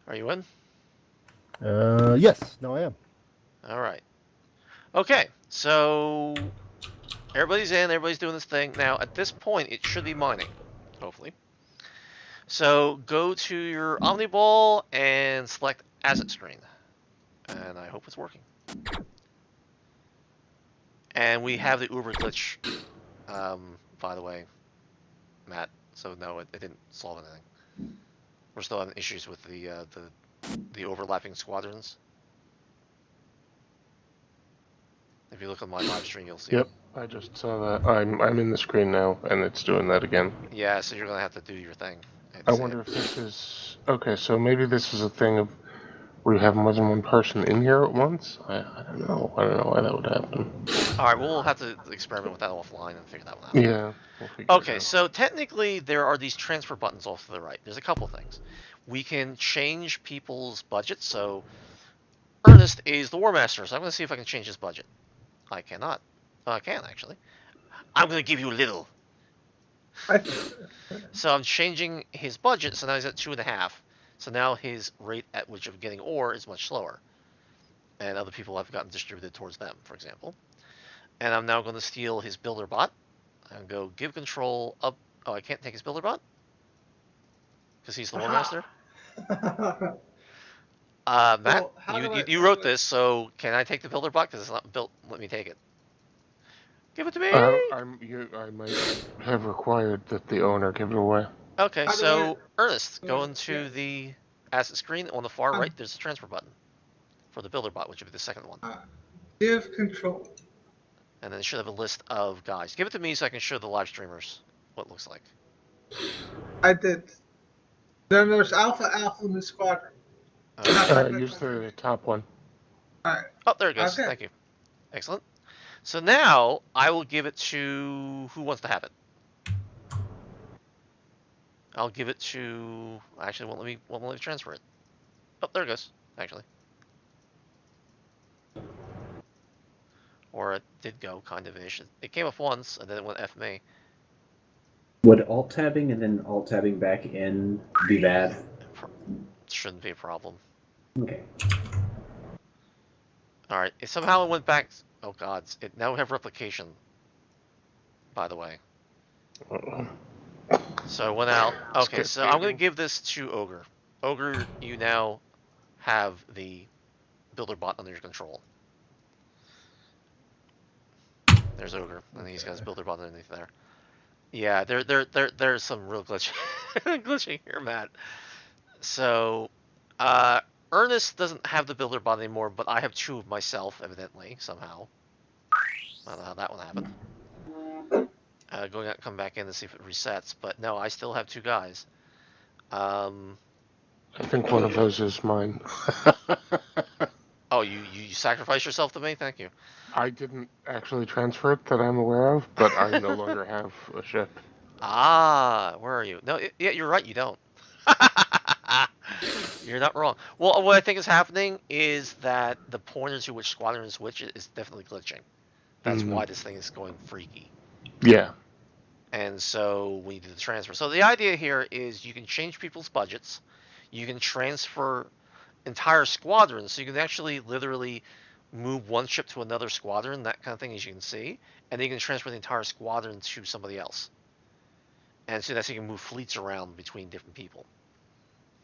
Are you in? Yes. No, I am. All right. Okay, so everybody's in, everybody's doing this thing. Now, at this point, it should be mining, hopefully. So go to your Omniball and select Asset Screen. And I hope it's working. And we have the Uber glitch, by the way, Matt. So no, it didn't solve anything. We're still having issues with the overlapping squadrons. If you look on my live stream, you'll see. Yep, I just saw that. I'm in the screen now, and it's doing that again. Yeah, so you're gonna have to do your thing. I wonder if this is okay. So maybe this is a thing of where you have more than one person in here at once. I don't know. I don't know why that would happen. All right, we'll have to experiment with that offline and figure that one out. Yeah. We'll figure it Okay, out. so technically there are these transfer buttons off to the right. There's a couple things. We can change people's budgets. So Ernest is the Warmaster, so I'm going to see if I can change his budget. I cannot. Oh, I can, actually. I'm going to give you a little. So I'm changing his budget, so now he's at 2.5. So now his rate at which of getting ore is much slower. And other people have gotten distributed towards them, for example. And I'm now going to steal his builder bot. And go give control up. Oh, I can't take his builder bot? Because he's the Warmaster? Matt, Well, how do you wrote this, so can I take the builder bot? Because it's not built. Let me take it. Give it to me! I might have required that the owner give it away. Okay, How do so Ernest, Yeah, go into yeah. the asset screen. On the far right, there's a transfer button for the builder bot, which would be the second one. Give control. And then it should have a list of guys. Give it to me so I can show the live streamers what it looks like. I did. Then there's Alpha in the squadron. Use the top one. Alright. Oh, there it goes. Okay. Thank you. Excellent. So now I will give it to who wants to have it. I'll give it to. Actually, won't let me transfer it. Oh, there it goes. Actually, or it did go kind of ish. It came up once and then it went F me. Would alt tabbing and then alt tabbing back in be bad? Shouldn't be a problem. Okay. All right. It somehow went back. Oh God! It now have replication. By the way. So it went out. Okay, so I'm going to give this to Ogre. Ogre, you now have the builder bot under your control. There's Ogre, and he's got his builder bot underneath there. Yeah, there's some real glitching here, Matt. So, Ernest doesn't have the builder bot anymore, but I have two of myself, evidently, somehow. I don't know how that one happened. Going out, come back in to see if it resets, but no, I still have two guys. I think one of those is mine. Oh, you sacrificed yourself to me? Thank you. I didn't actually transfer it that I'm aware of, but I no longer have a ship. Ah, where are you? No, yeah, you're right, you don't. You're not wrong. Well, what I think is happening is that the pointer to which squadron is which is definitely glitching. That's why this thing is going freaky. Yeah. And so we do the transfer. So the idea here is you can change people's budgets. You can transfer entire squadrons. So you can actually literally move one ship to another squadron, that kind of thing, as you can see. And then you can transfer the entire squadron to somebody else. And so that's how you can move fleets around between different people.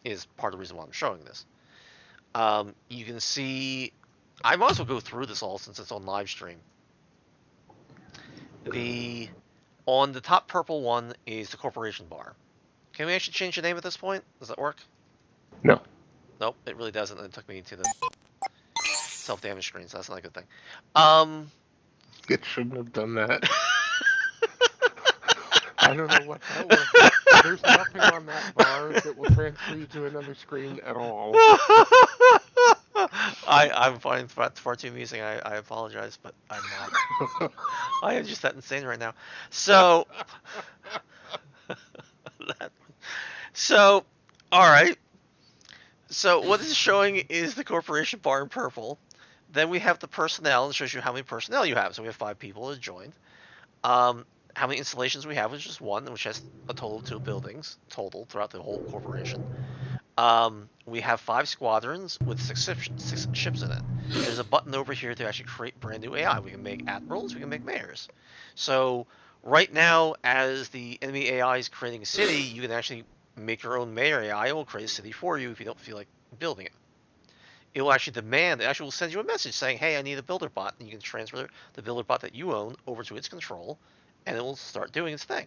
Is part of the reason why I'm showing this. You can see, I might as well go through this all since it's on live stream. On the top purple one is the corporation bar. Can we actually change the name at this point? Does that work? No. Nope, it really doesn't. It took me to the self-damage screen, so that's not a good thing. It shouldn't have done that. I don't know what that was. There's nothing on that bar that will transfer you to another screen at all. I'm finding far too amusing. I apologize, but I'm not. I am just that insane right now. So, all right. So what this is showing is the corporation bar in purple. Then we have the personnel, and shows you how many personnel you have. So we have 5 people that joined. How many installations we have, which is 1, which has a total of 2 buildings total throughout the whole corporation. We have 5 squadrons with 6 ships in it. There's a button over here to actually create brand new AI. We can make admirals, we can make mayors. So right now, as the enemy AI is creating a city, you can actually make your own mayor AI. It will create a city for you if you don't feel like building it. It will actually will send you a message saying, hey, I need a builder bot, and you can transfer the builder bot that you own over to its control, and it will start doing its thing.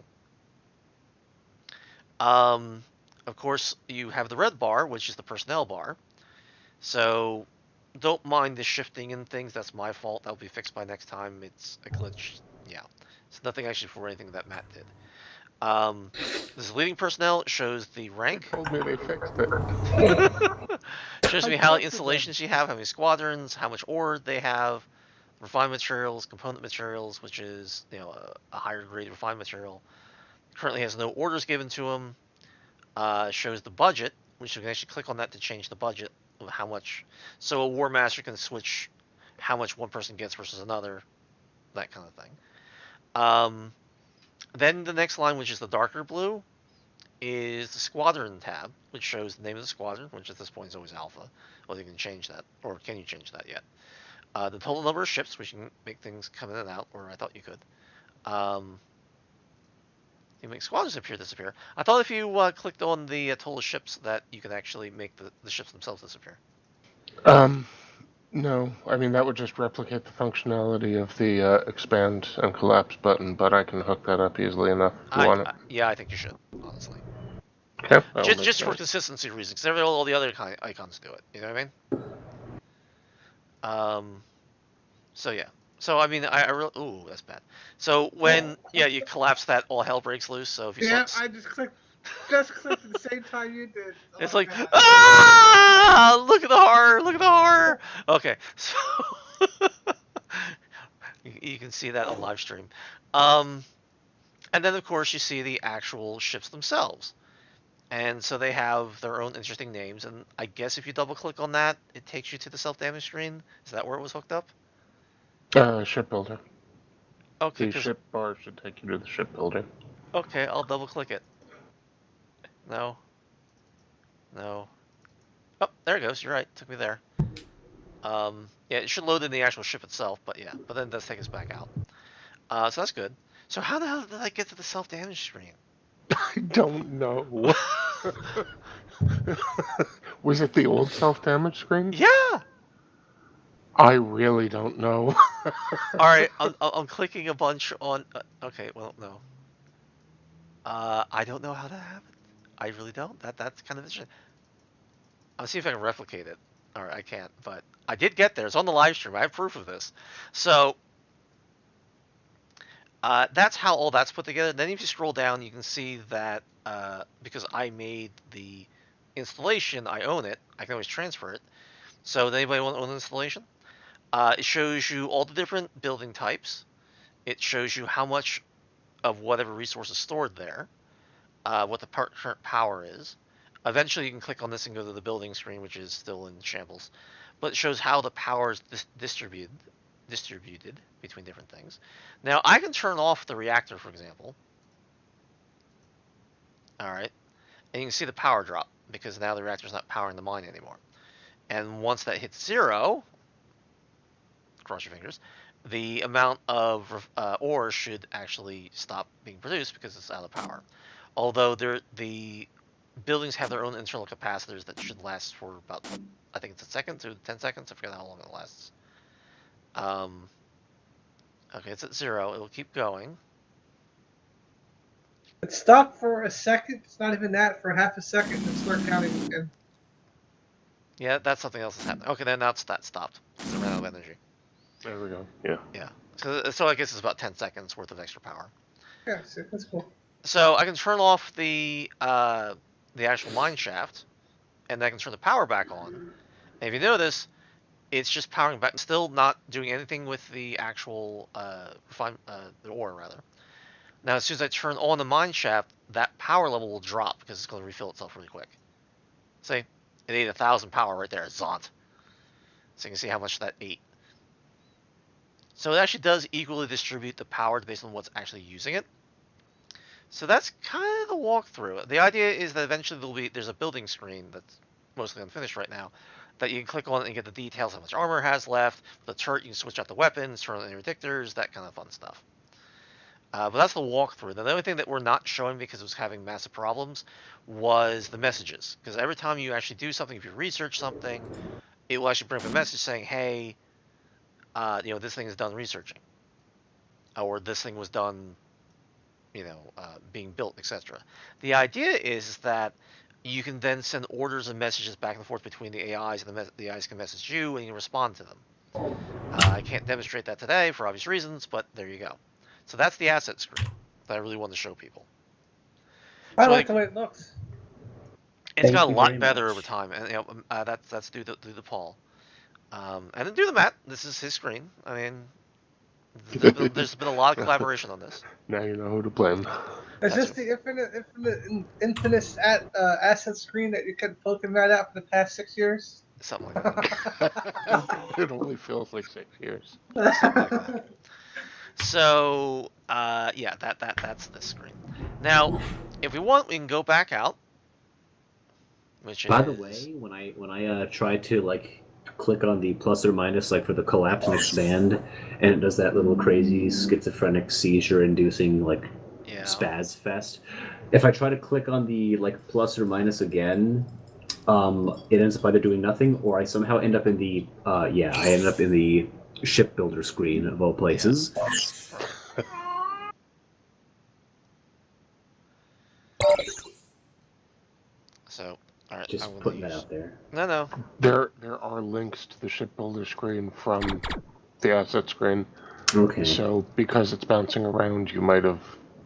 Of course, you have the red bar, which is the personnel bar. So don't mind the shifting and things. That's my fault. That'll be fixed by next time. It's a glitch. Yeah. It's nothing actually for anything that Matt did. This leading personnel shows the rank. They told me they fixed it. Shows me how many installations you have, how many squadrons, how much ore they have, refined materials, component materials, which is a higher grade refined material. Currently has no orders given to them. Shows the budget, which you can actually click on that to change the budget of how much. So a Warmaster can switch how much one person gets versus another, that kind of thing. Then the next line, which is the darker blue, is the squadron tab, which shows the name of the squadron, which at this point is always alpha. Well, you can change that, or can you change that yet? The total number of ships, which you can make things come in and out, or I thought you could. You make squadrons disappear. I thought if you clicked on the total ships that you could actually make the ships themselves disappear. No. I mean, that would just replicate the functionality of the expand and collapse button, but I can hook that up easily enough if you want it. Yeah, I think you should, honestly. Okay. Just for consistency reasons, because all the other icons do it. You know what I mean? So yeah. So I mean, I really, ooh, that's bad. So when you collapse that, all hell breaks loose. So if you I just clicked at the same time you did. Oh, it's like, God. ah! Look at the horror! Look at the horror! Okay, so you can see that on live stream. And then of course you see the actual ships themselves, and so they have their own interesting names. And I guess if you double click on that, it takes you to the self-damage screen. Is that where it was hooked up? Shipbuilder. Okay. The ship bar should take you to the shipbuilder. Okay, I'll double click it. No. Oh, there it goes. You're right. Took me there. Yeah, it should load in the actual ship itself, but yeah. But then it does take us back out. So that's good. So how the hell did I get to the self-damage screen? I don't know. Was it the old self-damage screen? Yeah! I really don't know. Alright, I'm clicking a bunch on... okay, well, no. I don't know how that happened. I really don't. That's kind of interesting. I'll see if I can replicate it. Alright, I can't, but I did get there. It's on the live stream. I have proof of this. So, that's how all that's put together. Then if you scroll down, you can see that because I made the installation, I own it. I can always transfer it. So, does anybody want to own an installation? It shows you all the different building types. It shows you how much of whatever resource is stored there, what the current power is. Eventually, you can click on this and go to the building screen, which is still in shambles. But it shows how the power is distributed between different things. Now, I can turn off the reactor, for example. All right, and you can see the power drop because now the reactor's not powering the mine anymore. And once that hits 0, cross your fingers, the amount of ore should actually stop being produced because it's out of power. Although the buildings have their own internal capacitors that should last for about, I think it's a second to 10 seconds. I forget how long it lasts. Okay, it's at 0. It'll keep going. It stopped for a second. It's not even that, for half a second, and start counting again. Yeah, that's something else that's happening. Okay, then now that stopped because it ran out of energy. There we go. Yeah. Yeah. So I guess it's about 10 seconds worth of extra power. Yeah, see, that's cool. So I can turn off the actual mine shaft, and then I can turn the power back on. And if you notice, it's just powering back, still not doing anything with the actual the ore rather. Now, as soon as I turn on the mine shaft, that power level will drop because it's going to refill itself really quick. See, it ate 1,000 power right there, zont. So you can see how much that ate. So it actually does equally distribute the power based on what's actually using it. So that's kind of the walkthrough. The idea is that eventually there's a building screen that's mostly unfinished right now that you can click on and get the details, how much armor it has left. The turret, you can switch out the weapons, turn on the interdictors, that kind of fun stuff. But that's the walkthrough. The only thing that we're not showing because it was having massive problems was the messages. Because every time you actually do something, if you research something, it will actually bring up a message saying, hey, this thing is done researching. Or this thing was done, being built, etc. The idea is that you can then send orders and messages back and forth between the AIs, and the AIs can message you, and you can respond to them. I can't demonstrate that today for obvious reasons, but there you go. So that's the asset screen that I really wanted to show people. I like the way it looks. It's got a lot better over time, and that's due to Paul. And then do the Matt. This is his screen. I mean, there's been a lot of collaboration on this. Now you know who to blame. Is this the infinite asset screen that you kept poking that out for the past 6 years? Something like that. It only feels like 6 years. Something like that. So, that's this screen. Now, if we want, we can go back out. By the way, when I try to click on the plus or minus for the collapse and expand, and it does that little crazy schizophrenic seizure-inducing spaz fest. If I try to click on the plus or minus again, it ends up either doing nothing or I somehow end up in the shipbuilder screen of all places. Yeah. So, all right, just putting that out there. No. There are links to the shipbuilder screen from the asset screen. Okay. So because it's bouncing around, you might have.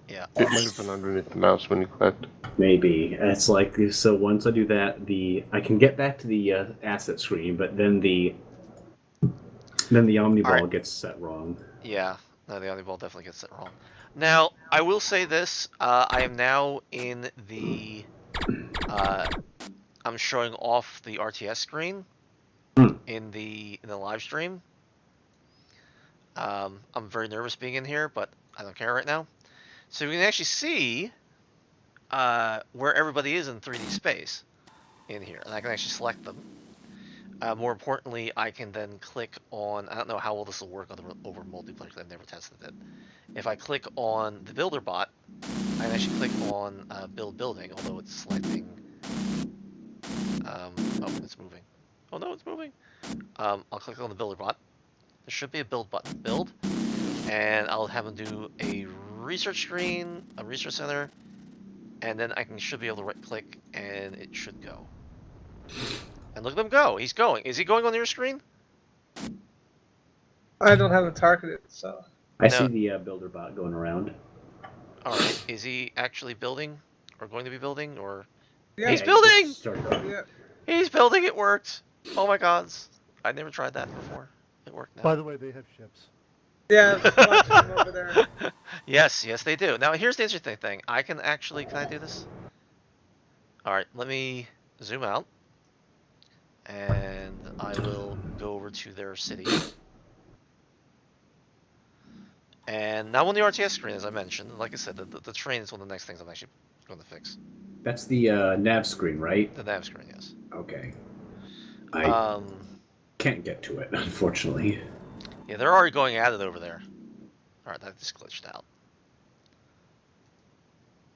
Yeah. It might have been underneath the mouse when you clicked. Maybe it's so. Once I do that, I can get back to the asset screen, but then the Omniball gets set wrong. Yeah, no, the Omniball definitely gets set wrong. Now, I will say this: I am now in the. I'm showing off the RTS screen in the live stream. I'm very nervous being in here, but I don't care right now. So we can actually see where everybody is in 3D space in here, and I can actually select them. More importantly, I can then click on, I don't know how well this will work over multiplayer because I've never tested it. If I click on the builder bot, I can actually click on build building, although it's selecting, oh, it's moving. Oh no, it's moving. I'll click on the builder bot. There should be a build button, build, and I'll have them do a research screen, a research center, and then should be able to right click and it should go. And look at him go. He's going. Is he going on your screen? I don't have it targeted, so. I see the builder bot going around. All right. Is he actually building, or going to be building, or? Yeah, He's building. Yeah. He's building. It worked. Oh my God! I never tried that before. It worked now. By the way, they have ships. Yeah, there's a bunch of them over there. Yes, they do. Now here's the interesting thing. Can I do this? All right. Let me zoom out. And I will go over to their city. And now on the RTS screen, as I mentioned, like I said, the train is one of the next things I'm actually going to fix. That's the nav screen, right? The nav screen, yes. Okay. I can't get to it, unfortunately. Yeah, they're already going at it over there. Alright, that just glitched out.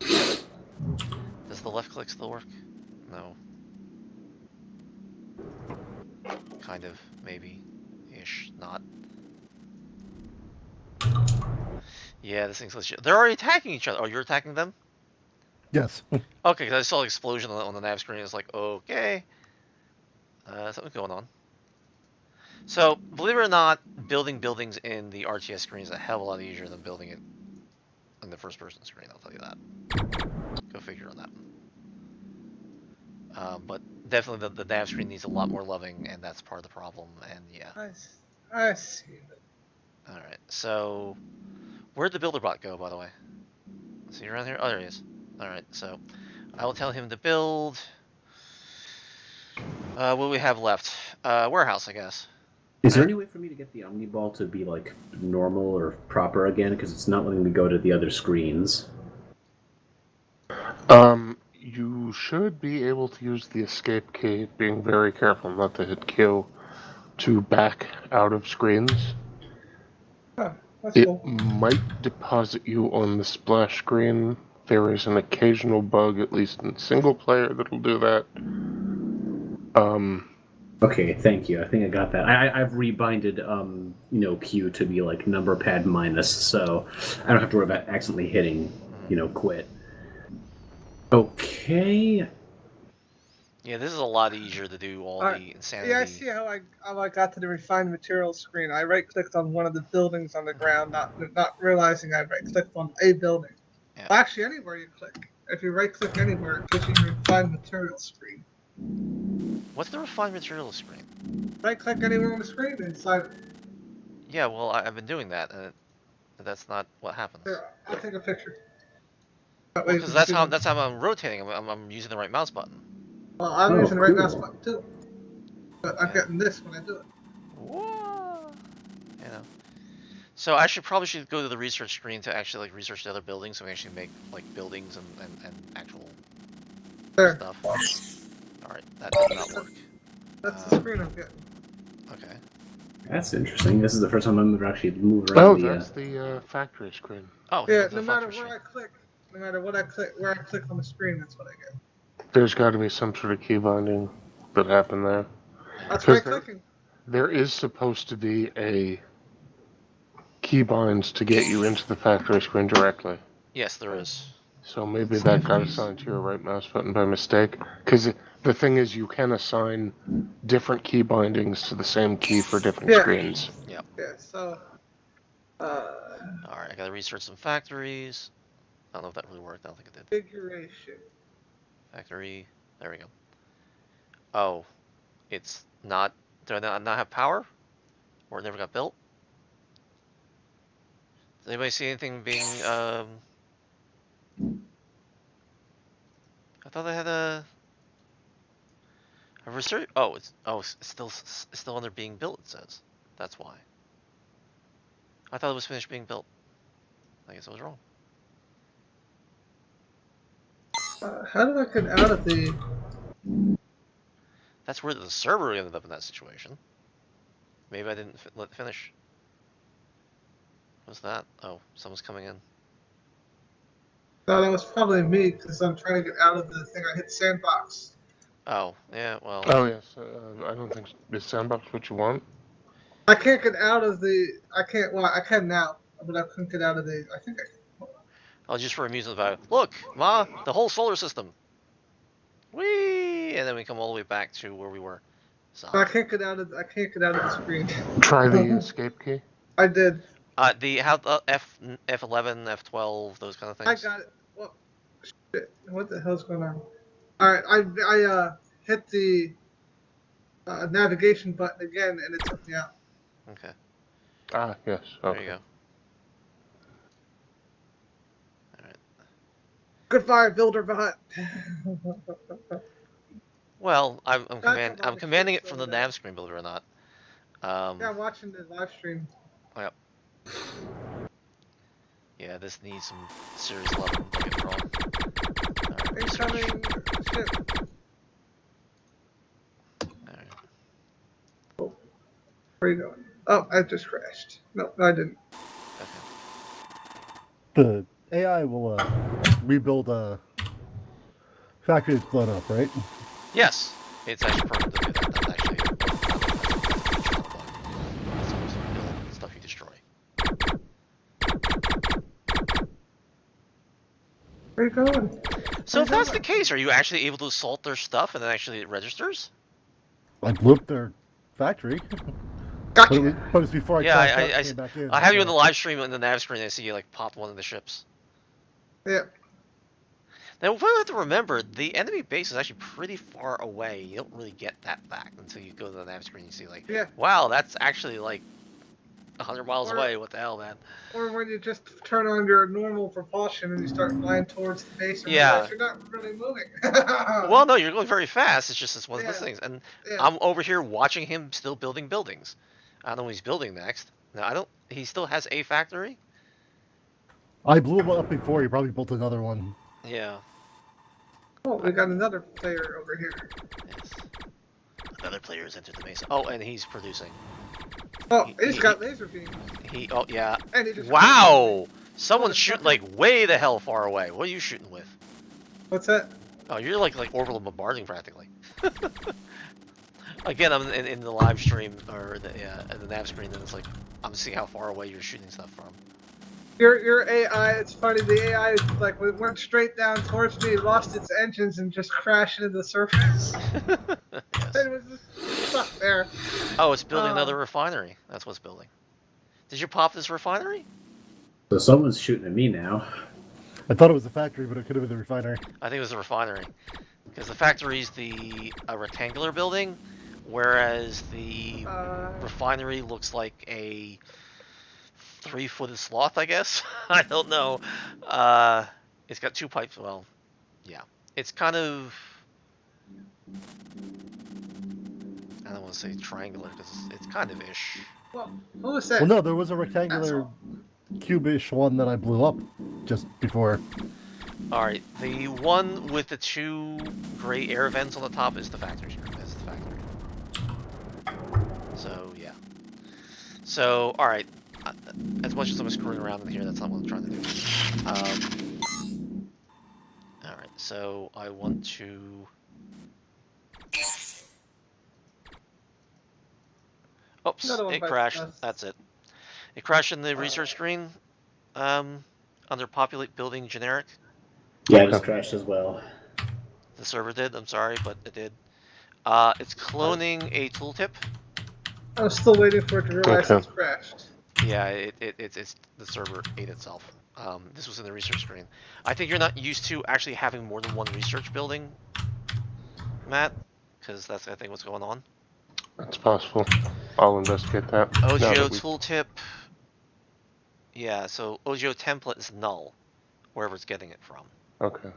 Does the left click still work? No. Kind of, maybe. Ish, not. Yeah, this thing's glitched. They're already attacking each other. Oh, you're attacking them? Yes. Okay, because I saw the explosion on the nav screen. It's like, okay. Something's going on. So, believe it or not, building buildings in the RTS screen is a hell of a lot easier than building it on the first-person screen, I'll tell you that. Go figure on that one. But definitely the nav screen needs a lot more loving, and that's part of the problem, and yeah. I see. Alright, so... Where'd the builder bot go, by the way? Is he around here? Oh, there he is. Alright, so... I will tell him to build... what do we have left? Warehouse, I guess. Is there any way for me to get the Omniball to be like normal or proper again? Because it's not letting me go to the other screens. You should be able to use the escape key, being very careful not to hit Q, to back out of screens. That's It cool. might deposit you on the splash screen. There is an occasional bug, at least in single player, that'll do that. Okay, thank you. I think I got that. I've rebinded, Q to be like number pad minus, so I don't have to worry about accidentally hitting, quit. Okay. Yeah, this is a lot easier to do all the insanity. Yeah, I see how I got to the refined materials screen. I right-clicked on one of the buildings on the ground, not realizing I right-clicked on a building. Yeah. Well, actually, anywhere you click. If you right-click anywhere, it gives you the refined materials screen. What's the refined materials screen? Right-click anywhere on the screen inside. Yeah, well, I've been doing that, and that's not what happens. Here, I'll take a picture. Well, because that's how I'm rotating. I'm using the right mouse button. Well, I'm using the right mouse button too, but I'm getting this when I do it. Whoa. You know. So I probably should go to the research screen to actually like research the other buildings, so we actually make like buildings and actual stuff. All right, that did not work. That's the screen I'm getting. Okay. That's interesting. This is the first time I'm actually moving around. Oh, that's the factory screen. Oh, yeah. No matter where I click, no matter what I click, where I click on the screen, that's what I get. There's got to be some sort of key binding that happened there. That's right clicking. There is supposed to be a keybinds to get you into the factory screen directly. Yes, there is. So maybe that got assigned to your right mouse button by mistake. Because the thing is, you can assign different key bindings to the same key for different screens. Yep. Yeah, so... Alright, I gotta research some factories. I don't know if that really worked. I don't think it did. Configuration. Factory. There we go. Oh. It's not... Do I not have power? Or it never got built? Does anybody see anything being, I thought I had a research... Oh, it's still under being built, it says. That's why. I thought it was finished being built. I guess I was wrong. How did I get out of the... That's where the server ended up in that situation. Maybe I didn't let it finish. What's that? Oh, someone's coming in. No, that was probably me, because I'm trying to get out of the thing. I hit sandbox. Oh, yeah, well... Oh, yes. I don't think... Is sandbox what you want? I can't get out of the... I can now, but I couldn't get out of the... I think I can. Oh, just for amusement value. Look, Ma, the whole solar system. Whee! And then we come all the way back to where we were. So. I can't get out of the screen. Try the escape key. I did. F11, F12, those kind of things. I got it. Well, shit. What the hell's going on? All right, I hit the navigation button again, and it took me out. Okay. Ah, yes. Okay. There you go. All right. Goodbye, builder bot. Well, I'm commanding it from the nav screen, believe it or not. Yeah, I'm watching the live stream. Yep. Yeah, Yeah, this needs some serious level. Don't get me wrong. Alright, Incoming ship. Alright. Where are you going? Oh, I just crashed. No, I didn't. The AI will rebuild a factory that's blown up, right? Yes, it's actually programmed to do that. That's actually it's supposed to rebuild stuff you destroy. Where are you going? So if that's the case, are you actually able to assault their stuff and then actually it registers? I blew up their factory. Gotcha. But it's before I Yeah, crashed out and came back in. I have you in so- the live stream in the nav screen. I see you like popped one of the ships. Yeah. Now, what we have to remember, the enemy base is actually pretty far away. You don't really get that back until you go to the nav screen and you see like, Yeah. wow, that's actually like 100 miles Or- away. What the hell, man? Or when you just turn on your normal propulsion and you start flying towards the base and Yeah. realize you're not really moving. Well, no, you're going very fast. It's just it's one of those Yeah. things. And Yeah. I'm over here watching him still building buildings. I don't know what he's building next. No, I don't. He still has a factory. I blew him up before. He probably built another one. Yeah. Oh, we got another player over here. Yes. Another player has entered the base. Oh, and he's producing. Oh, He- he's he- got laser beam. He. Oh, yeah. And he just Wow! Someone's shooting like way the hell far away. What are you shooting with? What's that? Oh, you're like orbital bombarding practically. Again, I'm in the live stream or in the nav screen, and it's like I'm seeing how far away you're shooting stuff from. Your AI, it's funny, the AI is like it went straight down towards me, lost its engines and just crashed into the surface. Yes. It was just stuck there. Oh, it's building another refinery. That's what's building. Did you pop this refinery? So someone's shooting at me now. I thought it was the factory, but it could have been the refinery. I think it was the refinery. Because the factory's a rectangular building, whereas the refinery looks like a 3-footed sloth, I guess. I don't know. It's got 2 pipes. Well, yeah. It's kind of... I don't want to say triangular, because it's kind of ish. Well, what was that? Well, no, there was a rectangular, cube-ish one that I blew up just before. Alright, the one with the 2 gray air vents on the top is the factory. That's the factory. So, yeah. So, alright. As much as I'm screwing around in here, that's not what I'm trying to do. Alright, so I want to... Oops, Another one it bites crashed. the dust. That's it. It crashed in the research screen. Under populate building generic. Yeah, it just crashed as well. The server did, I'm sorry, but it did. It's cloning a tooltip. I'm still waiting for it to realize Okay. it's crashed. Yeah, it's the server ate itself. This was in the research screen. I think you're not used to actually having more than one research building, Matt, because that's I think what's going on. It's possible. I'll investigate that. now OGO that we- tooltip. Yeah, so OGO template is null, wherever it's getting it from. Okay.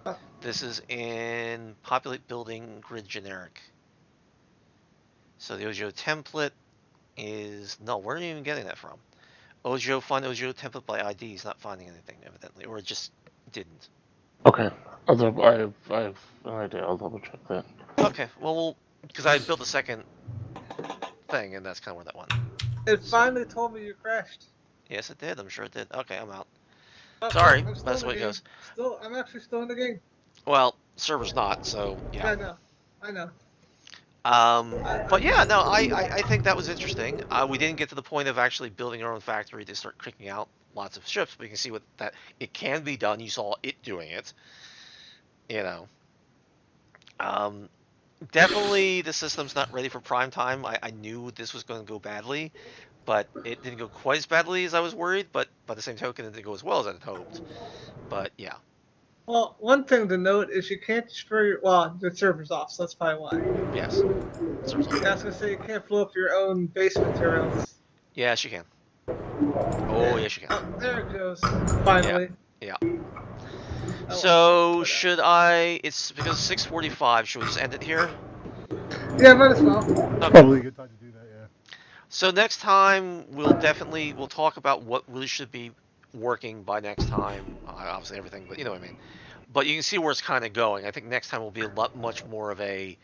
This is in populate building grid generic. So the OGO template is null. Where are you even getting that from? OGO find OGO template by ID is not finding anything evidently, or it just didn't. Okay. I have an idea. I'll double check that. Okay, well, because I built a second thing, and that's kind of where that went. It finally told me you crashed. Yes, it did. I'm sure it did. Okay, I'm out. Oh, Sorry, I'm still that's in the way the it game. goes. I'm actually still in the game. Well, server's not, so I yeah. know. I know. But yeah, no, I think that was interesting. We didn't get to the point of actually building our own factory to start kicking out lots of ships, but you can see what that it can be done. You saw it doing it. You know. Definitely the system's not ready for prime time. I knew this was going to go badly, but it didn't go quite as badly as I was worried, but by the same token it didn't go as well as I had hoped. But yeah. Well, one thing to note is you can't destroy your. Well, the server's off, so that's probably why. Yes. Server's on. I was gonna say you can't blow up your own base materials. Yes, you can. Oh, yes, you can. Oh, there it goes. Finally. Yeah. Oh, So should I? It's because it's 6:45. Should we just end it here? Yeah, might as well. Okay. Probably a good time to do that, yeah. So next time we'll talk about what really should be working by next time. Obviously everything, but you know what I mean. But you can see where it's kind of going. I think next time will be a lot much more of a,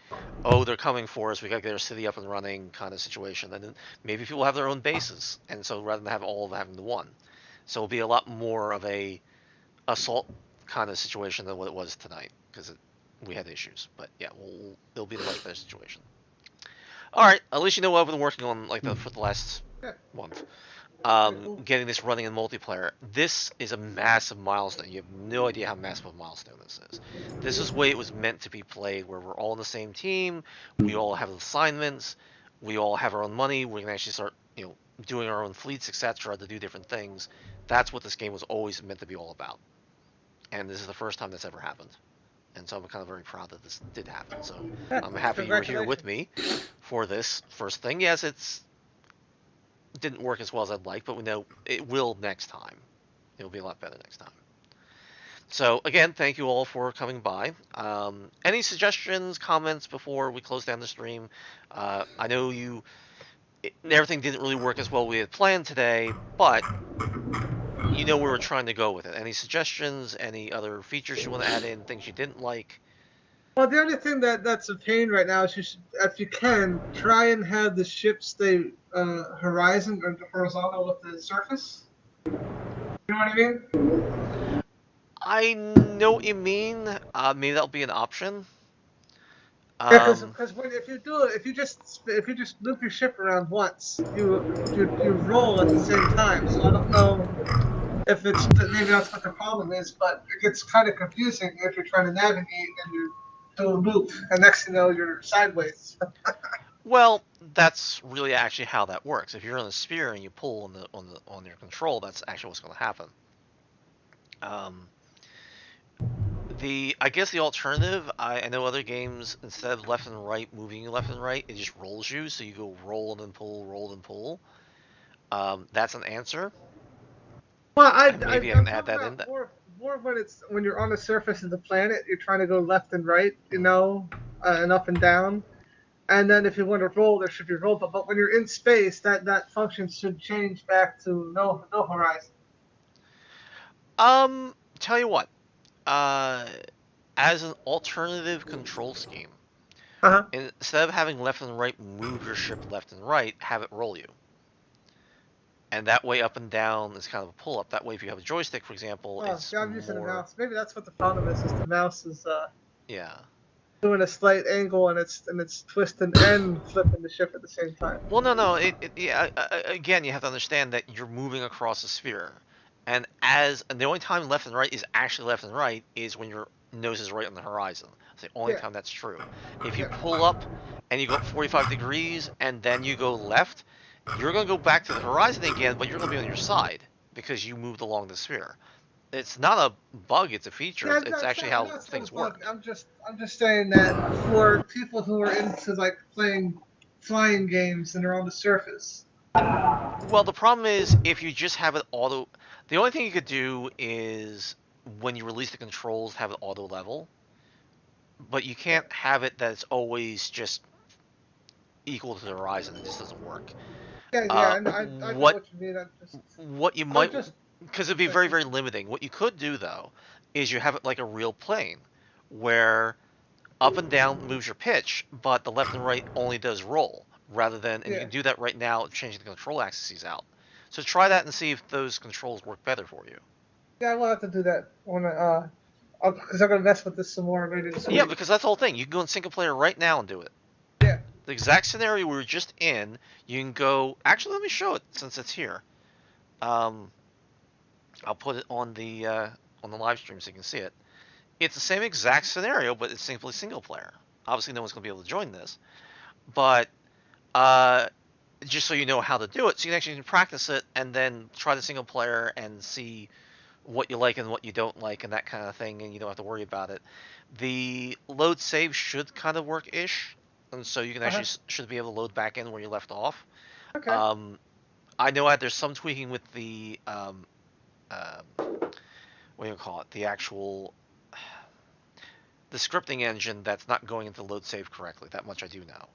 oh, they're coming for us. We got to get our city up and running kind of situation. And then maybe people have their own bases, and so rather than have all of them having the one, so it'll be a lot more of a assault kind of situation than what it was tonight because we had issues. But yeah, it'll be a much better situation. All right, at least you know what I've been working on for the last month. Getting this running in multiplayer. This is a massive milestone. You have no idea how massive a milestone this is. This is the way it was meant to be played, where we're all on the same team, we all have assignments, we all have our own money, we can actually start, doing our own fleets, etc., to do different things. That's what this game was always meant to be all about. And this is the first time that's ever happened. And so I'm kind of very proud that this did happen. So I'm happy you're here with me for this first thing. Yes, it didn't work as well as I'd like, but we know it will next time. It'll be a lot better next time. So again, thank you all for coming by. Any suggestions, comments before we close down the stream? I know everything didn't really work as well as we had planned today, but you know where we're trying to go with it. Any suggestions? Any other features you want to add in? Things you didn't like? Well, the only thing that's a pain right now is you should, if you can, try and have the ship stay horizon or horizontal with the surface. You know what I mean? I know what you mean. Maybe that'll be an option. Yeah, because if you just loop your ship around once, you roll at the same time. So I don't know if maybe that's what the problem is, but it gets kind of confusing if you're trying to navigate and you do a loop, and next thing you know you're sideways. Well, that's really actually how that works. If you're on a sphere and you pull on your control, that's actually what's going to happen. I guess the alternative, I know other games, instead of left and right, moving you left and right, it just rolls you, so you go roll and then pull, roll and pull. That's an answer. Well, maybe I can add that in. More when you're on the surface of the planet, you're trying to go left and right, and up and down. And then if you want to roll, there should be roll. But when you're in space, that function should change back to no horizon. Tell you what, as an alternative control scheme, instead of having left and right move your ship left and right, have it roll you. And that way up and down is kind of a pull-up. That way if you have a joystick, for example, it's I'm using a mouse. Maybe that's what the problem is the mouse is yeah, doing a slight angle and it's twisting and flipping the ship at the same time. Well, no. Again, you have to understand that you're moving across a sphere. And the only time left and right is actually left and right is when your nose is right on the horizon. It's the only time that's true. If you pull up and you go up 45 degrees and then you go left, you're going to go back to the horizon again, but you're going to be on your side because you moved along the sphere. It's not a bug; it's a feature. Yeah, it's actually how things work. I'm just saying that for people who are into playing flying games and are on the surface. Well, the problem is if you just have it auto. The only thing you could do is when you release the controls, have it auto level. But you can't have it that it's always just equal to the horizon. It just doesn't work. Yeah, I know what you mean. What you might, because it'd be very, very limiting. What you could do though, is you have it like a real plane, where up and down moves your pitch, but the left and right only does roll, rather than, and you can do that right now, changing the control axes out. So try that and see if those controls work better for you. Yeah, we'll have to do that because I'm gonna mess with this some more later this week. Yeah, because that's the whole thing. You can go in single player right now and do it. Yeah. The exact scenario we were just in, you can go. Actually, let me show it since it's here. I'll put it on the live stream so you can see it. It's the same exact scenario, but it's simply single player. Obviously, no one's going to be able to join this, but just so you know how to do it, so you can actually practice it and then try the single player and see what you like and what you don't like and that kind of thing, and you don't have to worry about it. The load save should kind of work-ish, and so you can actually should be able to load back in where you left off. Okay. I know there's some tweaking with the what do you call it? The actual the scripting engine that's not going into load save correctly. That much I do know.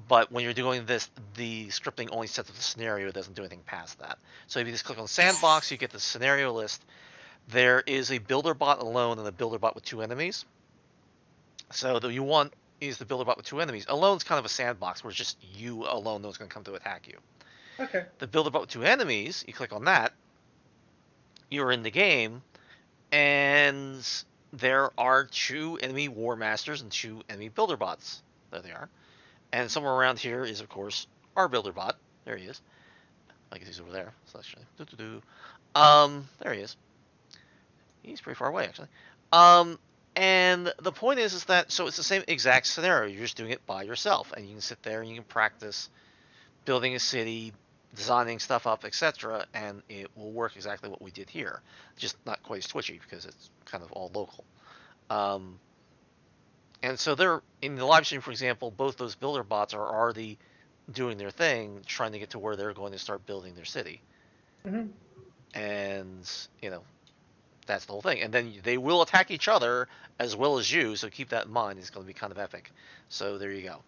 But when you're doing this, the scripting only sets up the scenario. It doesn't do anything past that. So if you just click on Sandbox, you get the scenario list. There is a builder bot alone and a builder bot with 2 enemies. So the you want is the builder bot with 2 enemies. Alone's kind of a sandbox where it's just you alone that's going to come to attack you. Okay. The builder bot with 2 enemies, you click on that, you're in the game, and there are 2 enemy Warmasters and 2 enemy builder bots. There they are. And somewhere around here is, of course, our builder bot. There he is. I guess he's over there. So actually, there he is. He's pretty far away, actually. And the point is that so it's the same exact scenario. You're just doing it by yourself, and you can sit there and you can practice building a city, designing stuff up, etc., and it will work exactly what we did here. Just not quite as twitchy because it's kind of all local. And so they're in the live stream, for example, both those builder bots are already doing their thing, trying to get to where they're going to start building their city. Mm-hmm. And that's the whole thing. And then they will attack each other as well as you, so keep that in mind. It's going to be kind of epic. So there you go.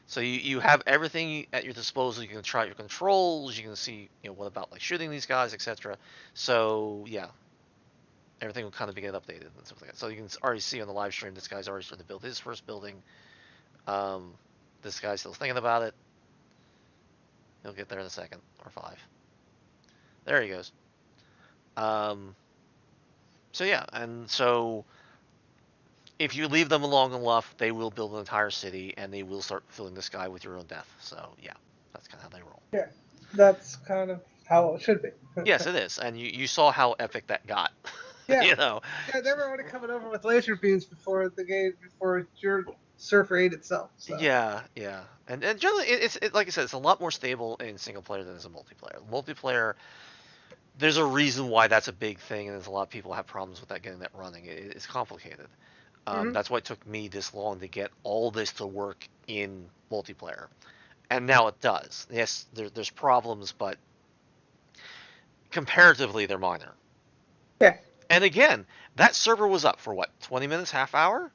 So you have everything at your disposal. You can try out your controls. You can see, what about like shooting these guys, etc. So yeah, everything will kind of get updated and stuff like that. So you can already see on the live stream, this guy's already starting to build his first building. This guy's still thinking about it. He'll get there in a second or 5. There he goes. So yeah, and so if you leave them alone enough, they will build an entire city, and they will start filling the sky with your own death. So yeah, that's kind of how they roll. Yeah, that's kind of how it should be. Yes, it is, and you saw how epic that got. Yeah. Yeah, they were already coming over with laser beams before your surfer ate itself. So. Yeah, and generally it's like I said, it's a lot more stable in single player than it's a multiplayer. Multiplayer, there's a reason why that's a big thing, and there's a lot of people have problems with that getting that running. It's complicated. That's why it took me this long to get all this to work in multiplayer, and now it does. Yes, there's problems, but comparatively they're minor. Yeah. And again, that server was up for what, 20 minutes, half hour?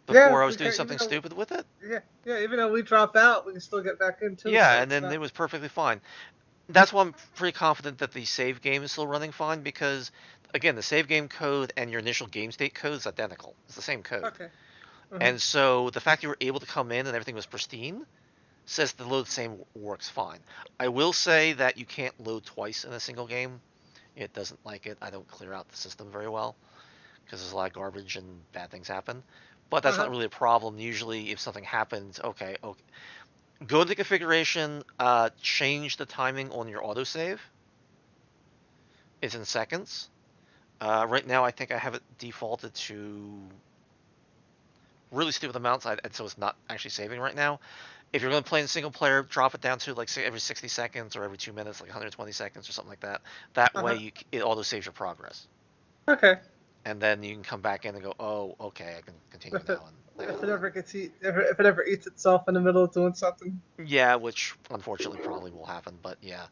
Before I was doing something stupid with it? Yeah, even though we drop out, we can still get back into it. Yeah, and then it was perfectly fine. That's why I'm pretty confident that the save game is still running fine, because, again, the save game code and your initial game state code is identical. It's the same code. Okay. Mm-hmm. And so the fact you were able to come in and everything was pristine says the load same works fine. I will say that you can't load twice in a single game. It doesn't like it. I don't clear out the system very well because there's a lot of garbage and bad things happen. But that's not really a problem. Usually if something happens, okay. Go to the configuration, change the timing on your autosave. It's in seconds. Right now I think I have it defaulted to really stupid amounts, so it's not actually saving right now. If you're going to play in single player, drop it down to like every 60 seconds or every 2 minutes, like 120 seconds or something like that. That way it auto saves your progress. Okay. And then you can come back in and go, oh, okay, I can continue now. If it ever eats itself in the middle of doing something. Yeah, which unfortunately probably will happen, but yeah,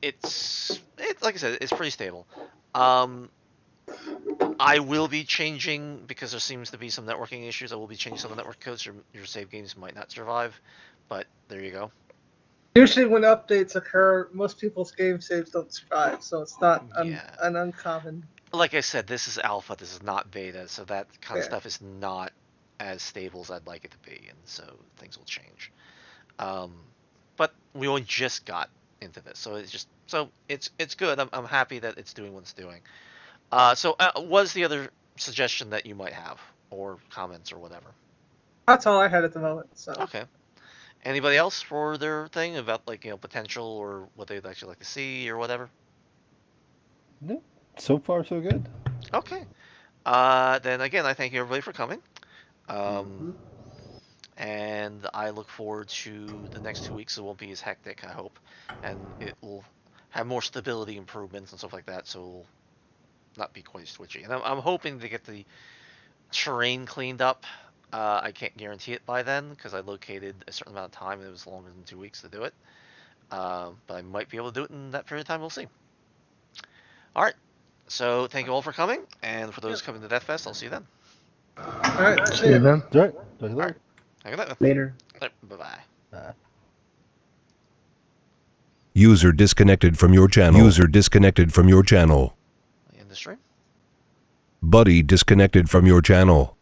it's like I said, it's pretty stable. I will be changing, because there seems to be some networking issues. I will be changing some of the network codes. Your save games might not survive, but there you go. Usually when updates occur, most people's game saves don't survive, so it's not an uncommon. Like I said, this is alpha. This is not beta, so that kind of stuff is not as stable as I'd like it to be, and so things will change. But we only just got into this, so it's good. I'm happy that it's doing what it's doing. So what's the other suggestion that you might have, or comments, or whatever? That's all I had at the moment. So. Okay. Anybody else for their thing about potential or what they'd actually like to see or whatever? No. So far, so good. Okay. Then again, I thank you everybody for coming. And I look forward to the next 2 weeks. It won't be as hectic, I hope, and it will have more stability improvements and stuff like that, so it will not be quite as twitchy. And I'm hoping to get the terrain cleaned up. I can't guarantee it by then because I located a certain amount of time and it was longer than 2 weeks to do it. But I might be able to do it in that period of time. We'll see. All right. So thank you all for coming, and for those coming to Deathfest, I'll see you then. All right, See you then. All right. Talk to you All later. right. Later. Bye-bye. User disconnected from your channel. User disconnected from your channel. End the stream. Buddy disconnected from your channel.